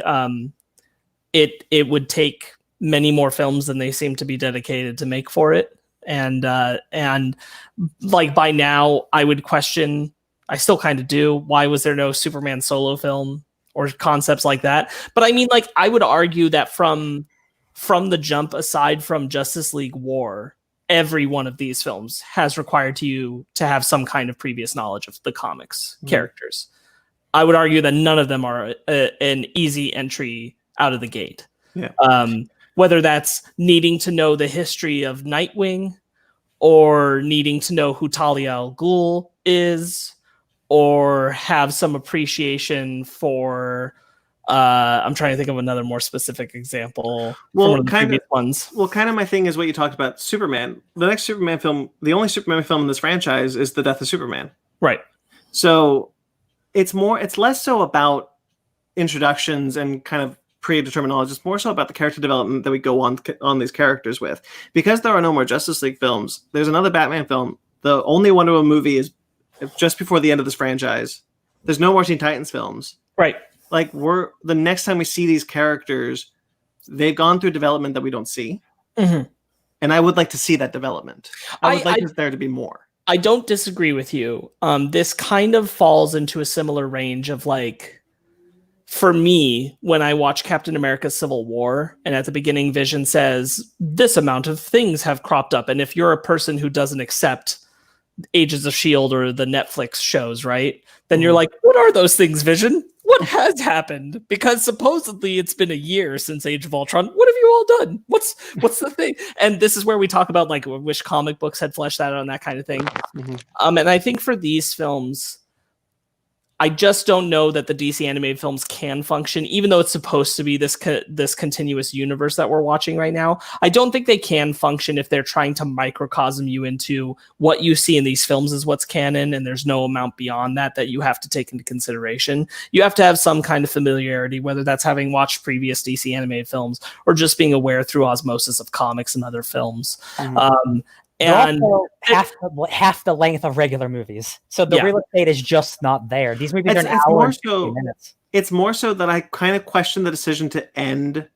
it would take many more films than they seem to be dedicated to make for it. And like by now I would question, I still kind of do, why was there no Superman solo film or concepts like that? But I mean, like I would argue that from the jump, aside from Justice League War, every one of these films has required you to have some kind of previous knowledge of the comics characters. I would argue that none of them are an easy entry out of the gate. Yeah. Whether that's needing to know the history of Nightwing, or needing to know who Talia al Ghul is, or have some appreciation for I'm trying to think of another more specific example. Well, kind of my thing is what you talked about, Superman. The next Superman film, the only Superman film in this franchise is The Death of Superman. Right. So it's less so about introductions and kind of predetermined knowledge. It's more so about the character development that we go on these characters with. Because there are no more Justice League films, there's another Batman film. The only Wonder Woman movie is just before the end of this franchise. There's no more Teen Titans films. Right. Like the next time we see these characters, they've gone through development that we don't see. Mm-hmm. And I would like to see that development. I would like there to be more. I don't disagree with you. This kind of falls into a similar range of like, for me, when I watch Captain America Civil War, and at the beginning Vision says, this amount of things have cropped up. And if you're a person who doesn't accept Agents of S.H.I.E.L.D. or the Netflix shows, right? Then you're like, what are those things, Vision? What has happened? Because supposedly it's been a year since Age of Ultron. What have you all done? What's the thing? And this is where we talk about like, I wish comic books had fleshed that out and that kind of thing. Mm-hmm. And I think for these films, I just don't know that the DC animated films can function, even though it's supposed to be this continuous universe that we're watching right now. I don't think they can function if they're trying to microcosm you into what you see in these films is what's canon, and there's no amount beyond that you have to take into consideration. You have to have some kind of familiarity, whether that's having watched previous DC animated films or just being aware through osmosis of comics and other films. Mm-hmm. And half the length of regular movies, so the real estate is just not there. These movies are an hour and 50 minutes. It's more so that I kind of question the decision to end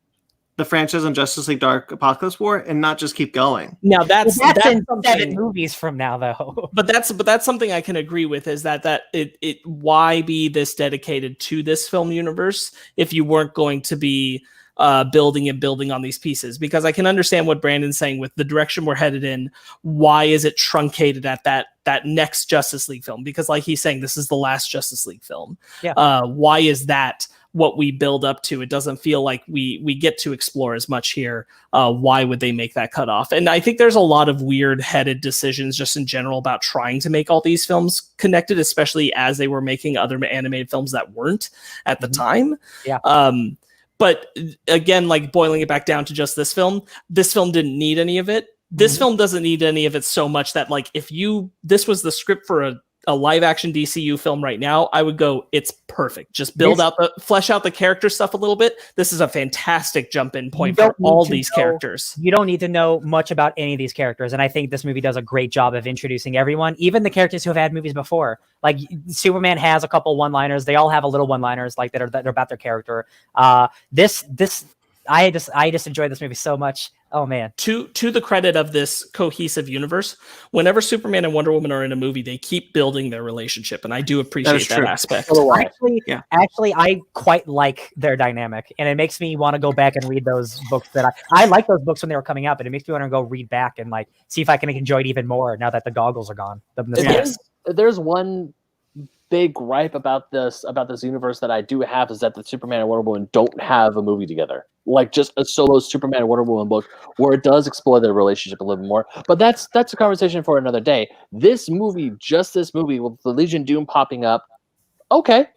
the franchise on Justice League Dark Apocalypse War and not just keep going. Now that's in 7 something. movies from now, though. But that's something I can agree with, is that it why be this dedicated to this film universe if you weren't going to be building on these pieces? Because I can understand what Brandon's saying with the direction we're headed in. Why is it truncated at that next Justice League film? Because like he's saying, this is the last Justice League film. Yeah. Why is that what we build up to? It doesn't feel like we get to explore as much here. Why would they make that cutoff? And I think there's a lot of weird-headed decisions just in general about trying to make all these films connected, especially as they were making other animated films that weren't at the time. Yeah. But again, like boiling it back down to just this film didn't need any of it. This film doesn't need any of it so much that, like, if this was the script for a live action DCU film right now, I would go, it's perfect. Just flesh out the character stuff a little bit. This is a fantastic jump in point for all these characters. You don't need to know much about any of these characters. And I think this movie does a great job of introducing everyone, even the characters who have had movies before. Like Superman has a couple one-liners. They all have a little one-liners like that are about their character. I just enjoyed this movie so much. Oh man. To the credit of this cohesive universe, whenever Superman and Wonder Woman are in a movie, they keep building their relationship, and I do appreciate that aspect. Actually, I quite like their dynamic, and it makes me want to go back and read those books that I like those books when they were coming out, but it makes me want to go read back and like see if I can enjoy it even more now that the goggles are gone. There's one big gripe about this universe that I do have, is that the Superman and Wonder Woman don't have a movie together. Like just a solo Superman and Wonder Woman book where it does explore their relationship a little bit more. But that's a conversation for another day. This movie with the Legion Doom popping up, okay.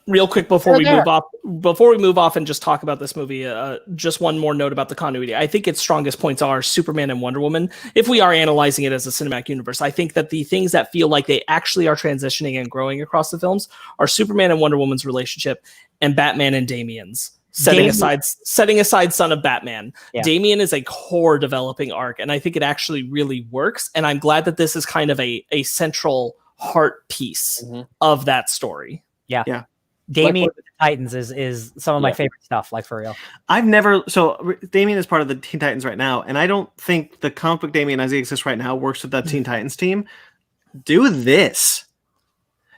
Real quick before we move off and just talk about this movie, just one more note about the continuity. I think its strongest points are Superman and Wonder Woman. If we are analyzing it as a cinematic universe, I think that the things that feel like they actually are transitioning and growing across the films are Superman and Wonder Woman's relationship and Batman and Damian's. Setting aside Son of Batman. Yeah. Damian is a core developing arc, and I think it actually really works. And I'm glad that this is kind of a central heart piece of that story. Yeah. Damian with the Titans is some of my favorite stuff, like for real. Damian is part of the Teen Titans right now, and I don't think the comic book Damian as he exists right now works with that Teen Titans team. Do this.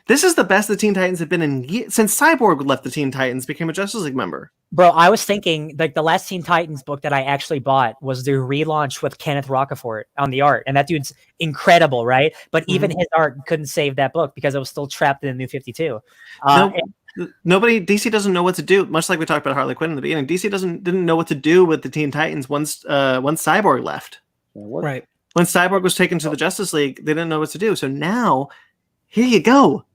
This is the best the Teen Titans have been in since Cyborg left the Teen Titans, became a Justice League member. Bro, I was thinking, like, the last Teen Titans book that I actually bought was the relaunch with Kenneth Rocafort on the art. And that dude's incredible, right? But even his art couldn't save that book because it was still trapped in the New 52. DC doesn't know what to do. Much like we talked about Harley Quinn in the beginning, DC didn't know what to do with the Teen Titans once Cyborg left. Right. When Cyborg was taken to the Justice League, they didn't know what to do. So now, here you go.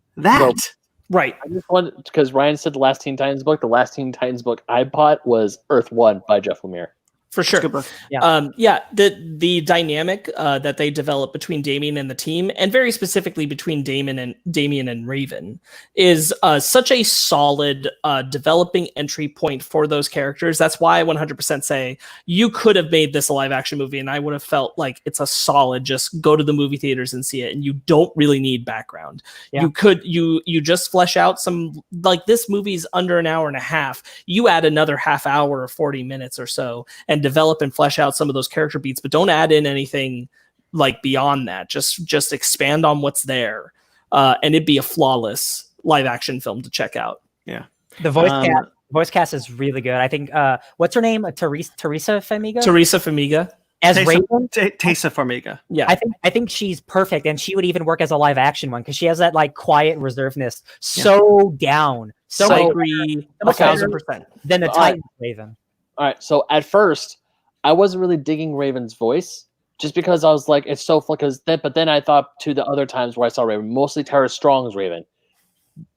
Right. I just wanted, because Ryan said the last Teen Titans book. The last Teen Titans book I bought was Earth 1 by Jeff Lemire. For sure. The dynamic that they develop between Damian and the team, and very specifically between Damian and Raven, is such a solid developing entry point for those characters. That's why I 100% say you could have made this a live action movie, and I would have felt like it's a solid, just go to the movie theaters and see it, and you don't really need background. Yeah. You just flesh out some, like, this movie's under an hour and a half. You add another half hour or 40 minutes or so, and develop and flesh out some of those character beats, but don't add in anything like beyond that. Just expand on what's there, and it'd be a flawless live action film to check out. Yeah, the voice cast is really good. I think what's her name? Teresa Farmiga. Teresa Farmiga as Raven. Tessa Farmiga. Yeah, I think she's perfect, and she would even work as a live action one because she has that like quiet reservedness. So down. So I agree 1,000%. Then the Titan Raven. All right, so at first, I wasn't really digging Raven's voice, just because I was like, it's so fun. But then I thought to the other times where I saw Raven, mostly Tara Strong's Raven.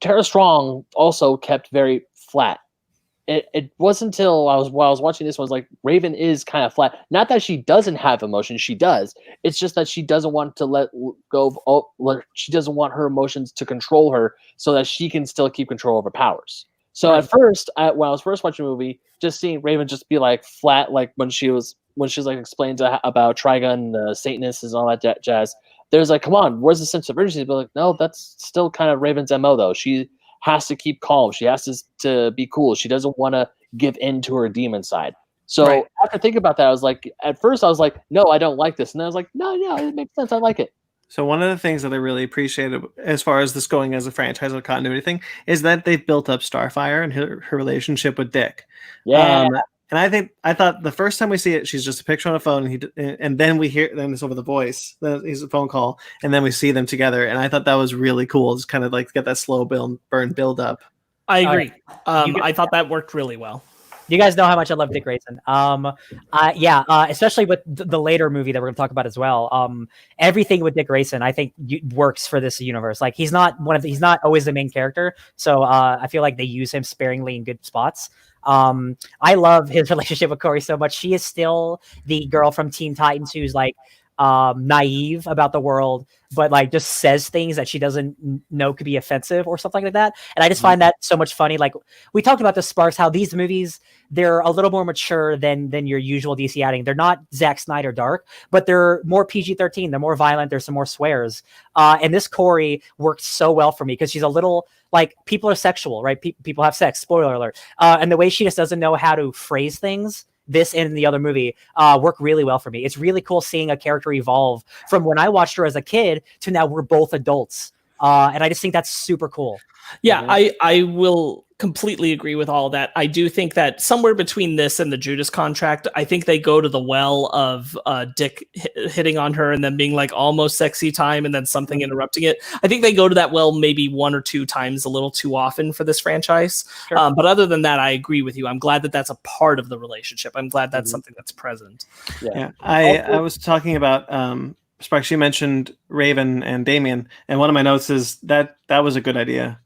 Tara Strong also kept very flat. It wasn't until while I was watching this one, I was like, Raven is kind of flat. Not that she doesn't have emotions, she does. It's just that she doesn't want to let go of, she doesn't want her emotions to control her so that she can still keep control of her powers. So at first, when I was first watching the movie, just seeing Raven just be like flat, like when she was like explained about Trigun, the Satanists, and all that jazz. There's like, come on, where's the sense of urgency? But like, no, that's still kind of Raven's MO though. She has to keep calm. She has to be cool. She doesn't want to give in to her demon side. So after thinking about that, I was like, at first I was like, no, I don't like this. And then I was like, no, it makes sense. I like it. So one of the things that I really appreciated as far as this going as a franchise or continuity thing is that they've built up Starfire and her relationship with Dick. Yeah. And I thought the first time we see it, she's just a picture on a phone, and then it's over the voice. Then it's a phone call, and then we see them together. And I thought that was really cool. Just kind of like get that slow burn build up. I agree. I thought that worked really well. You guys know how much I love Dick Grayson. Especially with the later movie that we're going to talk about as well. Everything with Dick Grayson, I think, works for this universe. Like he's not always the main character, so I feel like they use him sparingly in good spots. I love his relationship with Corey so much. She is still the girl from Teen Titans who's like naive about the world, but like just says things that she doesn't know could be offensive or something like that. And I just find that so much funny. Like we talked about the Sparks, how these movies, they're a little more mature than your usual DC outing. They're not Zack Snyder dark, but they're more PG-13. They're more violent. There's some more swears. And this Corey worked so well for me because she's a little like people are sexual, right? People have sex. Spoiler alert. And the way she just doesn't know how to phrase things, this and the other movie work really well for me. It's really cool seeing a character evolve from when I watched her as a kid to now we're both adults. And I just think that's super cool. Yeah, I will completely agree with all of that. I do think that somewhere between this and the Judas contract, I think they go to the well of Dick hitting on her and then being like almost sexy time and then something interrupting it. I think they go to that well maybe one or two times a little too often for this franchise. Sure. But other than that, I agree with you. I'm glad that that's a part of the relationship. I'm glad that's something that's present. Yeah. I was talking about Sparks, you mentioned Raven and Damien, and one of my notes is that was a good idea.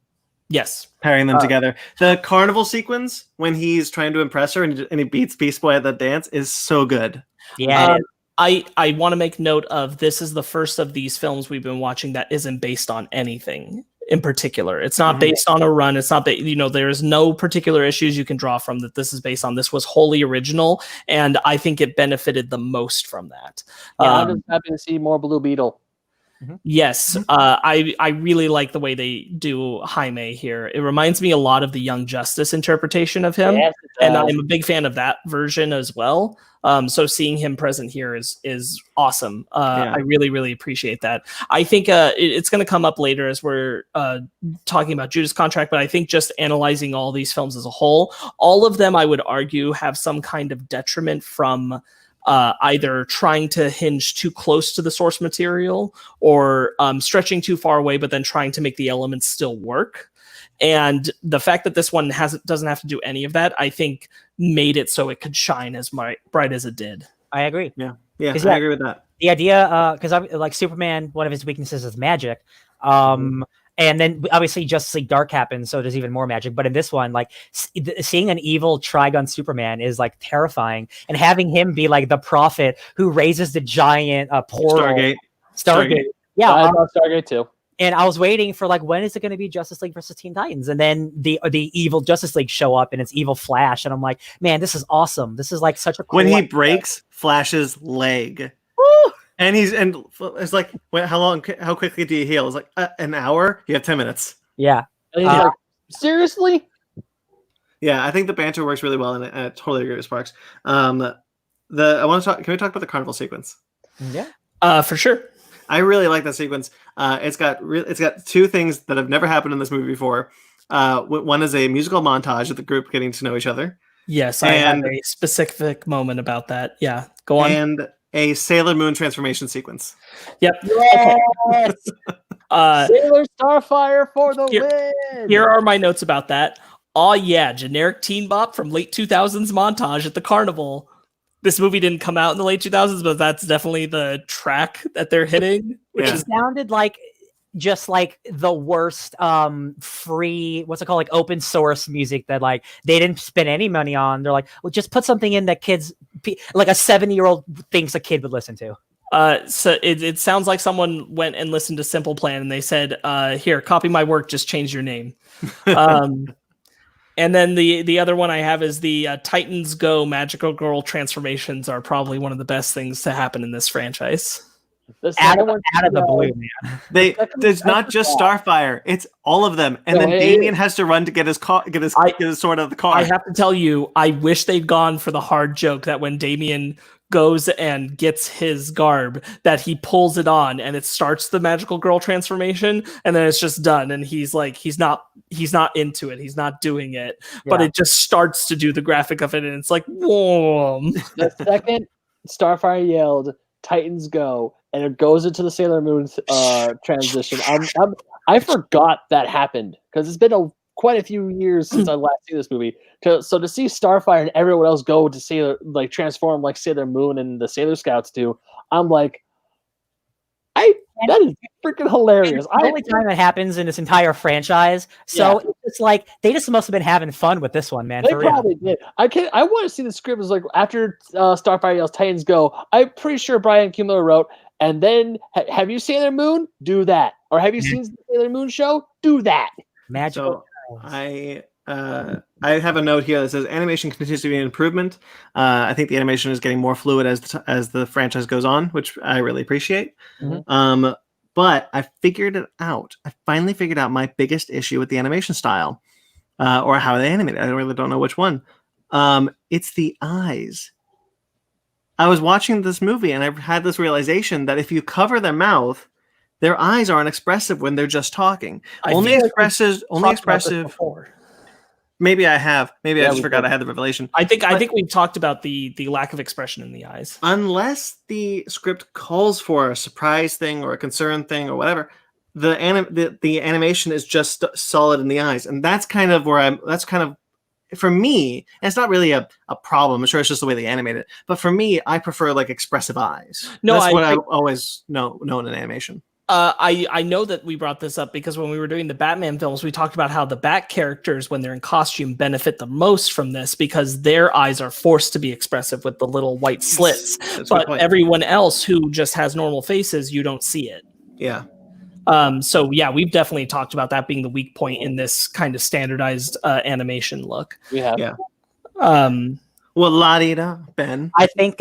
Yes. Pairing them together. The carnival sequence when he's trying to impress her and he beats Beast Boy at that dance is so good. Yeah. I want to make note of this is the first of these films we've been watching that isn't based on anything in particular. It's not based on a run. It's not that, there's no particular issues you can draw from that this is based on. This was wholly original, and I think it benefited the most from that. Yeah, I'm just happy to see more Blue Beetle. Yes, I really like the way they do Jaime here. It reminds me a lot of the Young Justice interpretation of him, yes, and I'm a big fan of that version as well. So seeing him present here is awesome. I really, really appreciate that. I think it's going to come up later as we're talking about Judas Contract, but I think just analyzing all these films as a whole, all of them, I would argue, have some kind of detriment from either trying to hinge too close to the source material or stretching too far away, but then trying to make the elements still work. And the fact that this one doesn't have to do any of that, I think made it so it could shine as bright as it did. I agree. Yeah, I agree with that. The idea, because like Superman, one of his weaknesses is magic. And then obviously Justice League Dark happens, so there's even more magic. But in this one, like seeing an evil Trigon Superman is like terrifying, and having him be like the prophet who raises the giant portal. Stargate. Yeah, I love Stargate too. And I was waiting for like, when is it going to be Justice League versus Teen Titans? And then the evil Justice League show up and it's evil Flash, and I'm like, man, this is awesome. This is like such a cool when he breaks Flash's leg. Woo! And it's like, how quickly do you heal? It's like an hour. You have 10 minutes. Yeah. And he's like, seriously? Yeah, I think the banter works really well, and I totally agree with Sparks. I want to talk. Can we talk about the carnival sequence? Yeah. For sure. I really like that sequence. It's got two things that have never happened in this movie before. One is a musical montage of the group getting to know each other. Yes, I have a specific moment about that. Yeah, go on. And a Sailor Moon transformation sequence. Yep. Yes! Okay. Sailor Starfire for the win! Here are my notes about that. Oh yeah, generic teen bop from late 2000s montage at the carnival. This movie didn't come out in the late 2000s, but that's definitely the track that they're hitting. Which sounded like just like the worst free, what's it called, like open source music that like they didn't spend any money on. They're like, well, just put something in that kids, like a 70-year-old thinks a kid would listen to. So it sounds like someone went and listened to Simple Plan and they said, here, copy my work, just change your name. And then the other one I have is the Titans Go Magical Girl transformations are probably one of the best things to happen in this franchise. The out second of, one, out of the blue, man. It's not just Starfire; it's all of them. And then Damien has to run to get his sword out of the car. I have to tell you, I wish they'd gone for the hard joke that when Damien goes and gets his garb, that he pulls it on and it starts the magical girl transformation, and then it's just done. And he's like, he's not into it. He's not doing it, but it just starts to do the graphic of it, and it's like, whoa. The second Starfire yelled, "Titans go," and it goes into the Sailor Moon transition. I forgot that happened because it's been quite a few years since I last seen this movie. So to see Starfire and everyone else go to transform like Sailor Moon and the Sailor Scouts do, I'm like, that is freaking hilarious. It's the only time that happens in this entire franchise. So it's like they just must have been having fun with this one, man. They probably did. I want to see the script is like after Starfire yells "Titans go." I'm pretty sure Brian Kimler wrote, and then have you Sailor Moon? Do that, or have you seen the Sailor Moon show? Do that. Magical. So I have a note here that says animation continues to be an improvement. I think the animation is getting more fluid as the franchise goes on, which I really appreciate. Mm-hmm. But I figured it out. I finally figured out my biggest issue with the animation style, or how they animate it. I really don't know which one. It's the eyes. I was watching this movie and I had this realization that if you cover their mouth, their eyes aren't expressive when they're just talking. Only expressive. Maybe I have. Maybe I just forgot I had the revelation. I think we've talked about the lack of expression in the eyes. Unless the script calls for a surprise thing or a concern thing or whatever, the animation is just solid in the eyes, and that's kind of for me. And it's not really a problem. I'm sure it's just the way they animate it. But for me, I prefer like expressive eyes. No, that's what I always know in an animation. I know that we brought this up because when we were doing the Batman films, we talked about how the Bat characters, when they're in costume, benefit the most from this because their eyes are forced to be expressive with the little white slits. But everyone else who just has normal faces, you don't see it. Yeah. So yeah, we've definitely talked about that being the weak point in this kind of standardized animation look. We have. Yeah. Well, la-di-da, Ben. I think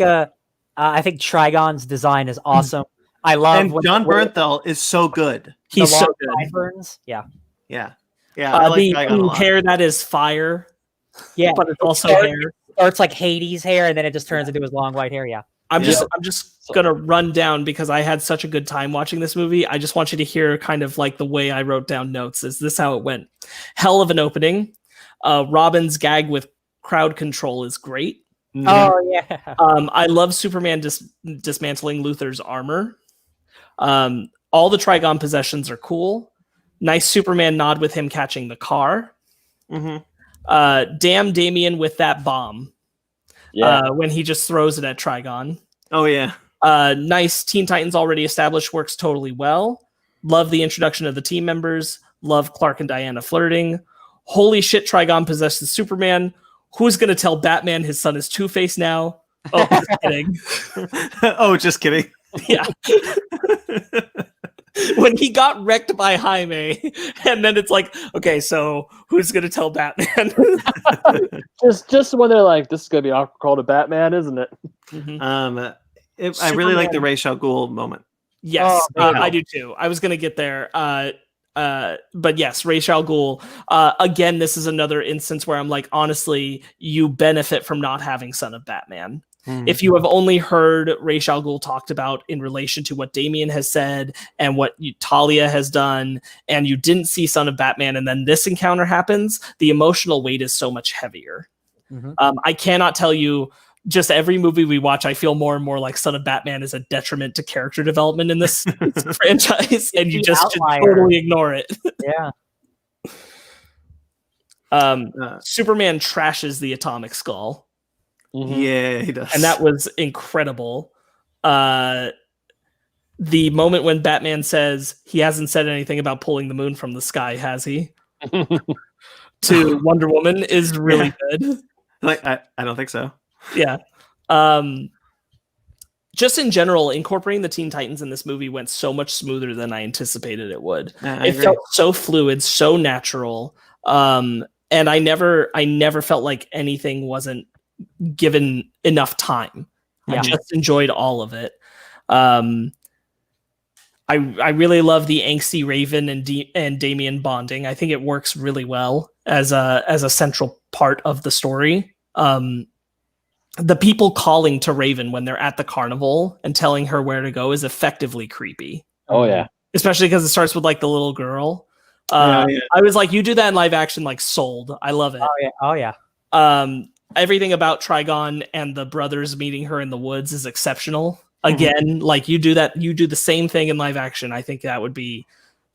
Trigon's design is awesome. I love and John Bernthal is so good. He's so good. Sideburns. Yeah. I like the Trigon a lot. hair that is fire. Yeah, but it's also hair. Or it's like Hades' hair, and then it just turns into his long white hair. Yeah. I'm just gonna run down because I had such a good time watching this movie. I just want you to hear kind of like the way I wrote down notes. Is this how it went? Hell of an opening. Robin's gag with crowd control is great. Oh yeah. I love Superman dismantling Luthor's armor. All the Trigon possessions are cool. Nice Superman nod with him catching the car. Damn Damien with that bomb. When he just throws it at Trigon. Oh yeah. Nice Teen Titans already established works totally well. Love the introduction of the team members. Love Clark and Diana flirting. Holy shit, Trigon possesses Superman. Who's gonna tell Batman his son is Two-Face now? Oh, just kidding. Just kidding. Yeah. When he got wrecked by Jaime, and then it's like, okay, so who's gonna tell Batman? just when they're like, this is gonna be awkward call to Batman, isn't it? I really like the Ra's al Ghul moment. Yes, I do too. I was gonna get there. But yes, Ra's al Ghul. Again, this is another instance where I'm like, honestly, you benefit from not having Son of Batman. If you have only heard Ra's al Ghul talked about in relation to what Damien has said and what Talia has done, and you didn't see Son of Batman, and then this encounter happens, the emotional weight is so much heavier. I cannot tell you, just every movie we watch, I feel more and more like Son of Batman is a detriment to character development in this franchise, and you just should totally ignore it. Superman trashes the atomic skull. Yeah, he does. And that was incredible. The moment when Batman says he hasn't said anything about pulling the moon from the sky, has he? To Wonder Woman is really good. Like, I don't think so. Yeah. Just in general, incorporating the Teen Titans in this movie went so much smoother than I anticipated it would. It felt so fluid, so natural. And I never felt like anything wasn't given enough time. I just enjoyed all of it. I really love the angsty Raven and Damian bonding. I think it works really well as a central part of the story. The people calling to Raven when they're at the carnival and telling her where to go is effectively creepy. Oh yeah. Especially because it starts with like the little girl. Yeah. I was like, you do that in live action, like sold. I love it. Oh yeah. Everything about Trigon and the brothers meeting her in the woods is exceptional. Again, like you do the same thing in live action. I think that would be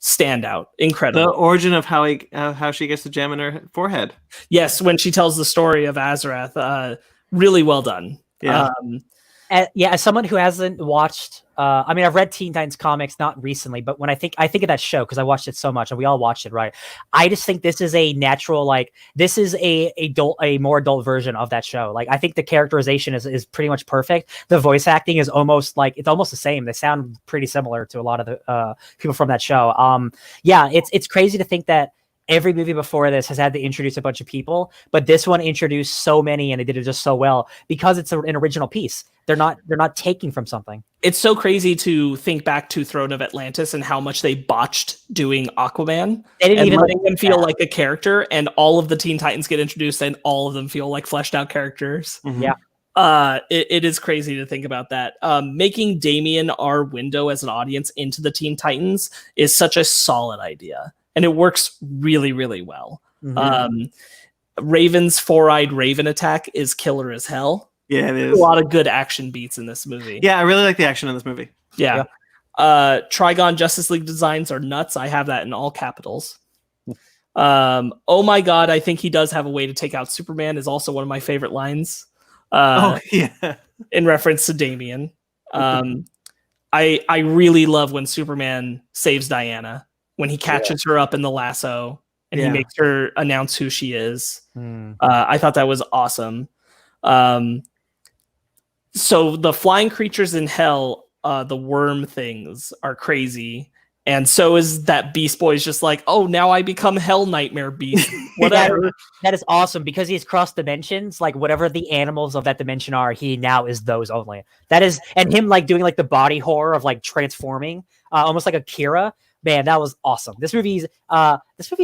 standout, incredible. The origin of how she gets the gem in her forehead. Yes, when she tells the story of Azarath, really well done. Yeah. As someone who hasn't watched, I mean, I've read Teen Titans comics, not recently, but when I think of that show, because I watched it so much and we all watched it, right? I just think this is a natural, like, this is a more adult version of that show. Like, I think the characterization is pretty much perfect. The voice acting is almost the same. They sound pretty similar to a lot of the people from that show. Yeah, it's crazy to think that every movie before this has had to introduce a bunch of people, but this one introduced so many and they did it just so well because it's an original piece. They're not taking from something. It's so crazy to think back to Throne of Atlantis and how much they botched doing Aquaman. They didn't even letting them feel like a character, and all of the Teen Titans get introduced and all of them feel like fleshed out characters. Yeah. It is crazy to think about that. Making Damian our window as an audience into the Teen Titans is such a solid idea. And it works really, really well. Raven's four-eyed Raven attack is killer as hell. Yeah, it is. A lot of good action beats in this movie. Yeah, I really like the action in this movie. Yeah. Trigon Justice League designs are nuts. I have that in all capitals. Oh my God, I think he does have a way to take out Superman is also one of my favorite lines. In reference to Damian. I really love when Superman saves Diana, when he catches her up in the lasso and he makes her announce who she is. I thought that was awesome. So the flying creatures in hell, the worm things are crazy. And so is that Beast Boy is just like, oh, now I become Hell Nightmare Beast. Whatever. That is awesome because he's crossed dimensions. Like whatever the animals of that dimension are, he now is those only. That is, and him like doing like the body horror of like transforming, almost like Akira. Man, that was awesome. This movie's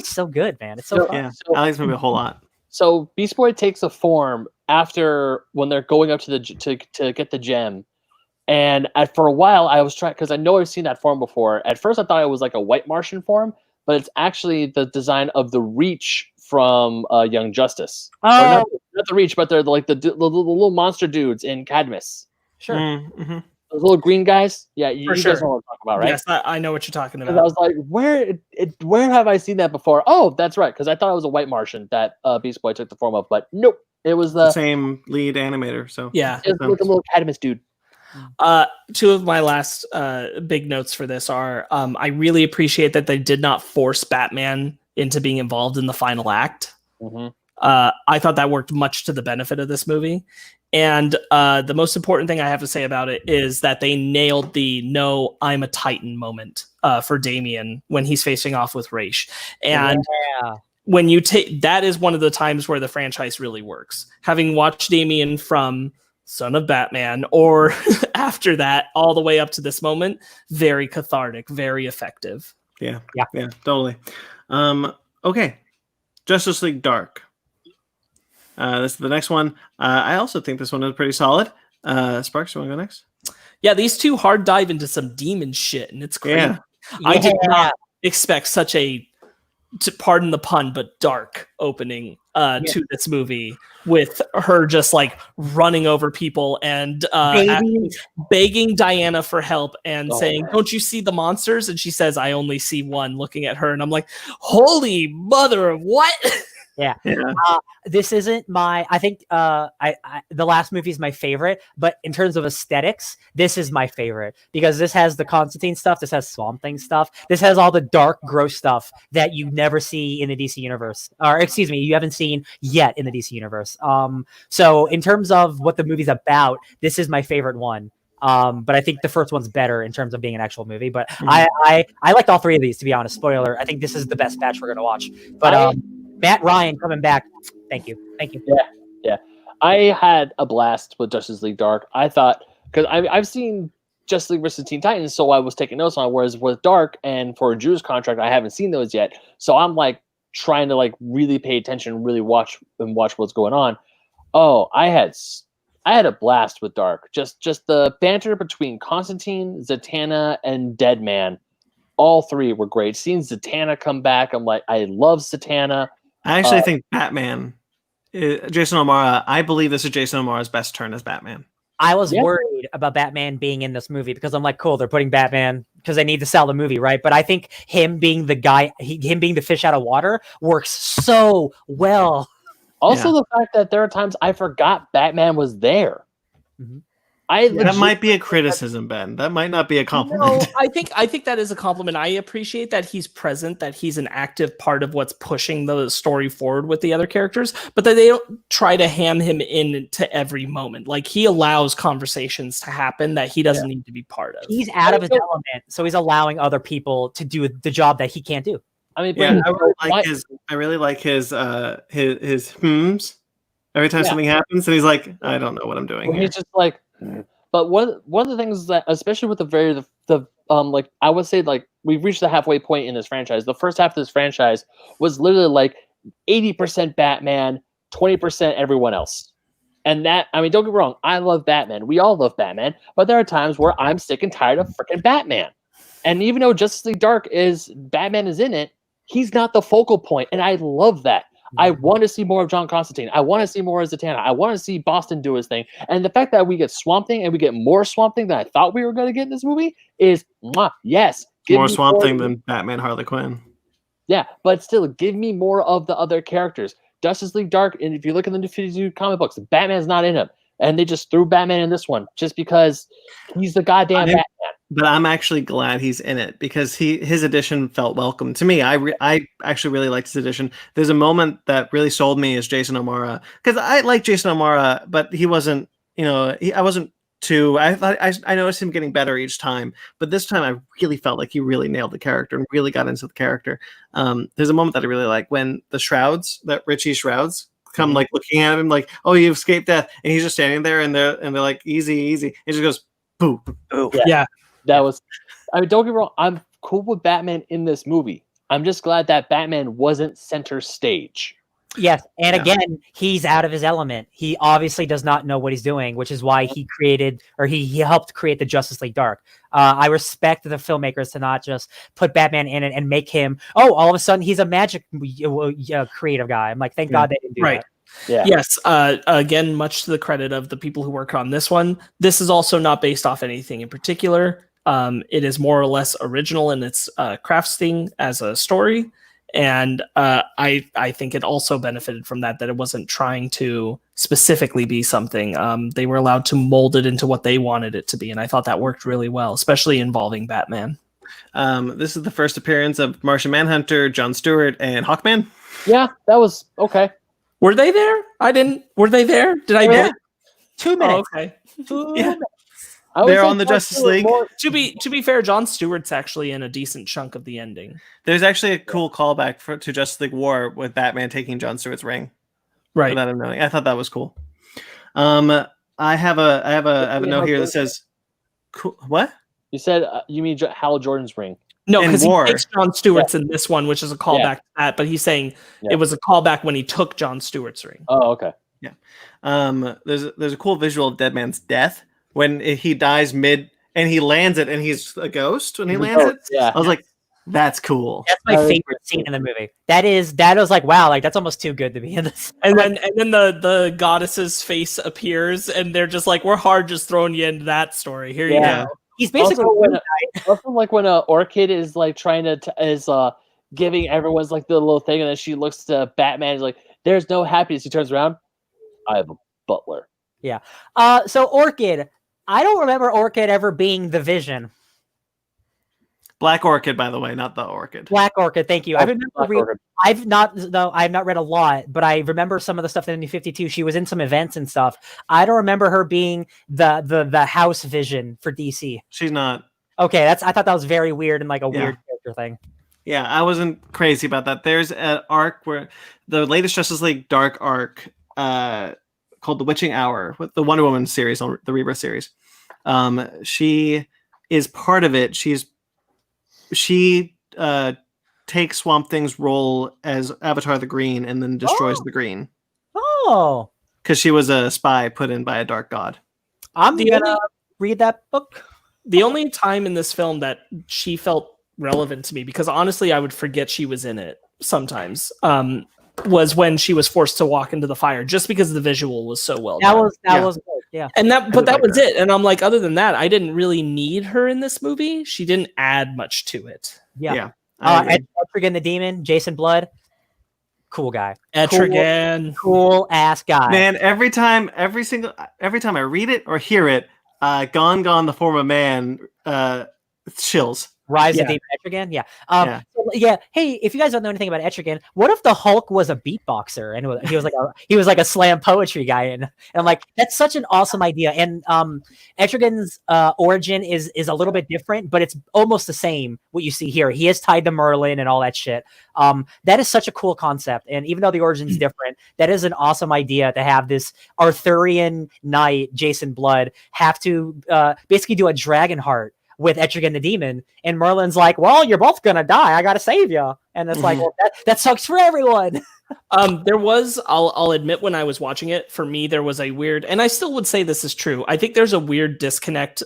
so good, man. It's so fun. Yeah, I like this movie a whole lot. So Beast Boy takes a form after when they're going up to to get the gem. And for a while, I was trying, because I know I've seen that form before. At first, I thought it was like a White Martian form, but it's actually the design of the Reach from Young Justice. Oh, not the Reach, but they're like the little monster dudes in Cadmus. sure. Mm-hmm. Those little green guys. Yeah, you sure. guys know what I'm talking about, right? Yes, I know what you're talking Because about. I was like, where have I seen that before? Oh, that's right, because I thought it was a White Martian that Beast Boy took the form of, but nope, it was The same lead animator. So Yeah. it was like a little Cadmus dude. Two of my last big notes for this are I really appreciate that they did not force Batman into being involved in the final act. I thought that worked much to the benefit of this movie. And the most important thing I have to say about it is that they nailed the "no, I'm a Titan" moment for Damian when he's facing off with Raish. And when you take that is one of the times where the franchise really works. Having watched Damian from Son of Batman or after that all the way up to this moment, very cathartic, very effective. Yeah, totally. Okay, Justice League Dark. This is the next one. I also think this one is pretty solid. Sparks, you want to go next? Yeah, these two hard dive into some demon shit, and it's great. Yeah. I did not expect such a, to pardon the pun, but dark opening to this movie with her just like running over people and begging Diana for help and saying, "Don't you see the monsters?" And she says, "I only see one," looking at her, and I'm like, holy mother of what? Yeah. This isn't my, I think the last movie is my favorite, but in terms of aesthetics, this is my favorite because this has the Constantine stuff. This has Swamp Thing stuff. This has all the dark, gross stuff that you never see in the DC universe, or excuse me, you haven't seen yet in the DC universe. So in terms of what the movie's about, this is my favorite one. But I think the first one's better in terms of being an actual movie, but I liked all three of these, to be honest. Spoiler, I think this is the best batch we're going to watch, but, Matt Ryan coming back. Thank you. Yeah. I had a blast with Justice League Dark. I thought, because I've seen Justice League versus Teen Titans, so I was taking notes on it. Whereas with Dark and for a Judas contract, I haven't seen those yet. So I'm like trying to like really pay attention, really watch what's going on. Oh, I had a blast with Dark. Just the banter between Constantine, Zatanna, and Deadman. All three were great. Seeing Zatanna come back, I'm like, I love Zatanna. I actually think Batman, Jason O'Mara. I believe this is Jason O'Mara's best turn as Batman. I was worried about Batman being in this movie because I'm like, cool, they're putting Batman because they need to sell the movie, right? But I think him being the guy, him being the fish out of water works so well. Also, the fact that there are times I forgot Batman was there. Mm-hmm. That might be a criticism, Ben. That might not be a compliment. No, I think that is a compliment. I appreciate that he's present, that he's an active part of what's pushing the story forward with the other characters, but that they don't try to ham him into every moment. Like, he allows conversations to happen that he doesn't need to be part of. He's out of his element, so he's allowing other people to do the job that he can't do. I mean, I really like his hmms every time something happens, and he's like, I don't know what I'm doing. He's just like, but one of the things that, especially with the like, I would say, like, we've reached the halfway point in this franchise. The first half of this franchise was literally like 80% Batman, 20% everyone else. And that, I mean, don't get me wrong, I love Batman. We all love Batman, but there are times where I'm sick and tired of freaking Batman. And even though Justice League Dark Batman is in it, he's not the focal point, and I love that. I want to see more of John Constantine. I want to see more of Zatanna. I want to see Boston do his thing. And the fact that we get Swamp Thing and we get more Swamp Thing than I thought we were going to get in this movie is, yes. More Swamp Thing than Batman Harley Quinn. Yeah, but still, give me more of the other characters. Justice League Dark, and if you look in the New 52 comic books, Batman's not in him. And they just threw Batman in this one just because he's the goddamn Batman. But I'm actually glad he's in it because his addition felt welcome to me. I actually really liked his addition. There's a moment that really sold me as Jason O'Mara because I like Jason O'Mara, but he wasn't. I wasn't too. I thought I noticed him getting better each time, but this time I really felt like he really nailed the character and really got into the character. There's a moment that I really like when the shrouds, that Richie shrouds, come like looking at him like, oh, you escaped death, and he's just standing there and they're like, easy. He just goes, boo. Yeah. That was, I mean, don't get me wrong, I'm cool with Batman in this movie. I'm just glad that Batman wasn't center stage. Yes, and again, he's out of his element. He obviously does not know what he's doing, which is why he created, or he helped create the Justice League Dark. I respect the filmmakers to not just put Batman in it and make him, all of a sudden he's a magic creative guy. I'm like, thank God they didn't do that. Yeah. Yes. Again, much to the credit of the people who work on this one. This is also not based off anything in particular. It is more or less original in its crafting as a story. And I think it also benefited from that it wasn't trying to specifically be something. They were allowed to mold it into what they wanted it to be. And I thought that worked really well, especially involving Batman. This is the first appearance of Martian Manhunter, Jon Stewart, and Hawkman. Yeah, that was okay. Were they there? Were they there? Did I get 2 minutes? Oh, okay. 2 minutes. They're on the Justice League. To be fair, Jon Stewart's actually in a decent chunk of the ending. There's actually a cool callback to Justice League War with Batman taking Jon Stewart's ring. Right. Without him knowing. I thought that was cool. I have a note here that says, cool, what? You said you mean Hal Jordan's ring. No, because he War. takes Jon Stewart's in this one, which is a callback to that. But he's saying it was a callback when he took Jon Stewart's ring. Oh, okay. Yeah. There's a cool visual of Deadman's death when he dies mid and he lands it and he's a ghost when he lands it. Yeah. I was like, that's cool. That's my favorite scene in the movie. That was like, wow, like that's almost too good to be in this. And then the goddess's face appears, and they're just like, we're hard just throwing you into that story. Here you go. He's basically also like when Orchid is like trying to giving everyone's like the little thing, and then she looks to Batman, is like, "There's no happiness." He turns around, I have a butler. Yeah. So Orchid, I don't remember Orchid ever being the Vision. Black Orchid, by the way, not the Orchid. Black Orchid, thank you. Oh, I remember I've not read a lot, but I remember some of the stuff in the New 52. She was in some events and stuff. I don't remember her being the House Vision for DC. She's not. Okay, I thought that was very weird and like a weird character thing. Yeah, I wasn't crazy about that. There's an arc where the latest Justice League Dark arc called The Witching Hour with the Wonder Woman series on the Rebirth series. She is part of it. She takes Swamp Thing's role as Avatar the Green and then destroys the Green. Oh, because she was a spy put in by a dark god. I'm gonna read that book. The only time in this film that she felt relevant to me, because honestly, I would forget she was in it sometimes, was when she was forced to walk into the fire, just because the visual was so well done. That was good, yeah. And that was it. And I'm like, other than that, I didn't really need her in this movie. She didn't add much to it. Yeah. Etrigan the Demon, Jason Blood, cool guy. Etrigan, cool ass guy. Man, every time I read it or hear it, Gone the Form of Man, chills. Rise of Demon Etrigan, yeah. Hey, if you guys don't know anything about Etrigan, what if the Hulk was a beatboxer and he was like a slam poetry guy, and I'm like, that's such an awesome idea. And Etrigan's origin is a little bit different, but it's almost the same. What you see here, he is tied to Merlin and all that shit. That is such a cool concept, and even though the origin's different, that is an awesome idea to have this Arthurian knight, Jason Blood, have to basically do a dragon heart with Etrigan the Demon, and Merlin's like, well, you're both gonna die, I gotta save you. And it's like, well, that sucks for everyone. There was, I'll admit, when I was watching it, for me, there was a weird, and I still would say this is true, I think there's a weird disconnect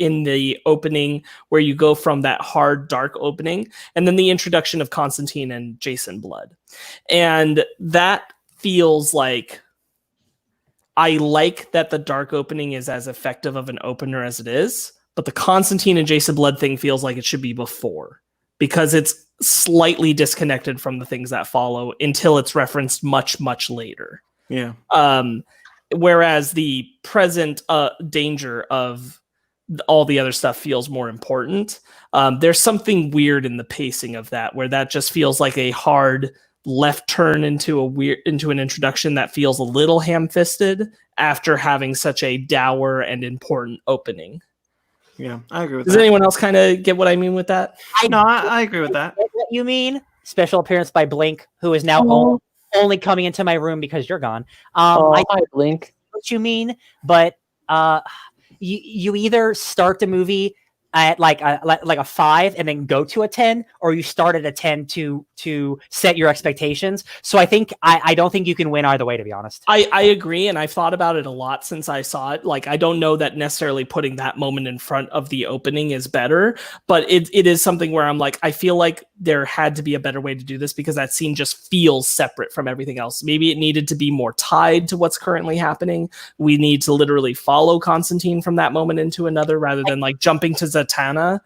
in the opening where you go from that hard, dark opening, and then the introduction of Constantine and Jason Blood. And that feels like, I like that the dark opening is as effective of an opener as it is, but the Constantine and Jason Blood thing feels like it should be before, because it's slightly disconnected from the things that follow until it's referenced much, much later. Yeah. Whereas the present danger of all the other stuff feels more important. There's something weird in the pacing of that, where that just feels like a hard left turn into an introduction that feels a little ham-fisted after having such a dour and important opening. Yeah, I agree with that. Does anyone else kind of get what I mean with that? I agree with that. What you mean? Special appearance by Blink, who is now only coming into my room because you're gone. Hi, Blink. What you mean? But you either start the movie at like a 5 and then go to a 10, or you start at a 10 to set your expectations. So I think I don't think you can win either way, to be honest. I agree, and I've thought about it a lot since I saw it. Like, I don't know that necessarily putting that moment in front of the opening is better, but it is something where I'm like, I feel like there had to be a better way to do this, because that scene just feels separate from everything else. Maybe it needed to be more tied to what's currently happening. We need to literally follow Constantine from that moment into another, rather than like jumping to Zatanna.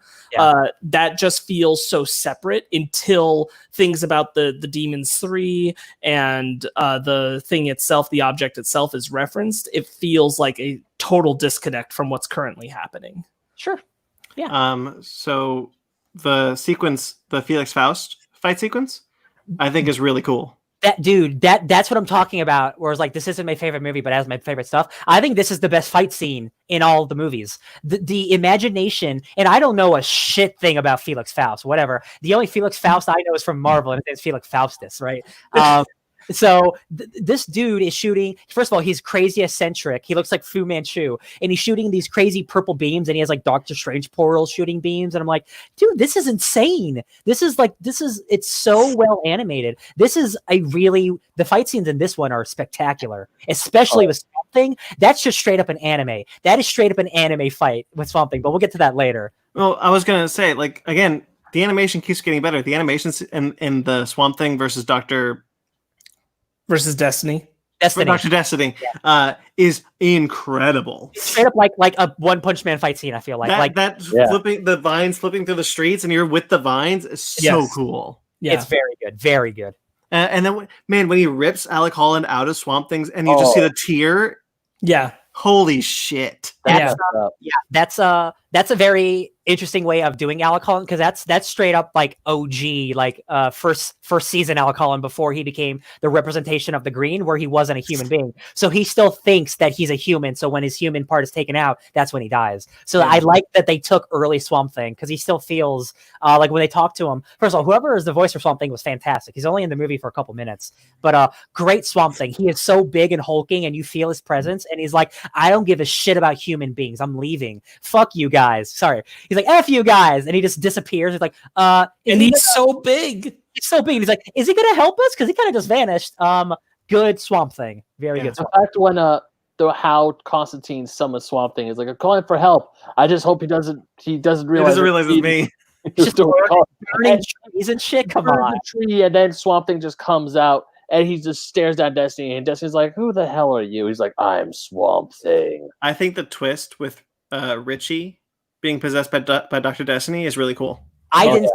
That just feels so separate until things about the Demons 3 and the thing itself, the object itself, is referenced. It feels like a total disconnect from what's currently happening. Sure. Yeah. So the sequence, the Felix Faust fight sequence, I think is really cool. That's what I'm talking about. Whereas, like, this isn't my favorite movie, but it has my favorite stuff. I think this is the best fight scene in all the movies. The imagination, and I don't know a shit thing about Felix Faust. Whatever. The only Felix Faust I know is from Marvel, and it's Felix Faustus, right? So this dude is shooting. First of all, he's crazy eccentric. He looks like Fu Manchu, and he's shooting these crazy purple beams, and he has like Doctor Strange portal shooting beams. And I'm like, dude, this is insane. It's so well animated. The fight scenes in this one are spectacular, especially with something that's just straight up an anime. That is straight up an anime fight with something, but we'll get to that later. Well, I was going to say, like, again, the animation keeps getting better. The animations in the Swamp Thing versus Versus Destiny. Dr. Destiny is incredible. It's straight up like a One Punch Man fight scene, I feel like. Flipping the vines, flipping through the streets, and you're with the vines is so cool. Yeah. It's very good. Very good. And then, man, when he rips Alec Holland out of Swamp Things and you just see the tear. Yeah. Holy shit. That's a very interesting way of doing Alec Holland, because that's straight up like OG, like first season Alec Holland before he became the representation of the Green, where he wasn't a human being. So he still thinks that he's a human. So when his human part is taken out, that's when he dies. So I like that they took early Swamp Thing, because he still feels like when they talk to him. First of all, whoever is the voice for Swamp Thing was fantastic. He's only in the movie for a couple minutes, but great Swamp Thing. He is so big and hulking, and you feel his presence. And he's like, I don't give a shit about human beings. I'm leaving. Fuck you guys. Sorry. He's like, F you guys. And he just disappears. He's like, and he's so big. He's so big. He's like, is he going to help us? Because he kind of just vanished. Good Swamp Thing. Very good. In fact, when how Constantine summons Swamp Thing is like, I'm calling for help. I just hope he doesn't realize it's me. Just burning trees and shit. Come on. Tree, and then Swamp Thing just comes out and he just stares at Destiny, and Destiny's like, who the hell are you? He's like, I'm Swamp Thing. I think the twist with Richie being possessed by Dr. Destiny is really cool. I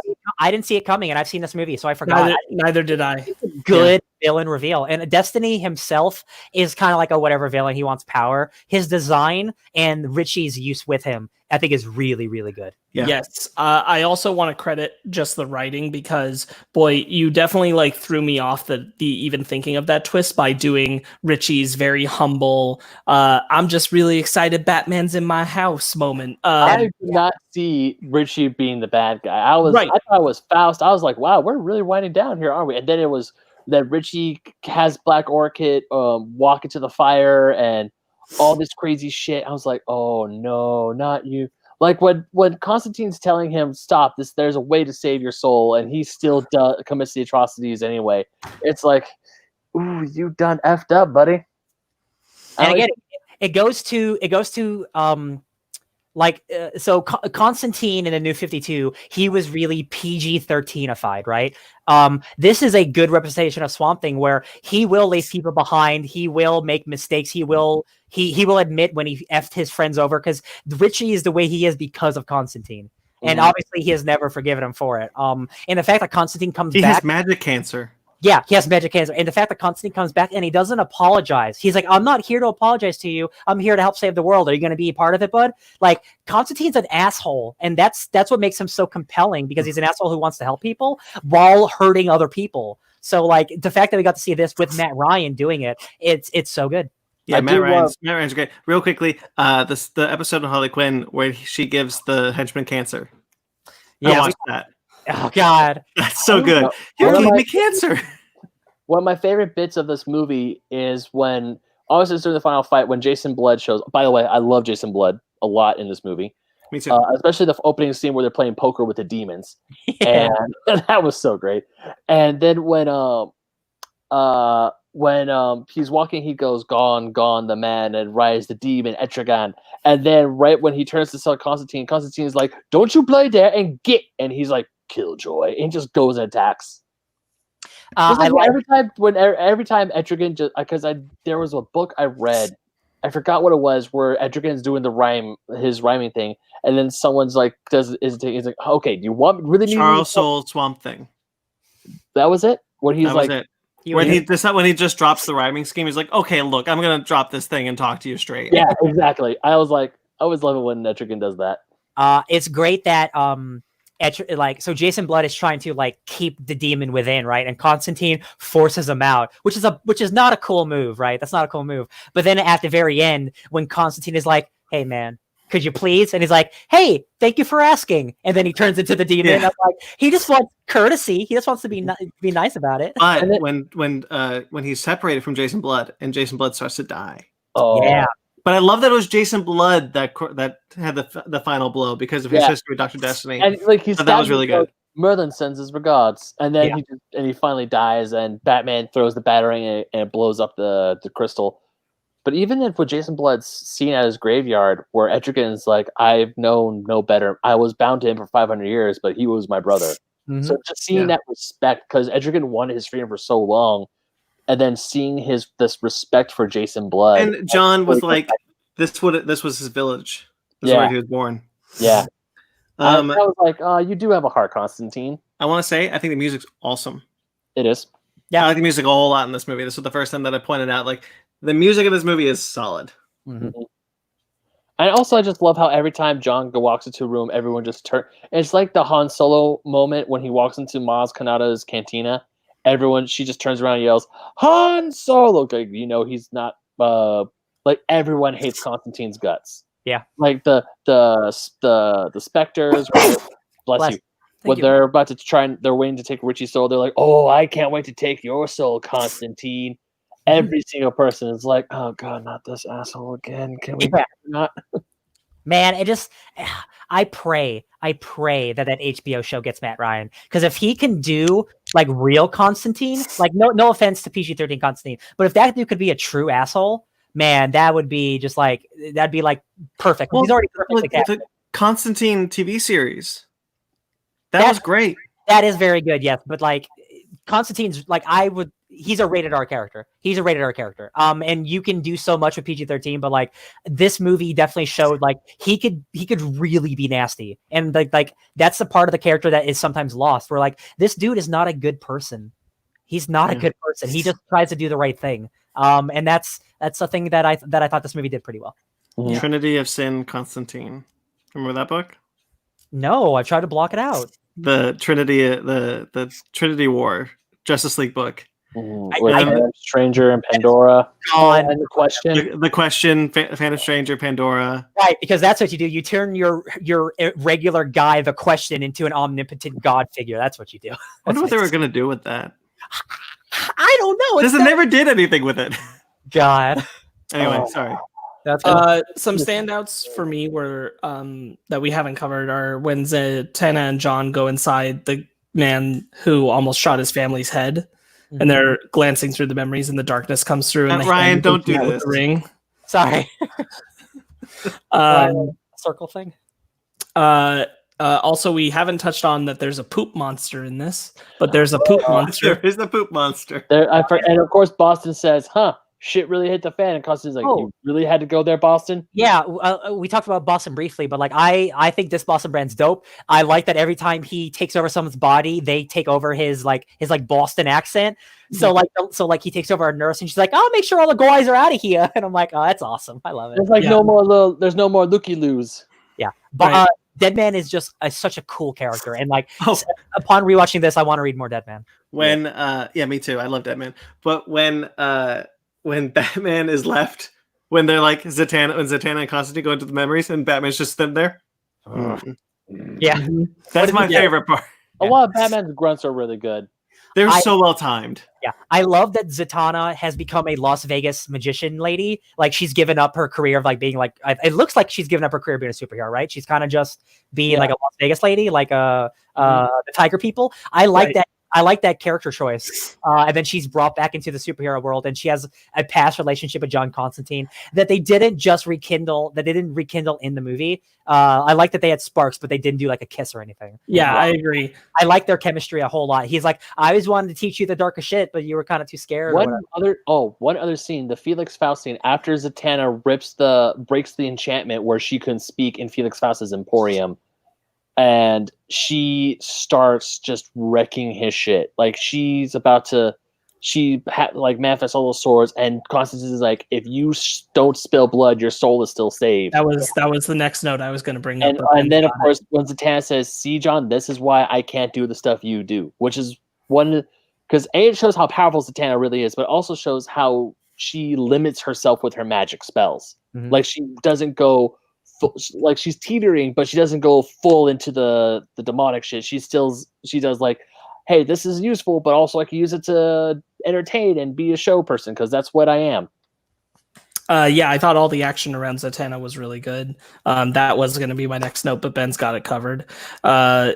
didn't see it coming, and I've seen this movie, so I forgot. Neither did I. Good villain reveal. And Destiny himself is kind of like a whatever villain. He wants power. His design and Richie's use with him, I think, is really, really good. Yeah. Yes. I also want to credit just the writing, because boy, you definitely like threw me off the even thinking of that twist by doing Richie's very humble, I'm just really excited Batman's in my house moment. I did not see Richie being the bad guy. I thought it was Faust. I was like, wow, we're really winding down here, aren't we? And then it was that Richie has Black Orchid walk into the fire and all this crazy shit. I was like, oh no, not you. Like when Constantine's telling him, stop this, there's a way to save your soul, and he still commits the atrocities anyway. It's like, ooh, you done effed up, buddy. And again, it goes to so Constantine in the New 52, he was really PG-13ified, right? This is a good representation of Swamp Thing, where he will leave people behind, he will make mistakes, he will admit when he effed his friends over, because Richie is the way he is because of Constantine. And obviously he has never forgiven him for it. And the fact that Constantine comes back... He has magic cancer. Yeah, he has magic cancer. And the fact that Constantine comes back and he doesn't apologize. He's like, I'm not here to apologize to you. I'm here to help save the world. Are you going to be a part of it, bud? Like, Constantine's an asshole. And that's what makes him so compelling, because he's an asshole who wants to help people while hurting other people. So, like, the fact that we got to see this with Matt Ryan doing it, it's so good. Yeah, Matt Ryan's great. Real quickly, the episode of Harley Quinn where she gives the henchman cancer. Yeah, I watched that. Oh God, that's so good. You gave me cancer. One of my favorite bits of this movie is when, obviously during the final fight, when Jason Blood shows. By the way, I love Jason Blood a lot in this movie. Me too. Especially the opening scene where they're playing poker with the demons, and that was so great. And then when he's walking, he goes, "Gone, gone, the man," and rise the demon Etrigan. And then right when he turns to sell Constantine is like, "Don't you play there and get!" And he's like, Killjoy, and just goes and attacks. Every time Etrigan, just because there was a book I read, I forgot what it was, where Etrigan's doing his rhyming thing, and then someone's like, he's like, okay, do you want really Charles Soule Swamp Thing? That was it. When he's like, when he just drops the rhyming scheme, he's like, okay, look, I'm gonna drop this thing and talk to you straight. Yeah, exactly. I always love it when Etrigan does that. It's great that so Jason Blood is trying to like keep the demon within, right? And Constantine forces him out, which is not a cool move, right? That's not a cool move. But then at the very end, when Constantine is like, "Hey man, could you please?" And he's like, "Hey, thank you for asking." And then he turns into the demon. Yeah. I'm like, he just wants courtesy. He just wants to be nice about it. But when he's separated from Jason Blood and Jason Blood starts to die. Oh yeah. But I love that it was Jason Blood that had the final blow because of his history with Dr. Destiny. And like that was really good. Merlin sends his regards, and then he finally dies, and Batman throws the batarang and it blows up the crystal. But even with Jason Blood's scene at his graveyard, where Etrigan's like, "I've known no better. I was bound to him for 500 years, but he was my brother." Mm-hmm. So just seeing that respect, because Etrigan wanted his freedom for so long. And then seeing this respect for Jason Blood, and John was like, "This was his village. This is where he was born." Yeah, I was like, "Oh, you do have a heart, Constantine." I want to say, I think the music's awesome. It is. Yeah, I like the music a whole lot in this movie. This was the first time that I pointed out, like, the music of this movie is solid. Mm-hmm. And also, I just love how every time John walks into a room, everyone just turns. It's like the Han Solo moment when he walks into Maz Kanata's cantina. She just turns around and yells, "Han Solo!" Like, he's not. Like everyone hates Constantine's guts. Yeah. Like the Spectres. Bless you. When they're about to they're waiting to take Richie's soul. They're like, "Oh, I can't wait to take your soul, Constantine." Every single person is like, "Oh God, not this asshole again! Can we not?" Man, I pray that HBO show gets Matt Ryan, because if he can do like real Constantine, like no offense to PG-13 Constantine, but if that dude could be a true asshole, man, that'd be like perfect. Well, he's already perfect. The Constantine TV series, that was great. That is very good, yes, but like Constantine's like he's a rated R character. And you can do so much with PG-13, but like this movie definitely showed like he could really be nasty. And like that's the part of the character that is sometimes lost, where like this dude is not a good person. He's not a good person. He just tries to do the right thing. And that's the thing that I thought this movie did pretty well. Yeah. Trinity of Sin, Constantine. Remember that book? No, I tried to block it out. The Trinity War Justice League book. Phantom Stranger and Pandora. And the question, Phantom Stranger, Pandora. Right, because that's what you do. You turn your regular guy, the Question, into an omnipotent god figure. That's what you do. I wonder what they were going to do with that. I don't know. Because it never did anything with it. God. Anyway, sorry. That's some standouts for me were that we haven't covered are when Zatanna and John go inside the man who almost shot his family's head. And they're glancing through the memories, and the darkness comes through. And Ryan, don't do this. The ring. Sorry. Circle thing. Also, we haven't touched on that there's a poop monster in this, but there's a poop monster. There is a poop monster. And of course, Boston says, shit really hit the fan. And Constantine's like, you really had to go there, Boston? Yeah, we talked about Boston briefly, but like I think this Boston brand's dope. I like that every time he takes over someone's body, they take over his Boston accent. So like he takes over a nurse, and she's like, "I'll make sure all the guys are out of here." And I'm like, "Oh, that's awesome. I love it." There's there's no more looky-loos. Yeah, but Deadman is just such a cool character, and like upon rewatching this, I want to read more Deadman. When me too. I love Deadman, but when Batman is left, when they're like Zatanna and Constantine go into the memories, and Batman's just sitting there. Yeah, that's my favorite part. A lot of Batman's grunts are really good. They're so well timed. Yeah, I love that Zatanna has become a Las Vegas magician lady. Like she's given up her career of like being like. It looks like she's given up her career being a superhero, right? She's kind of just being like a Las Vegas lady, like the Tiger People. I like that. I like that character choice. And then she's brought back into the superhero world, and she has a past relationship with John Constantine that they didn't just rekindle, that they didn't rekindle in the movie. I like that they had sparks, but they didn't do like a kiss or anything. Yeah, I agree. I like their chemistry a whole lot. He's like, I always wanted to teach you the darkest shit, but you were kind of too scared. One other scene, the Felix Faust scene, after Zatanna breaks the enchantment where she couldn't speak in Felix Faust's Emporium. And she starts just wrecking his shit. Like she's about to, manifests all those swords, and Constantine is like, "If you don't spill blood, your soul is still saved." That was the next note I was going to bring up. And then of course, when Zatanna says, "See, John, this is why I can't do the stuff you do," which is because it shows how powerful Zatanna really is, but also shows how she limits herself with her magic spells. Mm-hmm. Like she doesn't go. Like she's teetering, but she doesn't go full into the demonic shit. She does like, hey, this is useful, but also I can use it to entertain and be a show person because that's what I am. I thought all the action around Zatanna was really good. That was going to be my next note, but Ben's got it covered. I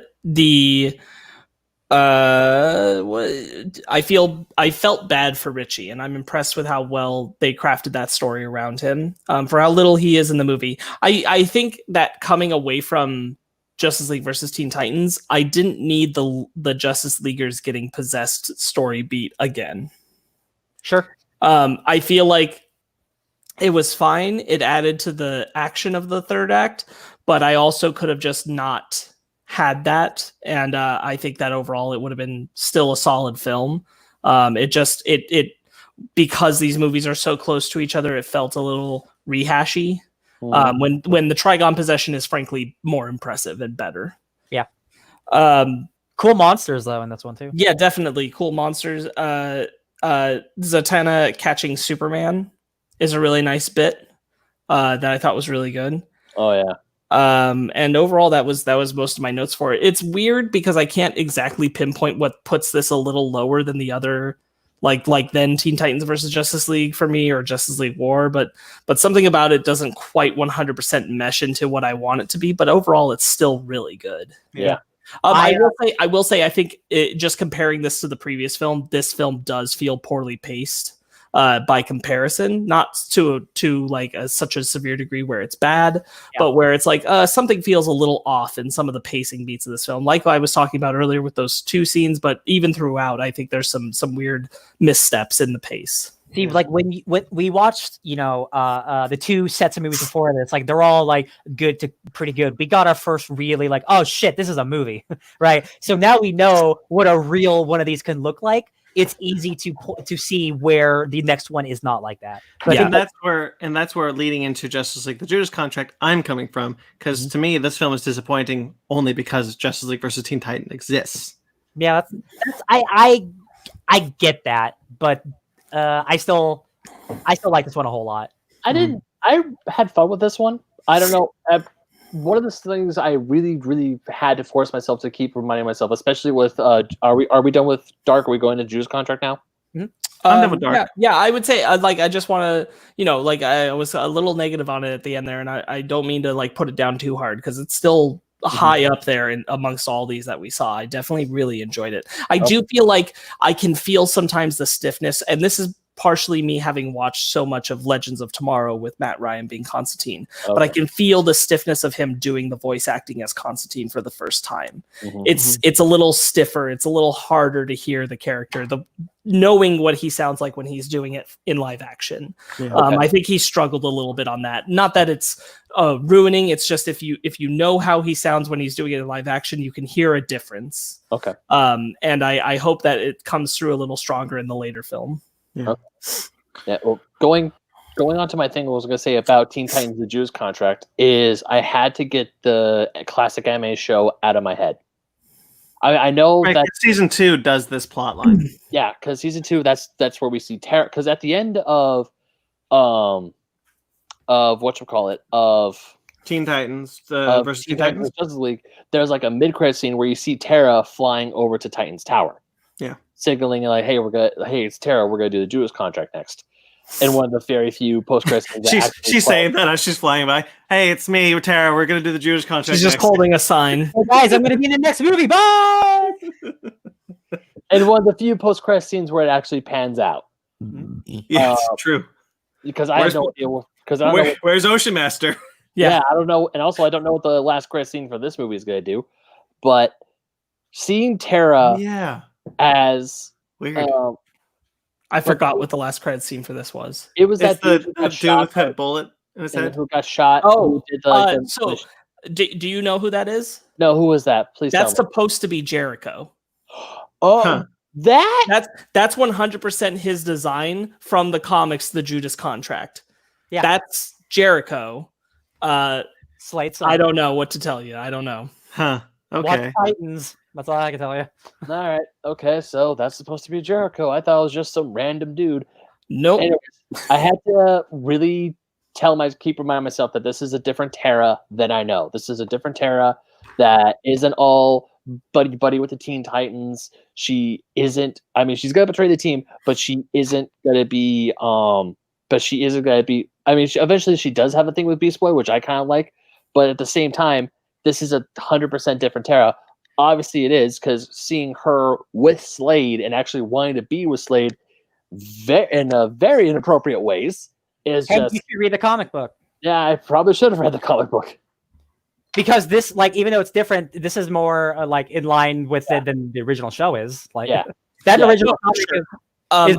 felt bad for Richie, and I'm impressed with how well they crafted that story around him, for how little he is in the movie. I think that coming away from Justice League versus Teen Titans, I didn't need the Justice Leaguers getting possessed story beat again. Sure. I feel like it was fine. It added to the action of the third act, but I also could have just not had that, and I think that overall it would have been still a solid film. It because these movies are so close to each other, it felt a little rehashy. When the Trigon possession is frankly more impressive and better. Yeah. Cool monsters though in this one too. Yeah, definitely cool monsters. Zatanna catching Superman is a really nice bit that I thought was really good. Oh yeah. And overall that was most of my notes for it. It's weird because I can't exactly pinpoint what puts this a little lower than the other, like then Teen Titans versus Justice League for me, or Justice League War, but something about it doesn't quite 100% mesh into what I want it to be, but overall it's still really good. Yeah. I will say I think just comparing this to the previous film, this film does feel poorly paced by comparison, not to like such a severe degree where it's bad, but where it's like something feels a little off in some of the pacing beats of this film, like I was talking about earlier with those two scenes. But even throughout, I think there's some weird missteps in the pace. See, like when we watched, the two sets of movies before this, like they're all like good to pretty good. We got our first really like, oh shit, this is a movie, right? So now we know what a real one of these can look like. It's easy to see where the next one is not like that. But I think that's where leading into Justice League: The Judas Contract I'm coming from, because to me this film is disappointing only because Justice League versus Teen Titan exists. Yeah, that's I get that, but I still like this one a whole lot. I had fun with this one. I don't know. One of the things I really, really had to force myself to keep reminding myself, especially with are we done with Dark? Are we going to Judas Contract now? I'm done with Dark. Yeah, I would say I just want to, I was a little negative on it at the end there, and I don't mean to like put it down too hard because it's still high up there in amongst all these that we saw. I definitely really enjoyed it. I do feel like I can feel sometimes the stiffness, and this is partially me having watched so much of Legends of Tomorrow with Matt Ryan being Constantine, but I can feel the stiffness of him doing the voice acting as Constantine for the first time. It's a little stiffer. It's a little harder to hear the character, knowing what he sounds like when he's doing it in live action. I think he struggled a little bit on that. Not that it's ruining. It's just if you know how he sounds when he's doing it in live action, you can hear a difference. Okay. And I hope that it comes through a little stronger in the later film. Yeah. Yeah. Well, going on to my thing, I was going to say about Teen Titans: The Judas Contract is I had to get the classic anime show out of my head. I know that season 2 does this plot line. Yeah, because season 2, that's where we see Terra. Because at the end of whatchamacallit, of Teen Titans versus Teen Titans Justice League, there's like a mid-credit scene where you see Terra flying over to Titan's tower. Yeah. Signaling like, hey, it's Terra, we're gonna do the Judas Contract next. And one of the very few post-credits she's saying that as she's flying by. Hey, it's me, Terra. We're gonna do the Judas Contract. She's just holding a sign. Hey guys, I'm gonna be in the next movie. Bye. And one of the few post-credit scenes where it actually pans out. Yes, true. Because I have no idea. Because where's Ocean Master? Yeah, I don't know, and also I don't know what the last credit scene for this movie is gonna do. But seeing Terra, as weird. I forgot what the last credit scene for this was. It was it's that the dude with that bullet in his head who got shot. Oh, do you know who that is? No, who was that? Please. That's supposed to be Jericho. Oh, that's 100% his design from the comics, The Judas Contract. Yeah, that's Jericho. Slate's. I don't know what to tell you. I don't know. Huh. Okay. Watch Titans. That's all I can tell you. All right. Okay. So that's supposed to be Jericho. I thought it was just some random dude. Nope. Anyways, I had to really keep reminding myself that this is a different Terra than I know. This is a different Terra that isn't all buddy with the Teen Titans. She isn't. I mean, she's gonna betray the team, but she isn't gonna be. I mean, eventually she does have a thing with Beast Boy, which I kind of like, but at the same time, this is 100% different Terra. Obviously, it is, because seeing her with Slade and actually wanting to be with Slade in very inappropriate ways is just. You should read the comic book. Yeah, I probably should have read the comic book. Because this, like, even though it's different, this is more like in line with it than the original show is. Like, original comic is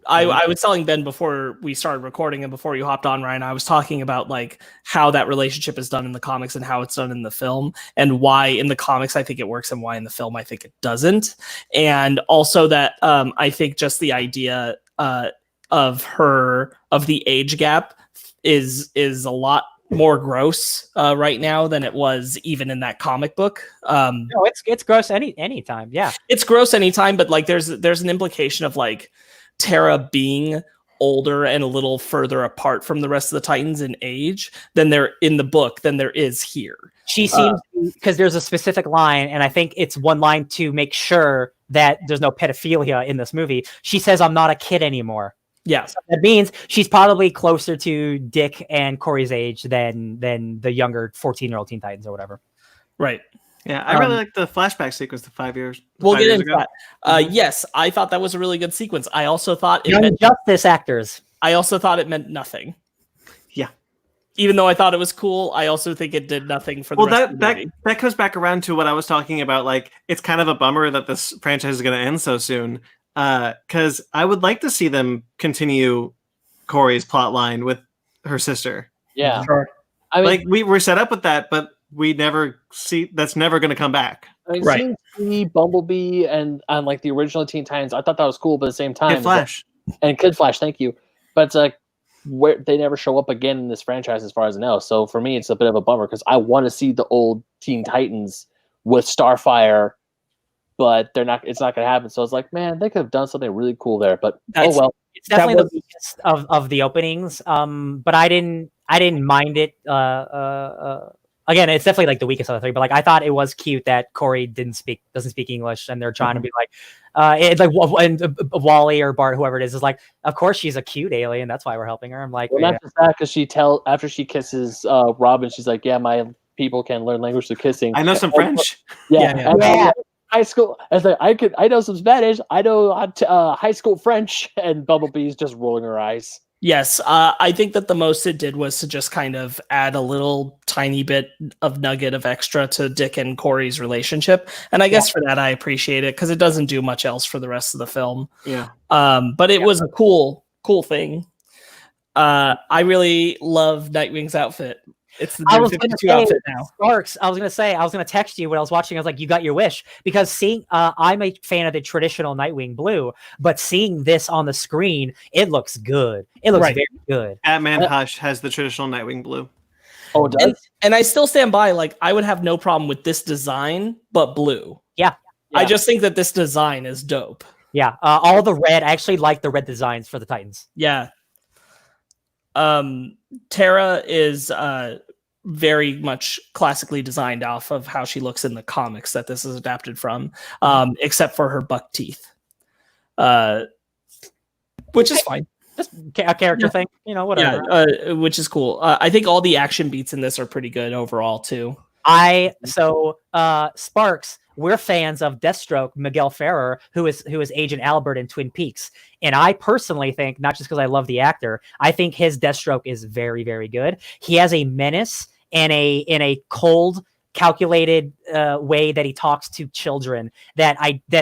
I was telling Ben before we started recording and before you hopped on, Ryan, I was talking about like how that relationship is done in the comics and how it's done in the film, and why in the comics I think it works and why in the film I think it doesn't. And also that I think just the idea of the age gap is a lot more gross right now than it was even in that comic book. No, it's gross anytime. Yeah, it's gross anytime, but like there's an implication of like Terra being older and a little further apart from the rest of the Titans in age than there in the book than there is here. She seems, because there's a specific line, and I think it's one line to make sure that there's no pedophilia in this movie. She says, "I'm not a kid anymore." Yeah, so that means she's probably closer to Dick and Corey's age than the younger 14-year-old Teen Titans or whatever. Right. Yeah, I really like the flashback sequence to 5 years. We'll get into ago. that. Yes, I thought that was a really good sequence. I also thought it Young meant Justice actors. I also thought it meant nothing. Yeah. Even though I thought it was cool, I also think it did nothing for the rest of the movie. That comes back around to what I was talking about. Like, it's kind of a bummer that this franchise is going to end so soon. Because I would like to see them continue Corey's plot line with her sister. Yeah. Sure. I mean, like, we were set up with that, but we never see that's never going to come back. I mean, Right. seeing Steve, Bumblebee, and like the original Teen Titans, I thought that was cool, but at the same time, Kid Flash. and Kid Flash, thank you. But it's like where they never show up again in this franchise, as far as I know. So for me, it's a bit of a bummer because I want to see the old Teen Titans with Starfire, but they're not. It's not going to happen. So it's like, man, they could have done something really cool there. But oh well. It's definitely the weakest of the openings. But I didn't mind it. Again, it's definitely like the weakest of the three. But like, I thought it was cute that Corey doesn't speak English, and they're trying to be like, it's like, and Wally or Bart, whoever it is like, of course she's a cute alien. That's why we're helping her. I'm like, well, not just that, because after she kisses Robin, she's like, yeah, my people can learn language through kissing. I know some French. Yeah. High school. I was like, I know some Spanish. I know high school French, and Bumblebee's just rolling her eyes. Yes, I think that the most it did was to just kind of add a little tiny bit of nugget of extra to Dick and Corey's relationship, and I guess for that I appreciate it because it doesn't do much else for the rest of the film. Yeah. But it was a cool thing. I really love Nightwing's outfit. It's the New 52 outfit now. Sparks, I was going to text you when I was watching. I was like, you got your wish. Because seeing, I'm a fan of the traditional Nightwing blue, but seeing this on the screen, it looks good. It looks very good. Batman Hush has the traditional Nightwing blue. Oh, it does? And I still stand by, like, I would have no problem with this design, but blue. Yeah. I just think that this design is dope. Yeah. All the red, I actually like the red designs for the Titans. Yeah. Terra is very much classically designed off of how she looks in the comics that this is adapted from, except for her buck teeth, which is fine. Just a character thing, whatever. Yeah, which is cool. I think all the action beats in this are pretty good overall too. Sparks, we're fans of Deathstroke, Miguel Ferrer, who is Agent Albert in Twin Peaks. And I personally think, not just because I love the actor, I think his Deathstroke is very, very good. He has a menace and in a cold, calculated way that he talks to children that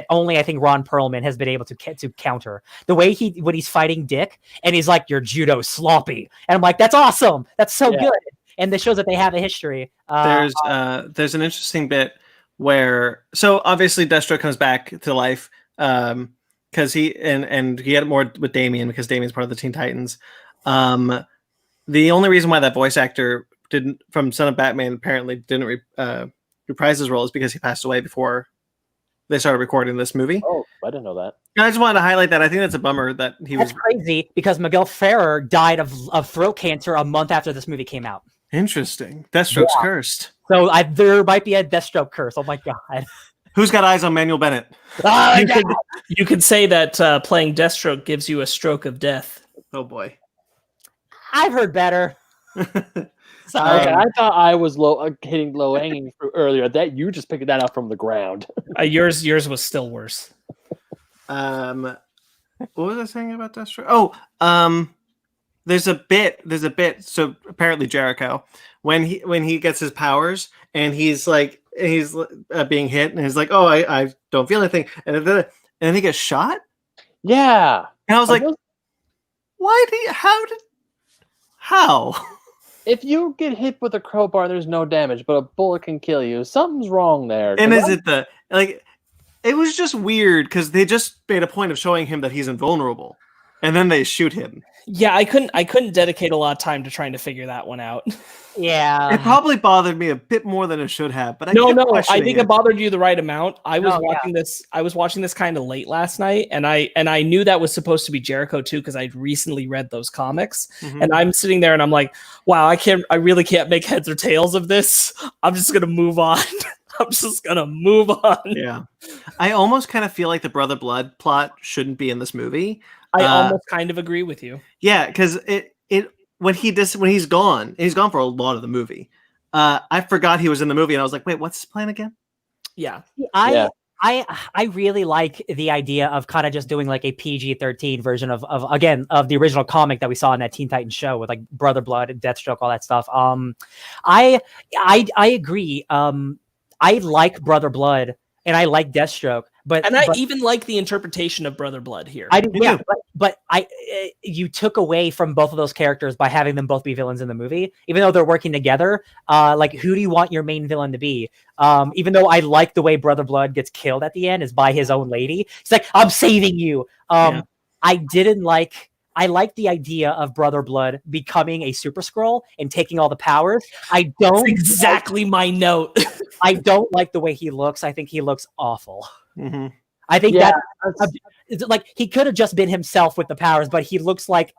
only I think Ron Perlman has been able to counter. The way when he's fighting Dick and he's like, "Your judo sloppy," and I'm like, "That's awesome. That's so good." And this shows that they have a history. There's an interesting bit where, so obviously Deathstroke comes back to life because he had more with Damian because Damian's part of the Teen Titans. The only reason why that voice actor from Son of Batman apparently didn't reprise his role is because he passed away before they started recording this movie. Oh, I didn't know that. And I just wanted to highlight that. I think that's a bummer that That's crazy because Miguel Ferrer died of throat cancer a month after this movie came out. Interesting. Deathstroke's cursed. So there might be a Deathstroke curse. Oh my god. Who's got eyes on Manuel Bennett? You could say that playing Deathstroke gives you a stroke of death. Oh boy. I've heard better. Sorry. Okay, I thought I was hitting low hanging fruit earlier. That you just picked that up from the ground. Yours was still worse. What was I saying about Deathstroke? There's a bit. So apparently Jericho, when he gets his powers and he's being hit and he's like, "Oh, I don't feel anything," and then he gets shot. Yeah, and I was like, how? If you get hit with a crowbar, there's no damage, but a bullet can kill you. Something's wrong there. And it was just weird because they just made a point of showing him that he's invulnerable, and then they shoot him. Yeah, I couldn't dedicate a lot of time to trying to figure that one out. Yeah. It probably bothered me a bit more than it should have, but I No, kept I questioning think it bothered you the right amount. I was watching this kind of late last night, and I knew that was supposed to be Jericho too, because I'd recently read those comics. Mhm. And I'm sitting there and I'm like, wow, I really can't make heads or tails of this. I'm just gonna move on. I'm just gonna move on. Yeah. I almost kind of feel like the Brother Blood plot shouldn't be in this movie. I almost kind of agree with you. Yeah, because when he's gone for a lot of the movie. I forgot he was in the movie, and I was like, wait, what's his plan again? Yeah. I really like the idea of kind of just doing like a PG-13 version of the original comic that we saw in that Teen Titans show with like Brother Blood and Deathstroke, all that stuff. I agree. I like Brother Blood and I like Deathstroke, but even like the interpretation of Brother Blood here. I do, yeah, but you took away from both of those characters by having them both be villains in the movie, even though they're working together. Like, who do you want your main villain to be? Even though I like the way Brother Blood gets killed at the end is by his own lady. He's like, I'm saving you. I like the idea of Brother Blood becoming a Super Skrull and taking all the powers. I don't That's exactly my note. I don't like the way he looks. I think he looks awful. Mm-hmm. I think like he could have just been himself with the powers, but he looks like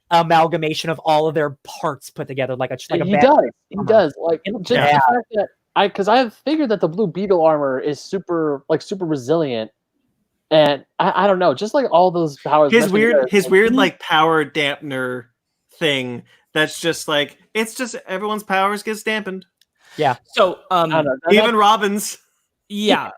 amalgamation of all of their parts put together. He does. Like just the fact that because I have figured that the Blue Beetle armor is super resilient. And I don't know, just like all those powers. His weird like power dampener thing. That's just like everyone's powers gets dampened. Yeah. So even Robin's. Yeah.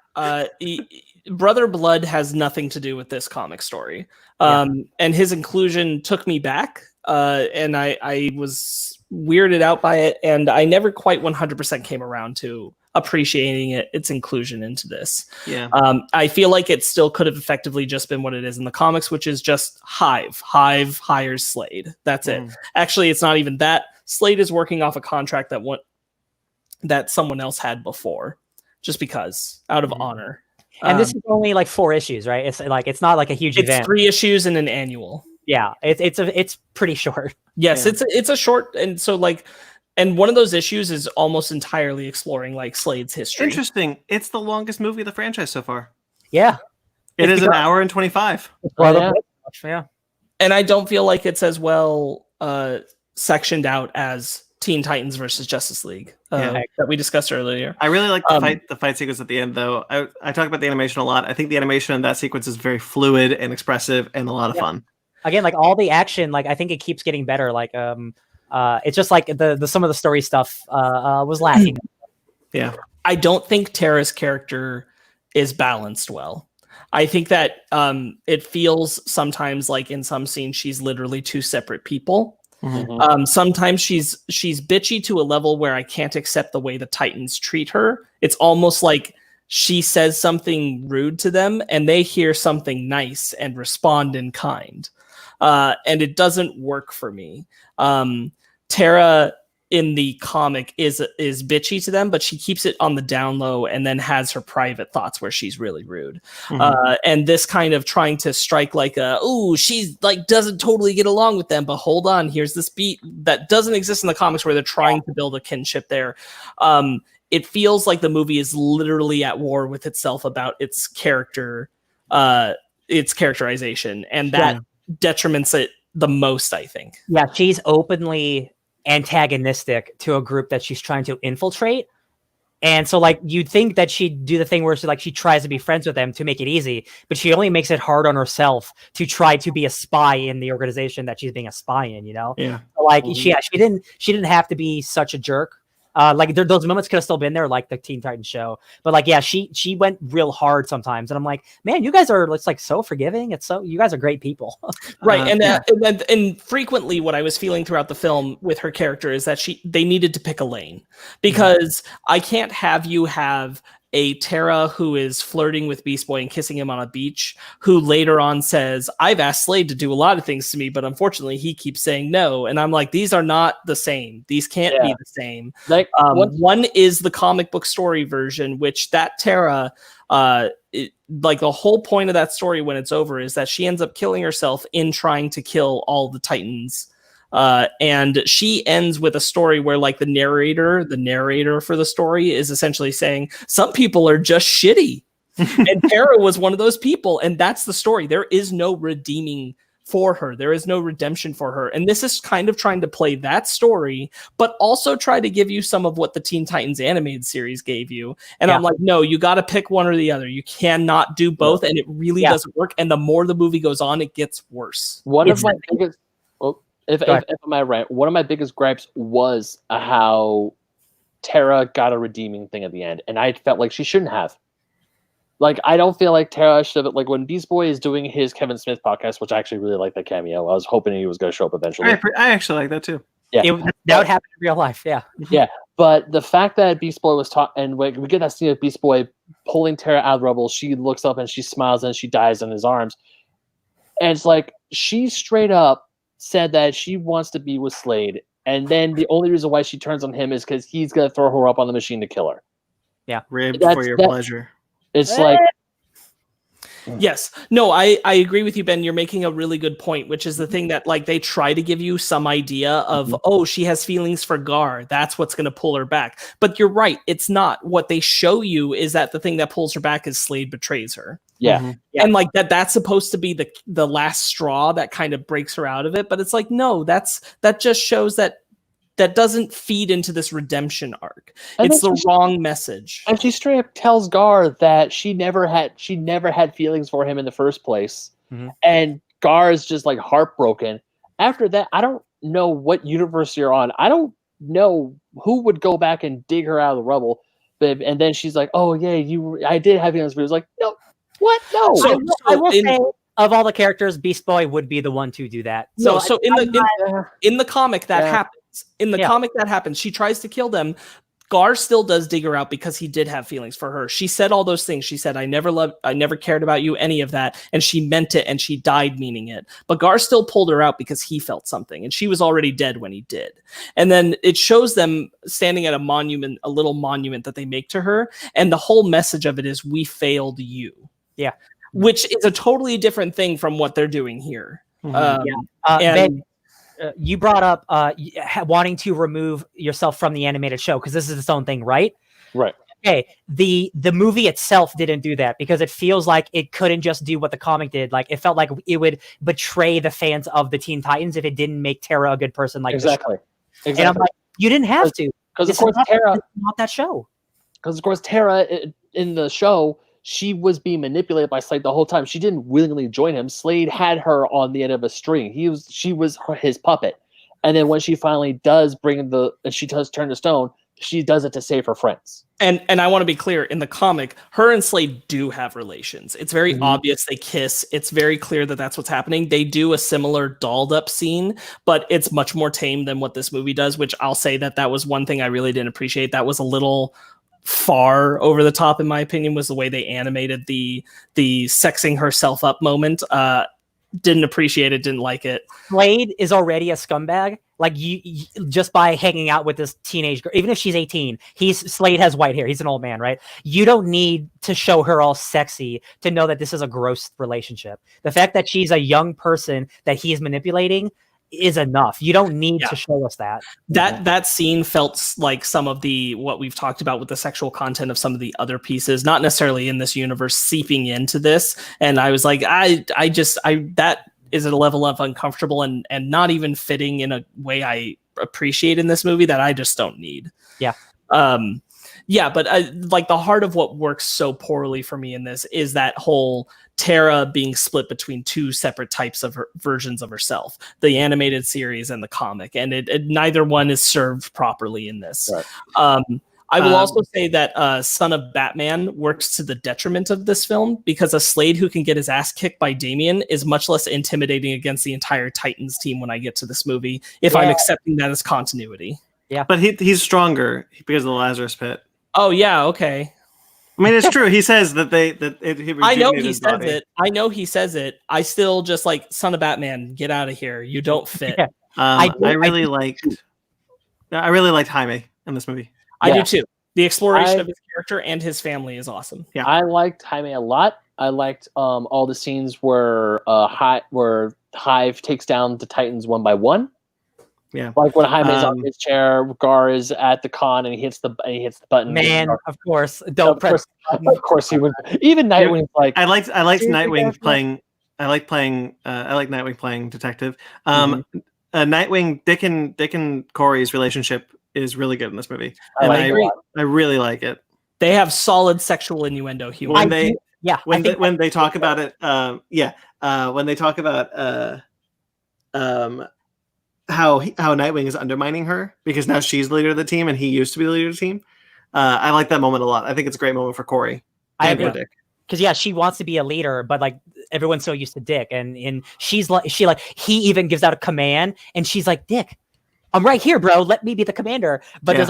Brother Blood has nothing to do with this comic story. And his inclusion took me back. And I was weirded out by it, and I never quite 100% came around to appreciating its inclusion into this. Yeah. I feel like it still could have effectively just been what it is in the comics, which is just Hive hires Slade. That's it. Actually, it's not even that. Slade is working off a contract that someone else had before, just because, out of honor. And this is only like 4 issues, right? It's not like a huge event. It's 3 issues and an annual. Yeah, it's pretty short. Yes, it's a short, and so like. And one of those issues is almost entirely exploring like Slade's history. Interesting. It's the longest movie of the franchise so far. Yeah. It is an hour and 25. Yeah. And I don't feel like it's as well sectioned out as Teen Titans versus Justice League that we discussed earlier. I really like the fight sequence at the end, though. I talk about the animation a lot. I think the animation in that sequence is very fluid and expressive and a lot of fun. Again, like all the action, like I think it keeps getting better. Like it's just like the some of the story stuff was lacking. Yeah. I don't think Tara's character is balanced well. I think that it feels sometimes like in some scenes she's literally 2 separate people. Mm-hmm. Sometimes she's bitchy to a level where I can't accept the way the Titans treat her. It's almost like she says something rude to them and they hear something nice and respond in kind. And it doesn't work for me. Tara in the comic is bitchy to them, but she keeps it on the down low and then has her private thoughts where she's really rude. Mm-hmm. And this kind of trying to strike like she's like doesn't totally get along with them, but hold on, here's this beat that doesn't exist in the comics where they're trying to build a kinship there. It feels like the movie is literally at war with itself about its character, its characterization, and that detriments it the most, I think. Yeah, she's openly antagonistic to a group that she's trying to infiltrate, and so like you'd think that she'd do the thing where she tries to be friends with them to make it easy, but she only makes it hard on herself to try to be a spy in the organization that she's being a spy in, you know? Yeah. Like she didn't have to be such a jerk. Like those moments could have still been there, like the Teen Titans show, but like she went real hard sometimes, and I'm like, man, you guys are like so forgiving. You guys are great people, right? And frequently, what I was feeling throughout the film with her character is that they needed to pick a lane, because I can't have you have a Tara who is flirting with Beast Boy and kissing him on a beach, who later on says, I've asked Slade to do a lot of things to me, but unfortunately he keeps saying no. And I'm like, these are not the same. These can't be the same. Like one is the comic book story version, which that Tara like the whole point of that story when it's over is that she ends up killing herself in trying to kill all the Titans. And she ends with a story where like the narrator for the story is essentially saying some people are just shitty. And Tara was one of those people. And that's the story. There is no redeeming for her. There is no redemption for her. And this is kind of trying to play that story, but also try to give you some of what the Teen Titans animated series gave you. And I'm like, no, you got to pick one or the other. You cannot do both. And it really doesn't work. And the more the movie goes on, it gets worse. One of my biggest, if am I right, one of my biggest gripes was how Tara got a redeeming thing at the end. And I felt like she shouldn't have. Like, I don't feel like Tara should have, like, when Beast Boy is doing his Kevin Smith podcast, which I actually really like that cameo. I was hoping he was going to show up eventually. I actually like that too. Yeah, that would happen in real life. Yeah. Yeah. But the fact that Beast Boy was talking, and we get that scene of Beast Boy pulling Tara out of the rubble, she looks up and she smiles and she dies in his arms. And it's like, she straight up said that she wants to be with Slade. And then the only reason why she turns on him is because he's going to throw her up on the machine to kill her. Yeah. Ribbed for your pleasure. It's like, yes, no, I agree with you, Ben. You're making a really good point, which is the thing that like they try to give you some idea of, oh, she has feelings for Gar. That's what's going to pull her back. But you're right. It's not. What they show you is that the thing that pulls her back is Slade betrays her. yeah. And like that's supposed to be the last straw that kind of breaks her out of it. But it's like, no, that just shows that doesn't feed into this redemption arc. And it's the wrong message. And she straight up tells Gar that she never had feelings for him in the first place. Mm-hmm. And Gar is just like heartbroken. After that, I don't know what universe you're on. I don't know who would go back and dig her out of the rubble. But, and then she's like, oh yeah, I did have feelings, but it was like, no, what? No. I will say, of all the characters, Beast Boy would be the one to do that. So in the comic that happens. In the comic that happens, she tries to kill them. Gar still does dig her out because he did have feelings for her. She said all those things. She said, I never cared about you, any of that. And she meant it, and she died meaning it. But Gar still pulled her out because he felt something, and she was already dead when he did. And then it shows them standing at a monument, a little monument that they make to her. And the whole message of it is, we failed you. Yeah. Which is a totally different thing from what they're doing here. Ben, you brought up wanting to remove yourself from the animated show because this is its own thing, right? Right. Okay. The movie itself didn't do that because it feels like it couldn't just do what the comic did. Like it felt like it would betray the fans of the Teen Titans if it didn't make Tara a good person. Like exactly. And I'm like, you didn't have to, because of course Tara, not that show. Because of course Tara in the show, she was being manipulated by Slade the whole time. She didn't willingly join him. Slade had her on the end of a string. She was his puppet. And then when she finally does she does turn to stone, she does it to save her friends. And I want to be clear, in the comic, her and Slade do have relations. It's very obvious they kiss. It's very clear that that's what's happening. They do a similar dolled up scene, but it's much more tame than what this movie does, which I'll say that was one thing I really didn't appreciate. That was a little far over the top, in my opinion, was the way they animated the sexing herself up moment. Didn't appreciate it, didn't like it. Slade is already a scumbag. Like you just by hanging out with this teenage girl, even if she's 18, Slade has white hair. He's an old man, right? You don't need to show her all sexy to know that this is a gross relationship. The fact that she's a young person that he's manipulating is enough. You don't need to show us that. That scene felt like some of what we've talked about with the sexual content of some of the other pieces, not necessarily in this universe, seeping into this. And I was like, that is at a level of uncomfortable and not even fitting in a way I appreciate in this movie that I just don't need. Yeah. But like the heart of what works so poorly for me in this is that whole Tara being split between two separate types of versions of herself, the animated series and the comic, and neither one is served properly in this. Right. I will also say that Son of Batman works to the detriment of this film because a Slade who can get his ass kicked by Damian is much less intimidating against the entire Titans team when I get to this movie, if I'm accepting that as continuity. Yeah, but he's stronger because of the Lazarus Pit. Oh yeah, okay. I mean, it's true. He says that I know he says it. I know he says it. I still just like, Son of Batman, get out of here. You don't fit. I really liked Jaime in this movie. I do too. The exploration of his character and his family is awesome. Yeah. I liked Jaime a lot. I liked all the scenes where Hive takes down the Titans one by one. Yeah. Like when Jaime's on his chair, Gar is at the con and he hits the button. Man, of course, don't press. Of course he would. Even Nightwing's like. I liked Nightwing playing. I like Nightwing playing detective. Nightwing, Dick and Corey's relationship is really good in this movie. I really like it. They have solid sexual innuendo humor. When they talk about it, when they talk about how Nightwing is undermining her because now she's the leader of the team and he used to be the leader of the team. I like that moment a lot. I think it's a great moment for Corey. I agree. Because she wants to be a leader, but like everyone's so used to Dick, and he even gives out a command, and she's like, Dick, I'm right here, bro. Let me be the commander. But there's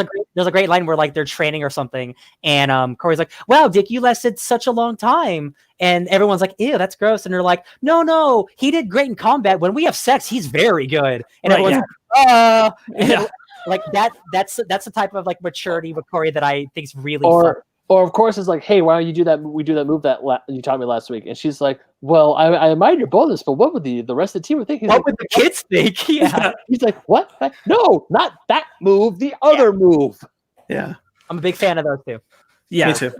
a great line where like they're training or something, and Corey's like, wow, Dick, you lasted such a long time, and everyone's like, ew, that's gross, and they're like, no, he did great in combat. When we have sex, he's very good, and everyone's like, that's the type of like maturity with Corey that I think is really fun. Or of course it's like, hey, why don't you do that? We do that move that you taught me last week, and she's like, well, I admire your boldness, but what would the rest of the team would think? What would the kids think? Yeah. He's like, what? No, not that move. The other move. Yeah, I'm a big fan of those two. Yeah, me too.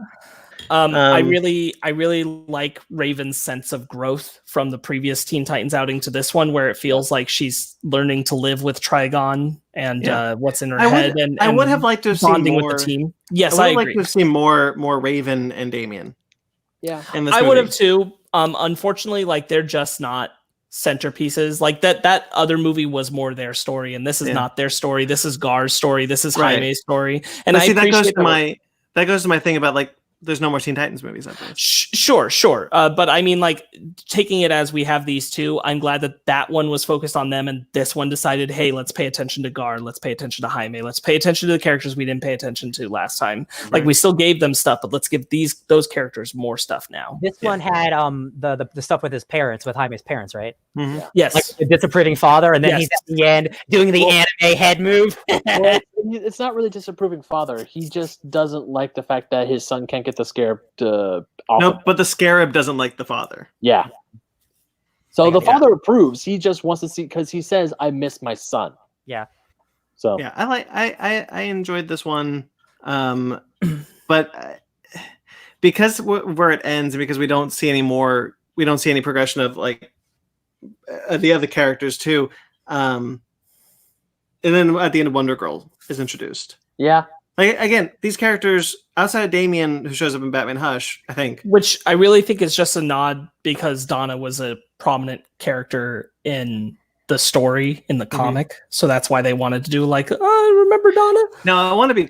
I really like Raven's sense of growth from the previous Teen Titans outing to this one, where it feels like she's learning to live with Trigon and what's in her head. I would have liked to have seen more with the team. Yes, I agree. would like to have seen more Raven and Damien. Yeah, I would have too. Unfortunately, like they're just not centerpieces. Like that other movie was more their story, and this is not their story. This is Gar's story. This is Jaime's story. And but see, that goes to my thing about like there's no more Teen Titans movies after this. Sure. But I mean, like taking it as we have these two, I'm glad that one was focused on them, and this one decided, hey, let's pay attention to Gar, let's pay attention to Jaime, let's pay attention to the characters we didn't pay attention to last time. Right. Like we still gave them stuff, but let's give those characters more stuff now. This one had the stuff with his parents, with Jaime's parents, right? Mm-hmm. Yeah. Yes, like the disapproving father, and then he's at the end doing the anime head move. Well, it's not really disapproving father. He just doesn't like the fact that his son can't get the scarab No, but the scarab doesn't like the father. Yeah. So the father approves. He just wants to see, because he says, I miss my son. Yeah. So yeah, I enjoyed this one. But because where it ends, and because we don't see any progression of like the other characters too. And then at the end, Wonder Girl is introduced. Yeah. Like again, these characters outside of Damien, who shows up in Batman Hush, I think, which I really think is just a nod because Donna was a prominent character in the story in the comic, so that's why they wanted to do like, remember Donna? Now I want to be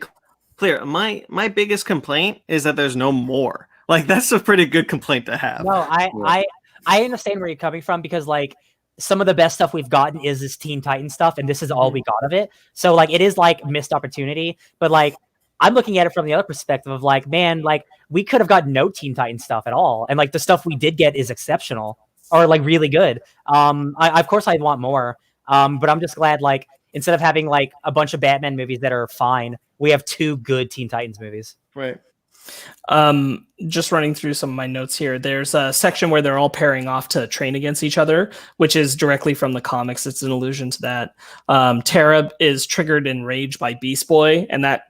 clear. My biggest complaint is that there's no more. Like that's a pretty good complaint to have. No, I understand where you're coming from, because like some of the best stuff we've gotten is this Teen Titan stuff, and this is all we got of it. So like it is like missed opportunity, but like I'm looking at it from the other perspective of like, man, like we could have got no Teen Titan stuff at all, and like the stuff we did get is exceptional or like really good. Of course I'd want more, but I'm just glad like instead of having like a bunch of Batman movies that are fine, we have 2 good Teen Titans movies. Right. Just running through some of my notes here. There's a section where they're all pairing off to train against each other, which is directly from the comics. It's an allusion to that. Tara is triggered in rage by Beast Boy, and that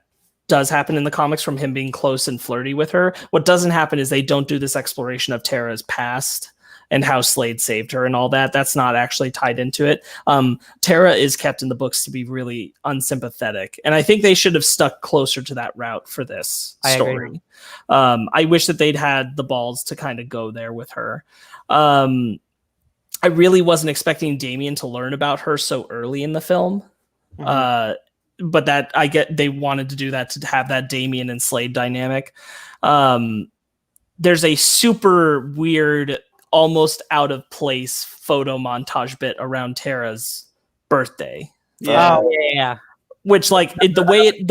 does happen in the comics from him being close and flirty with her. What doesn't happen is they don't do this exploration of Tara's past and how Slade saved her and all that. That's not actually tied into it. Tara is kept in the books to be really unsympathetic, and I think they should have stuck closer to that route for this story. I wish that they'd had the balls to kind of go there with her. I really wasn't expecting Damien to learn about her so early in the film. But that I get they wanted to do that to have that Damien and Slade dynamic. There's a super weird, almost out of place photo montage bit around Tara's birthday. Yeah. Yeah. Which like the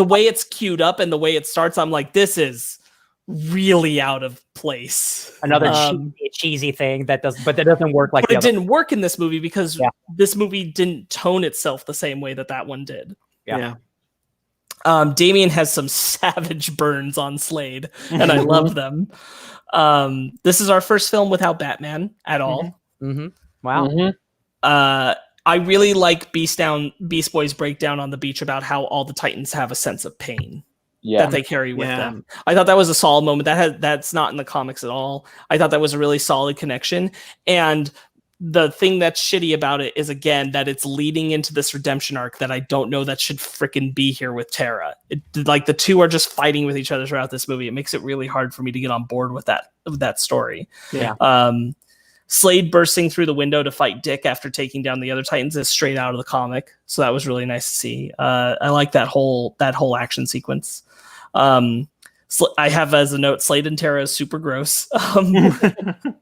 way it's queued up and the way it starts, I'm like, this is really out of place. Another cheesy thing that doesn't work like. But it didn't work in this movie because this movie didn't tone itself the same way that one did. Yeah. Damien has some savage burns on Slade, and I love them. This is our first film without Batman at all. Wow. I really like Beast Boy's breakdown on the beach about how all the Titans have a sense of pain that they carry with them. I thought that was a solid moment. That's not in the comics at all. I thought that was a really solid connection. And the thing that's shitty about it is, again, that it's leading into this redemption arc that I don't know that should freaking be here with Tara. Like, the two are just fighting with each other throughout this movie. It makes it really hard for me to get on board with that story. Yeah. Slade bursting through the window to fight Dick after taking down the other Titans is straight out of the comic, so that was really nice to see. I like that whole action sequence. I have as a note, Slade and Tara is super gross.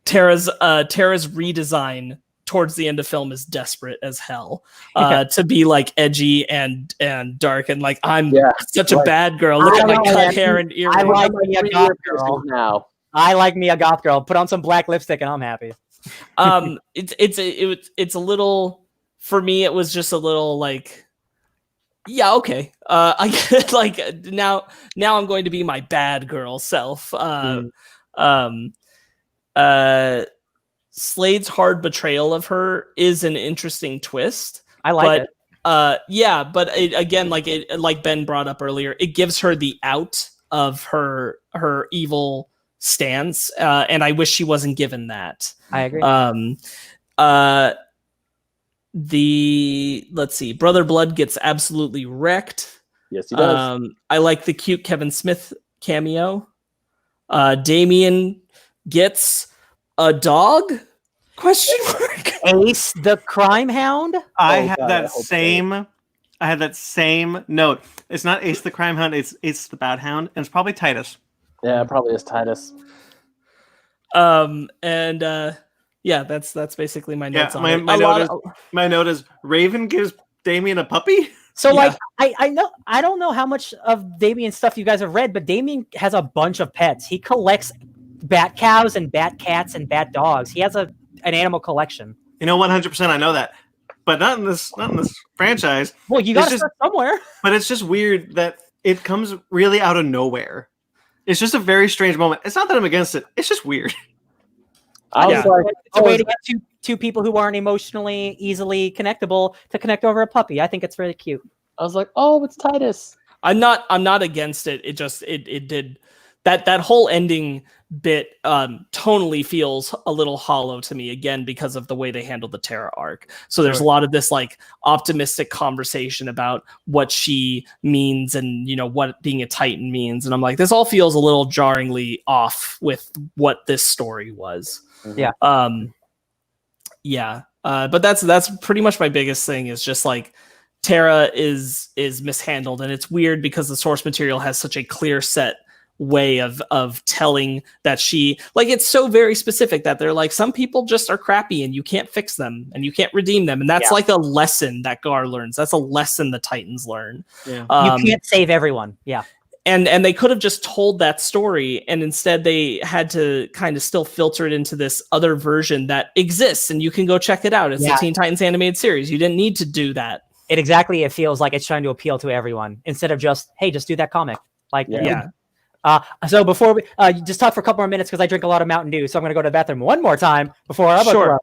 Tara's redesign towards the end of film is desperate as hell. To be like edgy and dark and like, I'm such a bad girl. Look at my cut hair and earrings. I like me a goth girl now. I like me a goth girl. Put on some black lipstick and I'm happy. It's a little, for me, it was just a little like, yeah, okay. I get, like, now I'm going to be my bad girl self. Slade's hard betrayal of her is an interesting twist. I like it. But again, like Ben brought up earlier, it gives her the out of her evil stance, and I wish she wasn't given that. I agree. Let's see, Brother Blood gets absolutely wrecked. Yes, he does. I like the cute Kevin Smith cameo. Damien gets a dog? Question mark. Ace the Crime Hound? I had that same note. It's not Ace the Crime Hound, it's Ace the Bad Hound, and it's probably Titus. Yeah, it probably is Titus. That's basically my notes on it. My note is Raven gives Damien a puppy. So like I don't know how much of Damien's stuff you guys have read, but Damien has a bunch of pets. He collects bat cows and bat cats and bat dogs. He has an animal collection. 100% I know that. But not in this franchise. Well, you gotta start somewhere. But it's just weird that it comes really out of nowhere. It's just a very strange moment. It's not that I'm against it. It's just weird. It's a way to get two people who aren't emotionally easily connectable to connect over a puppy. I think it's really cute. I was like, oh, it's Titus. I'm not against it. It just it did that whole ending bit tonally feels a little hollow to me, again, because of the way they handled the Tara arc. So there's a lot of this like optimistic conversation about what she means and what being a Titan means, and I'm like, this all feels a little jarringly off with what this story was. But that's pretty much my biggest thing, is just like Tara is mishandled, and it's weird because the source material has such a clear set way of telling that she, like, it's so very specific that they're like, some people just are crappy and you can't fix them and you can't redeem them, and that's like a lesson that Gar learns. That's a lesson the Titans learn. You can't save everyone. And they could have just told that story, and instead they had to kind of still filter it into this other version that exists, and you can go check it out. It's the Teen Titans animated series. You didn't need to do that. It feels like it's trying to appeal to everyone instead of just, hey, just do that comic. So before we just talk for a couple more minutes, because I drink a lot of Mountain Dew, so I'm going to go to the bathroom one more time before our book club.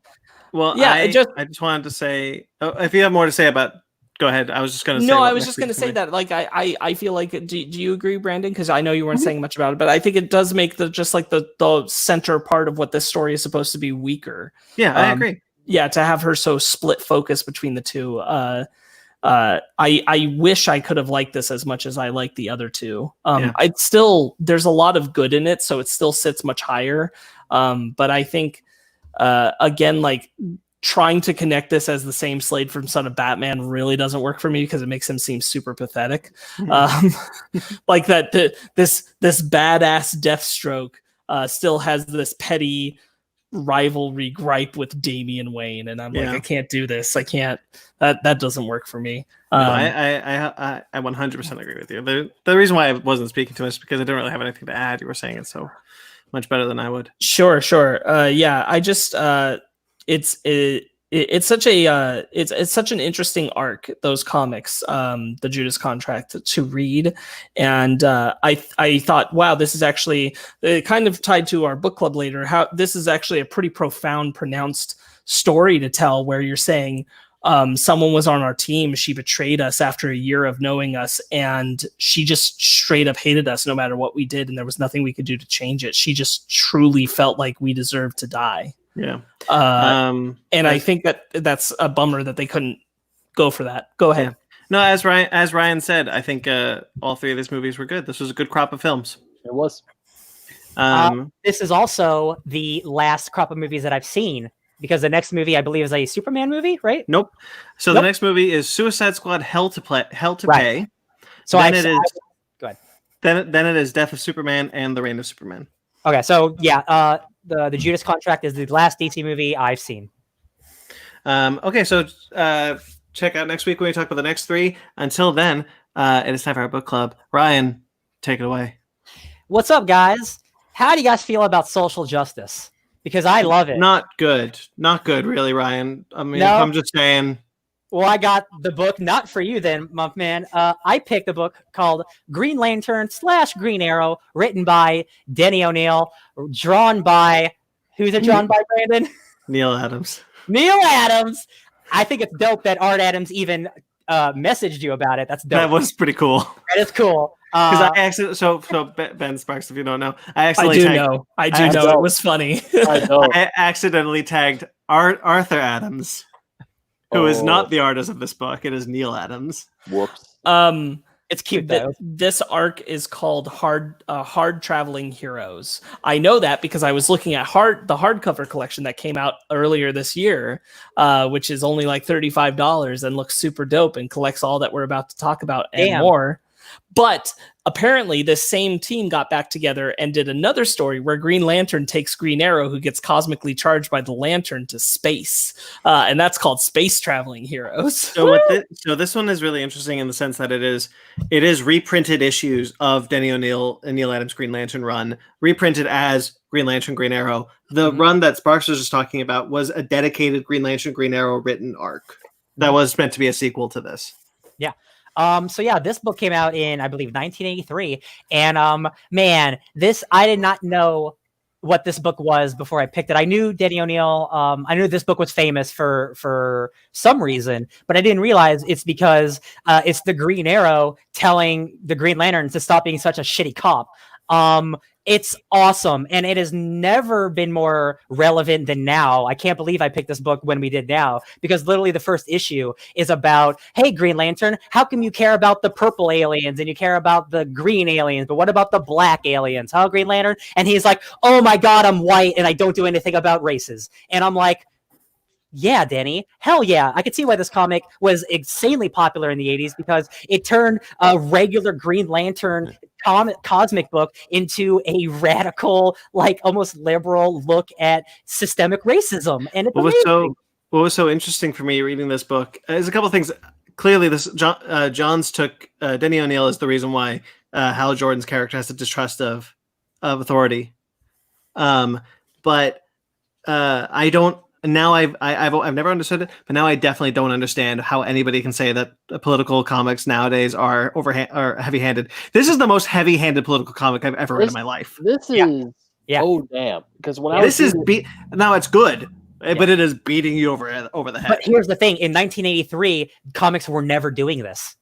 Well, I just wanted to say, if you have more to say about, go ahead. I was just going to say. No, I was just going to say that, like, I feel like, do you agree, Brandon? Because I know you weren't saying much about it, but I think it does make the center part of what this story is supposed to be weaker. Yeah, I agree. Yeah, to have her so split focus between the two. I wish I could have liked this as much as I like the other two. There's a lot of good in it, so it still sits much higher. But I think, again, like, trying to connect this as the same Slade from Son of Batman really doesn't work for me, because it makes him seem super pathetic. Like that, this badass Deathstroke still has this petty rivalry gripe with Damian Wayne, and I'm like, I can't do this. I can't. That doesn't work for me. I 100% agree with you. The reason why I wasn't speaking to us is because I didn't really have anything to add. You were saying it so much better than I would. Sure. I just it's It's such a it's such an interesting arc, those comics, the Judas Contract, to read, and I thought, wow, this is actually kind of tied to our book club later. How this is actually a pretty profound, pronounced story to tell, where you're saying someone was on our team, she betrayed us after a year of knowing us, and she just straight up hated us no matter what we did, and there was nothing we could do to change it. She just truly felt like we deserved to die. Yeah. And I think that's a bummer that they couldn't go for that. Go ahead. Yeah. No, as Ryan said, I think all three of these movies were good. This was a good crop of films. It was. This is also the last crop of movies that I've seen, because the next movie, I believe, is a Superman movie, right? Nope. So the next movie is Suicide Squad: Hell to Pay. So then go ahead. Then it is Death of Superman and The Reign of Superman. Okay, so yeah, the Judas Contract is the last DC movie I've seen. Okay, so check out next week when we talk about the next three. Until then, it is time for our book club. Ryan, take it away. What's up, guys? How do you guys feel about social justice? Because I love it. Not good, really, Ryan. I mean, No. I'm just saying. Well, I got the book not for you then, Muffman. I picked a book called Green Lantern / Green Arrow, written by Denny O'Neil, drawn by, who's it drawn by, Brandon? Neil Adams. Neil Adams. I think it's dope that Art Adams even messaged you about it. That's dope. That was pretty cool. That is cool. Because I accidentally, so Ben Sparks, if you don't know, I do know. It was funny. I accidentally tagged Arthur Adams, who is not the artist of this book. It is Neil Adams. Whoops. It's cute though. This arc is called Hard Traveling Heroes. I know that because I was looking at the hardcover collection that came out earlier this year, which is only like $35 and looks super dope and collects all that we're about to talk about and more. But apparently this same team got back together and did another story where Green Lantern takes Green Arrow, who gets cosmically charged by the Lantern, to space. And that's called Space Traveling Heroes. So this one is really interesting in the sense that it is reprinted issues of Denny O'Neil and Neil Adams' Green Lantern run, reprinted as Green Lantern, Green Arrow. The run that Sparks was just talking about was a dedicated Green Lantern, Green Arrow written arc that was meant to be a sequel to this. Yeah. So yeah, this book came out in, I believe, 1983. And man, I did not know what this book was before I picked it. I knew Denny O'Neil. I knew this book was famous for some reason, but I didn't realize it's because it's the Green Arrow telling the Green Lantern to stop being such a shitty cop. It's awesome, and it has never been more relevant than now. I can't believe I picked this book when we did now, because literally the first issue is about, hey, Green Lantern, how come you care about the purple aliens and you care about the green aliens, but what about the black aliens? Huh, Green Lantern? And he's like, oh my God, I'm white and I don't do anything about races. And I'm like, yeah, Denny, hell yeah. I could see why this comic was insanely popular in the 80s, because it turned a regular Green Lantern cosmic book into a radical, like almost liberal look at systemic racism. And it's what was so interesting for me reading this book is a couple of things. Clearly, Johns took Denny O'Neil as the reason why Hal Jordan's character has a distrust of authority. But I don't. Now I've never understood it, but now I definitely don't understand how anybody can say that political comics nowadays are heavy-handed. This is the most heavy-handed political comic I've ever read in my life. This is oh damn! Because when now it's good, but it is beating you over the head. But here's the thing: in 1983, comics were never doing this.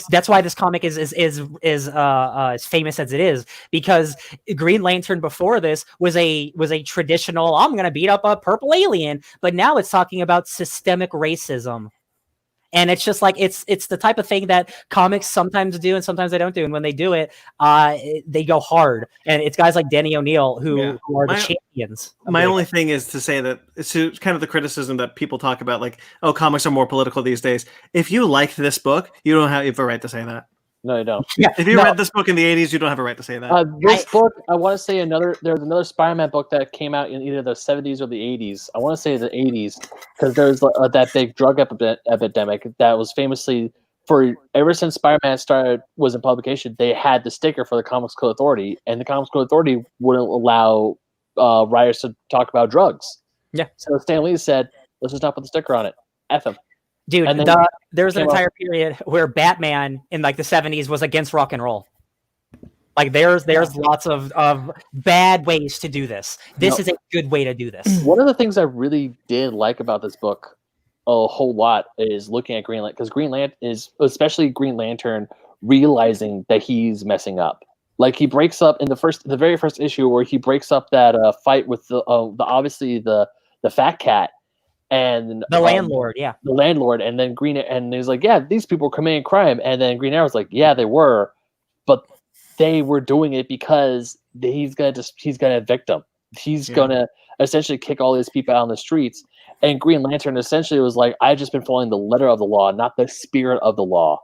That's why this comic is as famous as it is, because Green Lantern before this was a traditional, I'm gonna beat up a purple alien, but now it's talking about systemic racism. And it's just like it's the type of thing that comics sometimes do and sometimes they don't do. And when they do it, they go hard. And it's guys like Denny O'Neil who are the champions. My only thing is to say that it's kind of the criticism that people talk about, like, oh, comics are more political these days. If you liked this book, you don't have a right to say that. No, you don't. Yeah, if you read this book in the 80s, you don't have a right to say that. This book, I want to say there's another Spider-Man book that came out in either the 70s or the 80s. I want to say the 80s, because there's that big drug epidemic that was famously, ever since Spider-Man was in publication, they had the sticker for the Comics Code Authority, and the Comics Code Authority wouldn't allow writers to talk about drugs. Yeah. So Stan Lee said, Let's just not put the sticker on it. F him. Dude, And then there's an came up- entire period where Batman in like the 70s was against rock and roll. Like there's lots of bad ways to do this. This is a good way to do this. One of the things I really did like about this book a whole lot is looking at Green Lantern, because Green Lantern is, especially Green Lantern, realizing that he's messing up. Like he breaks up in the very first issue where he breaks up that fight with the obviously the fat cat and The landlord, yeah. the landlord, and then he's like, yeah, these people are committing crime, and then Green Arrow's like, yeah, they were, but they were doing it because he's gonna evict them. He's gonna essentially kick all these people out on the streets. And Green Lantern essentially was like, I've just been following the letter of the law, not the spirit of the law.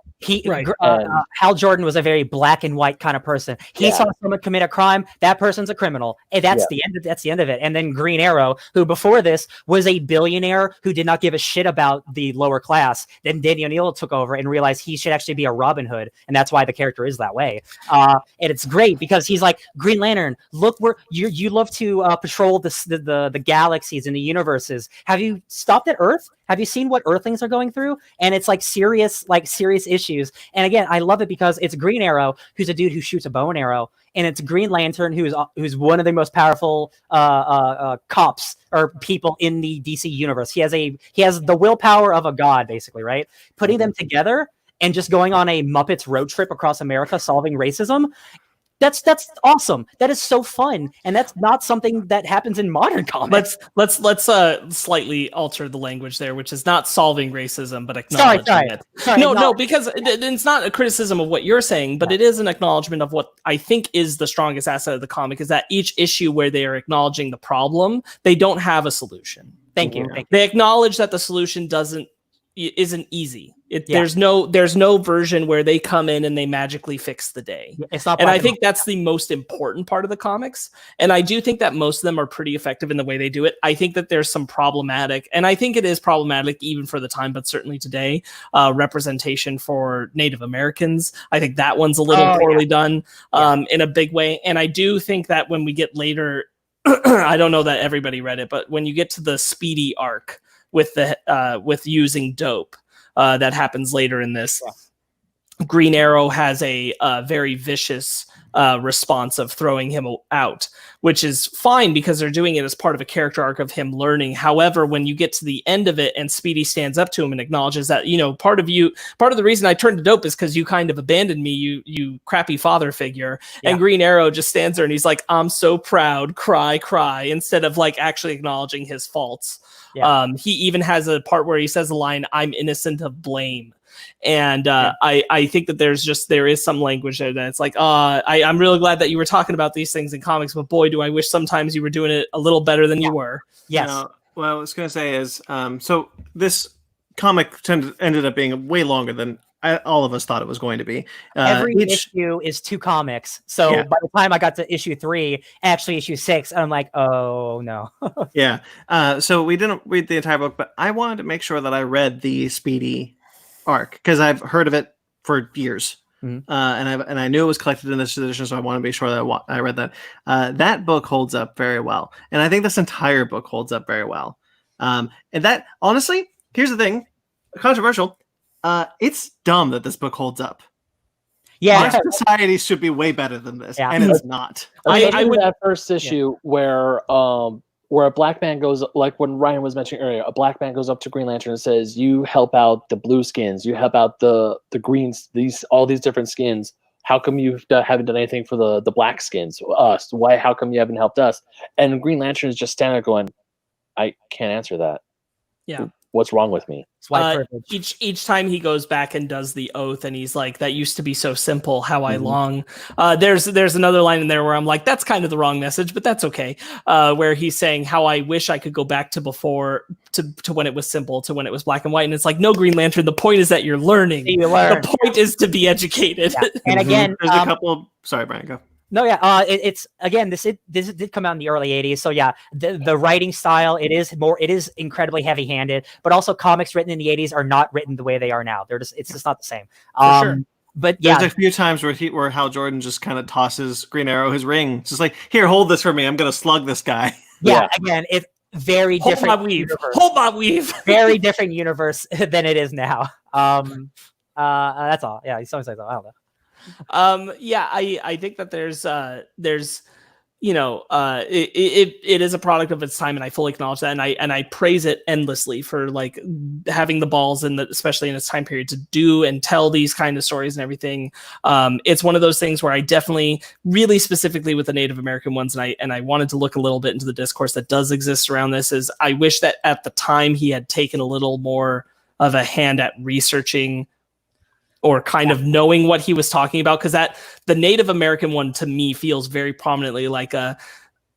Hal Jordan was a very black and white kind of person. He saw someone commit a crime. That person's a criminal. And that's the end of it. And then Green Arrow, who before this was a billionaire who did not give a shit about the lower class. Then Danny O'Neill took over and realized he should actually be a Robin Hood. And that's why the character is that way. And it's great because he's like, Green Lantern, look where you love to patrol the galaxies and the universes. Have you stopped at Earth? Have you seen what Earthlings are going through? And it's like serious issues. And again, I love it because it's Green Arrow, who's a dude who shoots a bow and arrow, and it's Green Lantern, who's one of the most powerful cops or people in the DC universe. He has the willpower of a god, basically, right? Putting them together and just going on a Muppets road trip across America, solving racism. That's awesome. That is so fun, and that's not something that happens in modern comics. Let's slightly alter the language there, which is not solving racism, but acknowledging it. No, because it's not a criticism of what you're saying, but it is an acknowledgement of what I think is the strongest asset of the comic, is that each issue where they are acknowledging the problem, they don't have a solution. Thank you. They acknowledge that the solution isn't easy. There's no version where they come in and they magically fix the day. It's not, and I think that's the most important part of the comics. And I do think that most of them are pretty effective in the way they do it. I think that there's some problematic, and I think it is problematic even for the time, but certainly today, representation for Native Americans. I think that one's a little poorly done in a big way. And I do think that when we get later, I don't know that everybody read it, but when you get to the Speedy arc with using dope, that happens later in this. Green Arrow has a very vicious response of throwing him out, which is fine because they're doing it as part of a character arc of him learning. However, when you get to the end of it and Speedy stands up to him and acknowledges that, part of the reason I turned to dope is because you kind of abandoned me, you crappy father figure. And Green Arrow just stands there and he's like, I'm so proud, cry, instead of like actually acknowledging his faults. He even has a part where he says the line, I'm innocent of blame. And I think that there is some language there that's like, I'm really glad that you were talking about these things in comics, but boy, do I wish sometimes you were doing it a little better than you were. Yes. What I was going to say is, so this comic ended up being way longer than all of us thought it was going to be. Every issue is 2 comics. So by the time I got to issue 3, actually issue 6, I'm like, oh no. So we didn't read the entire book, but I wanted to make sure that I read the Speedy arc because I've heard of it for years. And I knew it was collected in this edition, so I want to be sure that I read that. That book holds up very well. And I think this entire book holds up very well. And that, honestly, here's the thing, controversial. It's dumb that this book holds up. Our society should be way better than this, and it's not. I would that first issue where a black man goes, like when Ryan was mentioning earlier, a black man goes up to Green Lantern and says, "You help out the blue skins, you help out the greens, all these different skins. How come you haven't done anything for the black skins, us? Why? How come you haven't helped us?" And Green Lantern is just standing there going, "I can't answer that. Yeah. What's wrong with me?" Each time he goes back and does the oath, and he's like, "That used to be so simple. How I long." There's another line in there where I'm like, "That's kind of the wrong message, but that's okay." Where he's saying, "How I wish I could go back to before to when it was simple, to when it was black and white." And it's like, no, Green Lantern. The point is that you're learning. The point is to be educated. Yeah. And again, there's a couple. Sorry, Brian, go. No, it's again, this did come out in the early 80s. So the writing style, it is incredibly heavy-handed, but also comics written in the 80s are not written the way they are now. It's just not the same. Sure. But there's a few times where Hal Jordan just kind of tosses Green Arrow his ring. It's just like, here, hold this for me. I'm going to slug this guy. Again, very Hold different my weave. universe. Hold my weave. Very different universe than it is now. That's all. Yeah, someone says that. I don't know. Yeah, I think that there's it is a product of its time, and I fully acknowledge that, and I praise it endlessly for like having the balls and especially in its time period to do and tell these kind of stories and everything. It's one of those things where I definitely, really specifically with the Native American ones, and I wanted to look a little bit into the discourse that does exist around this. Is I wish that at the time he had taken a little more of a hand at researching or kind of knowing what he was talking about, because that the Native American one to me feels very prominently like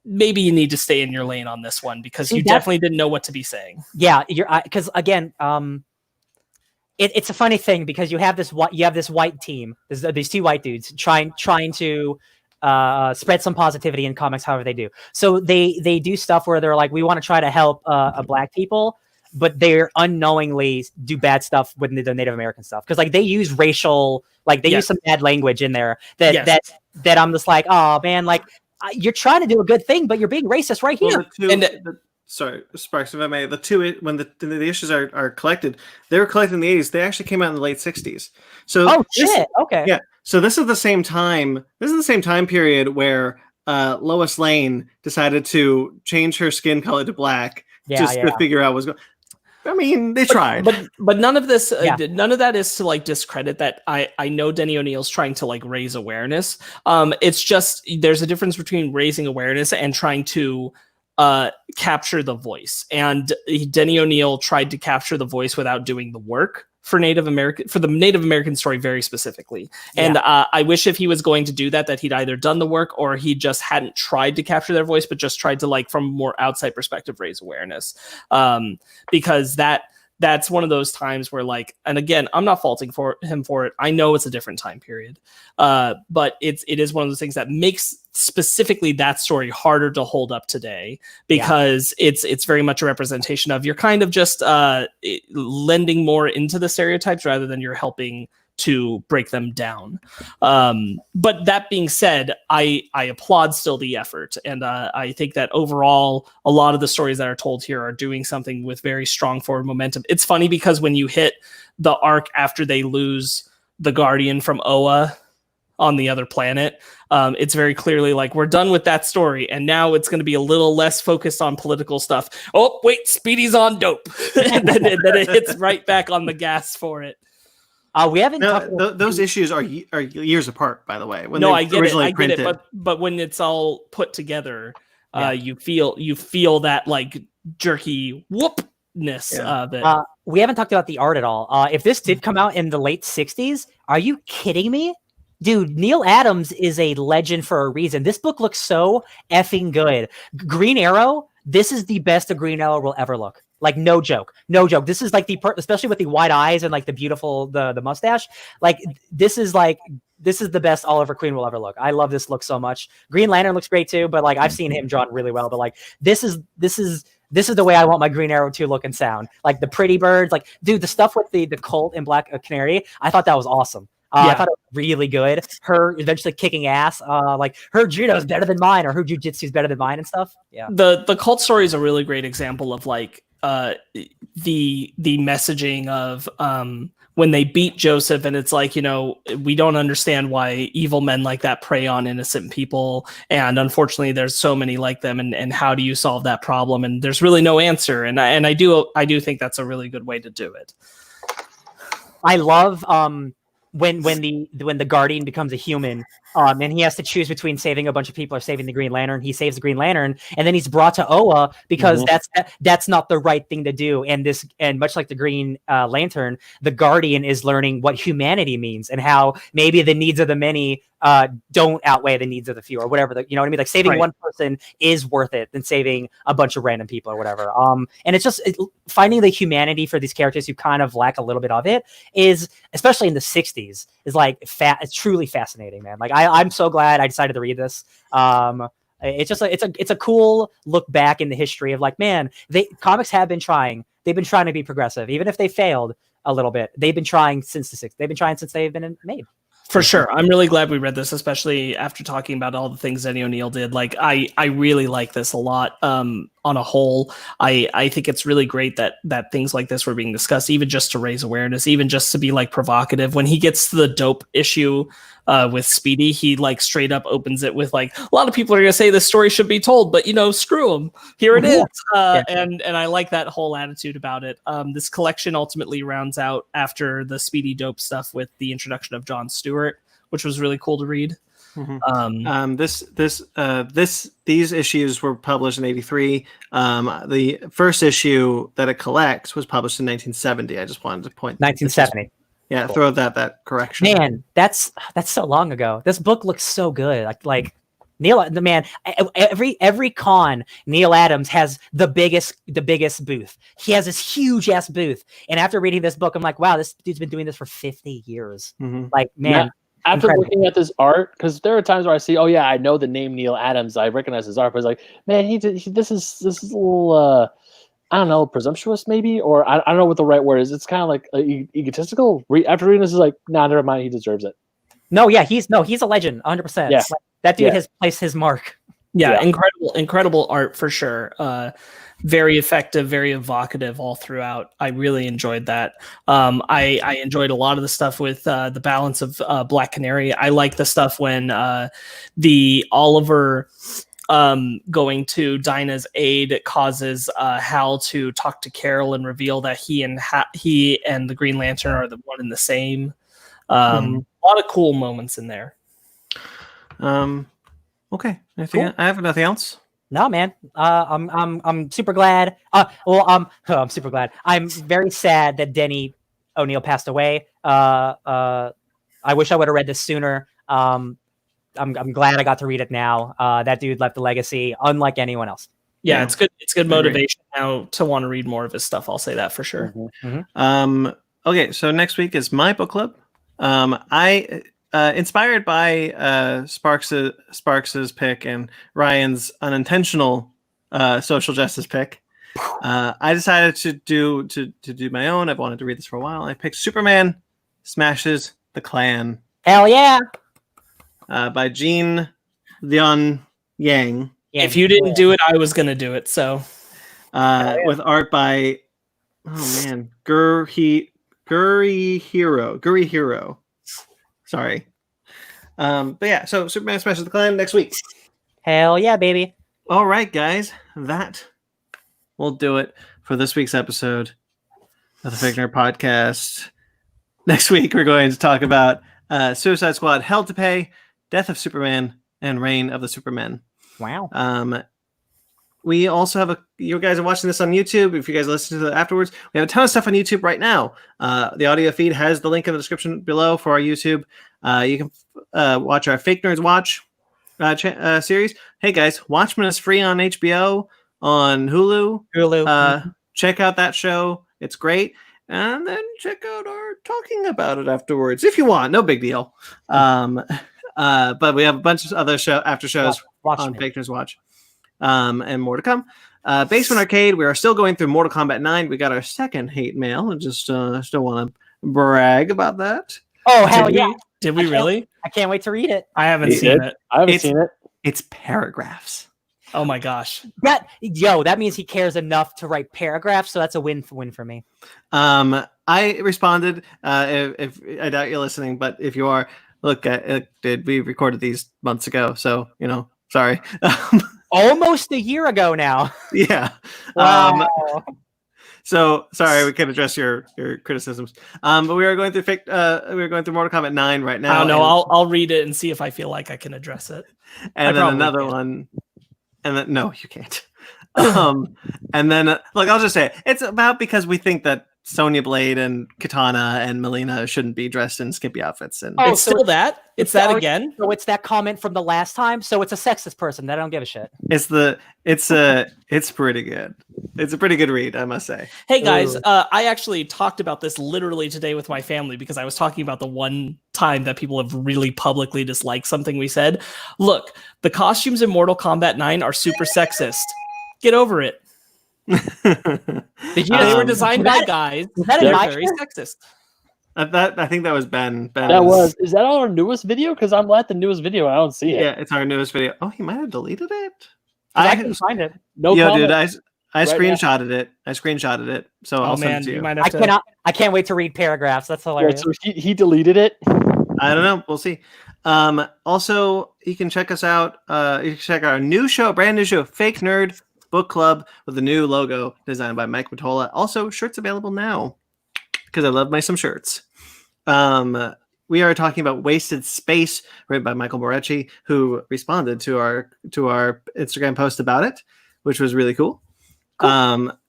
maybe you need to stay in your lane on this one because you definitely didn't know what to be saying. Yeah, because again, it's a funny thing because you have this white team, these two white dudes trying to spread some positivity in comics, however they do. So they do stuff where they're like, we want to try to help black people, but they're unknowingly do bad stuff with the Native American stuff because like they use racial, like they use some bad language in there that I'm just like, oh man, like you're trying to do a good thing, but you're being racist right here. Sorry, Sparks, if I may, when the issues are collected, they were collected in the 80s. They actually came out in the late 60s. So okay. Yeah. So this is the same time. This is the same time period where Lois Lane decided to change her skin color to black to figure out what's going. I mean, they tried, but none of this, none of that is to like discredit that. I know Denny O'Neil's trying to like raise awareness. It's just there's a difference between raising awareness and trying to capture the voice. And Denny O'Neil tried to capture the voice without doing the work for the Native American story very specifically. And I wish if he was going to do that he'd either done the work or he just hadn't tried to capture their voice, but just tried to like from a more outside perspective raise awareness. Because that's one of those times where like, and again, I'm not faulting him for it. I know it's a different time period, but it is one of those things that makes specifically that story harder to hold up today because it's very much a representation of you're kind of just lending more into the stereotypes rather than you're helping to break them down. But that being said, I applaud still the effort. And I think that overall, a lot of the stories that are told here are doing something with very strong forward momentum. It's funny because when you hit the arc after they lose the Guardian from Oa on the other planet, it's very clearly like we're done with that story. And now it's going to be a little less focused on political stuff. Oh, wait, Speedy's on dope. and then it hits right back on the gas for it. We haven't talked about those issues are years apart, by the way. I get it, but when it's all put together, you feel that like jerky whoopness of it. We haven't talked about the art at all. If this did come out in the late 60s, are you kidding me? Dude, Neil Adams is a legend for a reason. This book looks so effing good. Green Arrow, this is the best a Green Arrow will ever look. Like no joke. This is like especially with the wide eyes and like the beautiful the mustache. Like this is the best Oliver Queen will ever look. I love this look so much. Green Lantern looks great too, but like I've seen him drawn really well. But like this is the way I want my Green Arrow to look and sound. Like the pretty birds, like dude, the stuff with the Colt and Black Canary. I thought that was awesome. I thought it was really good. Her eventually kicking ass. Like her judo is better than mine, or her jujitsu is better than mine and stuff. Yeah. The Colt story is a really great example of like the messaging of when they beat Joseph, and it's like, we don't understand why evil men like that prey on innocent people, and unfortunately there's so many like them, and how do you solve that problem? And there's really no answer, and I do think that's a really good way to do it. I love when the Guardian becomes a human, and he has to choose between saving a bunch of people or saving the Green Lantern. He saves the Green Lantern, and then he's brought to Oa because that's not the right thing to do. And much like the Green Lantern, the Guardian is learning what humanity means and how maybe the needs of the many don't outweigh the needs of the few, or whatever. You know what I mean? Like saving one person is worth it than saving a bunch of random people or whatever. And it's just finding the humanity for these characters who kind of lack a little bit of it is, especially in the 60s, is like it's truly fascinating, man. Like I'm so glad I decided to read this. It's just it's a cool look back in the history of like, man, comics have been trying. They've been trying to be progressive, even if they failed a little bit. They've been trying since the 60s. They've been trying since they've been made. For sure. I'm really glad we read this, especially after talking about all the things Denny O'Neil did. Like, I really like this a lot. on a whole. I think it's really great that things like this were being discussed, even just to raise awareness, even just to be like provocative. When he gets to the dope issue with Speedy, he like straight up opens it with like, a lot of people are gonna say this story should be told, but screw them. Here it is. And I like that whole attitude about it. This collection ultimately rounds out after the Speedy dope stuff with the introduction of Jon Stewart, which was really cool to read. These issues were published in 83. The first issue that it collects was published in 1970. I just wanted to point 1970. Yeah, cool. Throw that correction. Man, that's so long ago. This book looks so good. Like Neil, the man. Every con, Neil Adams has the biggest booth. He has this huge ass booth. And after reading this book, I'm like, wow, this dude's been doing this for 50 years. Like, man. Yeah. After Incredible. looking at this art, because there are times where I see, oh yeah, I know the name Neil Adams, I recognize his art, but it's like, man, this is a little, I don't know, presumptuous maybe, or I don't know what the right word is. It's kind of like egotistical. After reading this, is like, nah, never mind, he deserves it. No, yeah, he's a legend, 100%. Yeah. Like, that dude has placed his mark. Yeah, incredible art for sure. Very effective, very evocative all throughout. I really enjoyed that. I enjoyed a lot of the stuff with the balance of Black Canary. I like the stuff when the Oliver going to Dinah's aid causes Hal to talk to Carol and reveal that he and the Green Lantern are the one and the same. A lot of cool moments in there. Okay. Cool. I have nothing else. No, man. I'm super glad. I'm super glad. I'm very sad that Denny O'Neil passed away. I wish I would have read this sooner. I'm glad I got to read it now. That dude left a legacy unlike anyone else. Yeah, it's good. It's good motivation now to want to read more of his stuff. I'll say that for sure. Okay, so next week is my book club. I inspired by Sparks's pick and Ryan's unintentional social justice pick. I decided to do my own. I've wanted to read this for a while. I picked Superman Smashes the Klan. Hell yeah! By Jean Leon Yang. If you didn't do it, I was gonna do it. So, with art by Guri Hero. Sorry. But yeah, so Superman Smashes the Klan next week. Hell yeah, baby. All right, guys. That will do it for this week's episode of the Fake Nerd Podcast. Next week, we're going to talk about Suicide Squad, Hell to Pay, Death of Superman, and Reign of the Supermen. Wow. We also have you guys are watching this on YouTube. If you guys listen to it afterwards, we have a ton of stuff on YouTube right now. The audio feed has the link in the description below for our YouTube. You can watch our Fake Nerds Watch series. Hey guys, Watchmen is free on HBO, on Hulu. Check out that show. It's great. And then check out our talking about it afterwards if you want. No big deal. But we have a bunch of other after shows on Fake Nerds Watch. And more to come. Basement Arcade, we are still going through Mortal Kombat 9. We got our second hate mail, and just still want to brag about that. Oh, hell yeah. Did we really? I can't wait to read it. I haven't seen it. I haven't seen it. It's paragraphs. Oh my gosh. That means he cares enough to write paragraphs, so that's a win for me. I responded, if I doubt you're listening, but if you are, look, we recorded these months ago, so, sorry. Almost a year ago now. Yeah. Wow. So sorry, we can't address your criticisms. But we are going through Mortal Kombat 9 right now. I don't know. I'll read it and see if I feel like I can address it. And then another one. And then no, you can't. And then look, I'll just say it's about because we think that Sonya Blade and Katana and Melina shouldn't be dressed in skimpy outfits. And it's still that? It's that again? So it's that comment from the last time. So it's a sexist person that I don't give a shit. It's pretty good. It's a pretty good read, I must say. Hey guys, I actually talked about this literally today with my family because I was talking about the one time that people have really publicly disliked something we said. Look, the costumes in Mortal Kombat 9 are super sexist. Get over it. They were designed by guys that are very sexist. I think that was Ben. Is that our newest video? Because I'm at the newest video and I don't see it. Yeah, it's our newest video. Oh, he might have deleted it. I can find it. No Yo, comment. dude, I Right screenshotted it. I screenshotted it. So I'll Oh send man, it to you you. might I have to. cannot. I can't wait to read paragraphs. That's Yeah, hilarious. so he deleted it. I don't know. We'll see. Also, you can check us out. You can check our new show, brand new show, Fake Nerd Book Club, with a new logo designed by Mike Mottola. Also, shirts available now because I love some shirts. We are talking about Wasted Space, written by Michael Morecci, who responded to our Instagram post about it, which was really cool.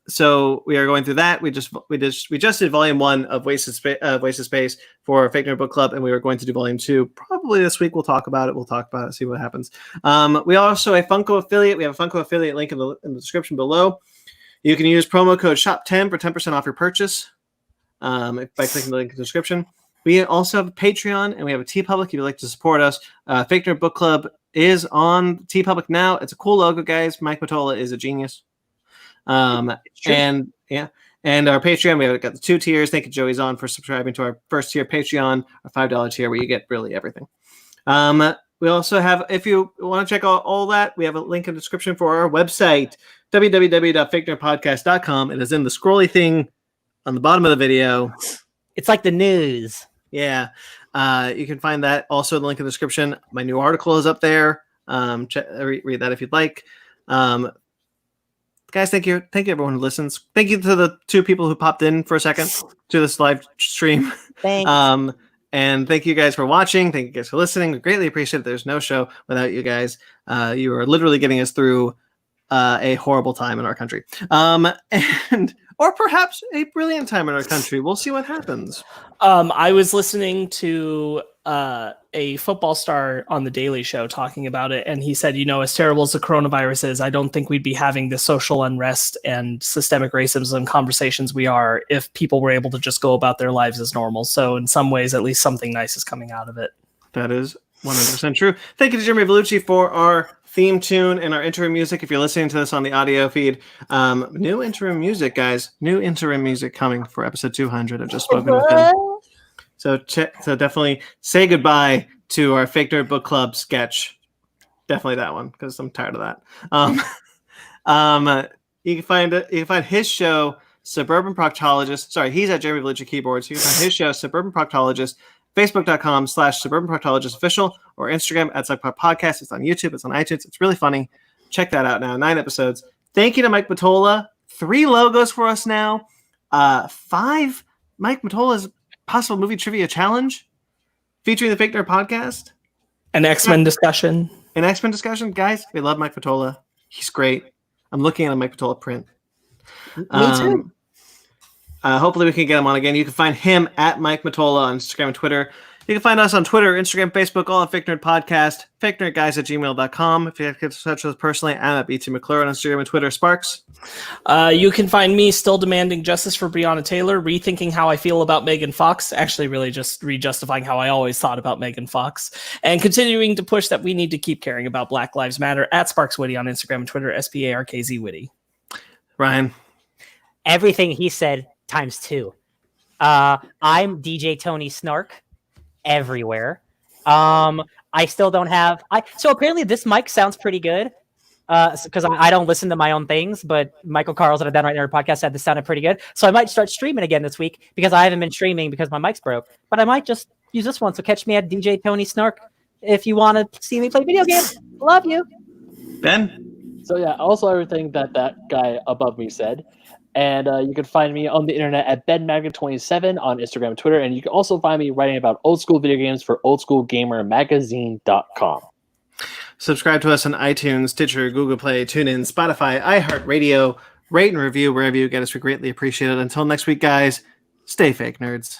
So we are going through that. We just did volume 1 of Wasted Space for Fake Nerd Book Club, and we are going to do volume 2 probably this week. We'll talk about it. See what happens. We are also a Funko affiliate. We have a Funko affiliate link in the description below. You can use promo code SHOP10 for 10% off your purchase by clicking the link in the description. We also have a Patreon, and we have a TeePublic if you'd like to support us. Fake Nerd Book Club is on TeePublic now. It's a cool logo, guys. Mike Mottola is a genius. And our Patreon, we got the 2 tiers. Thank you, Joey Zahn, for subscribing to our first tier Patreon, our $5 tier, where you get really everything. We also have, if you want to check out all that, we have a link in the description for our website, www.fakenerdpodcast.com. It is in the scrolly thing on the bottom of the video. It's like the news. Yeah. You can find that also in the link in the description. My new article is up there. Read that if you'd like. Guys, thank you everyone who listens. Thank you to the 2 people who popped in for a second to this live stream. Thanks. And thank you guys for watching. Thank you guys for listening. We greatly appreciate it. There's no show without you guys. You are literally getting us through a horrible time in our country. Or perhaps a brilliant time in our country. We'll see what happens. I was listening to a football star on the Daily Show talking about it, and he said, as terrible as the coronavirus is, I don't think we'd be having the social unrest and systemic racism conversations we are if people were able to just go about their lives as normal. So in some ways, at least something nice is coming out of it. That is 100% true. Thank you to Jeremy Vellucci for our theme tune and our interim music. If you're listening to this on the audio feed, new interim music, guys. New interim music coming for episode 200. I've just spoken with him. So definitely say goodbye to our Fake Nerd Book Club sketch. Definitely that one, because I'm tired of that. You can find his show, Suburban Proctologist. Sorry, he's at Jeremy Vellucci Keyboards. You can find his show, Suburban Proctologist, Facebook.com/Suburban Proctologist Official, or Instagram at @SuckPodCast. It's on YouTube. It's on iTunes. It's really funny. Check that out now. 9 episodes. Thank you to Mike Mottola. 3 logos for us now. 5 Mike Mottola's possible movie trivia challenge featuring the Fake Nerd Podcast. An X-Men discussion. Guys, we love Mike Mottola. He's great. I'm looking at a Mike Mottola print. Me too. Hopefully we can get him on again. You can find him at Mike Mottola on Instagram and Twitter. You can find us on Twitter, Instagram, Facebook, all at Fake Nerd Podcast, fakenerdguys@gmail.com. If you have to get in touch with us personally, I'm at BT McClure on Instagram and Twitter. Sparks? You can find me still demanding justice for Breonna Taylor, rethinking how I feel about Megan Fox, actually really just re-justifying how I always thought about Megan Fox, and continuing to push that we need to keep caring about Black Lives Matter at Sparks Witty on Instagram and Twitter, SPARKZ Witty. Ryan? Everything he said times 2. I'm DJ Tony Snark everywhere. I still don't have. So apparently this mic sounds pretty good. Because I don't listen to my own things, but Michael Carl's at a Down Right Nerd podcast said this sounded pretty good. So I might start streaming again this week because I haven't been streaming because my mic's broke. But I might just use this one. So catch me at DJ Tony Snark if you want to see me play video games. Love you. Ben? So yeah, also everything that guy above me said. And you can find me on the internet at BenMagnet27 on Instagram and Twitter. And you can also find me writing about old school video games for oldschoolgamermagazine.com. Subscribe to us on iTunes, Stitcher, Google Play, TuneIn, Spotify, iHeartRadio. Rate and review wherever you get us. We greatly appreciate it. Until next week, guys, stay fake nerds.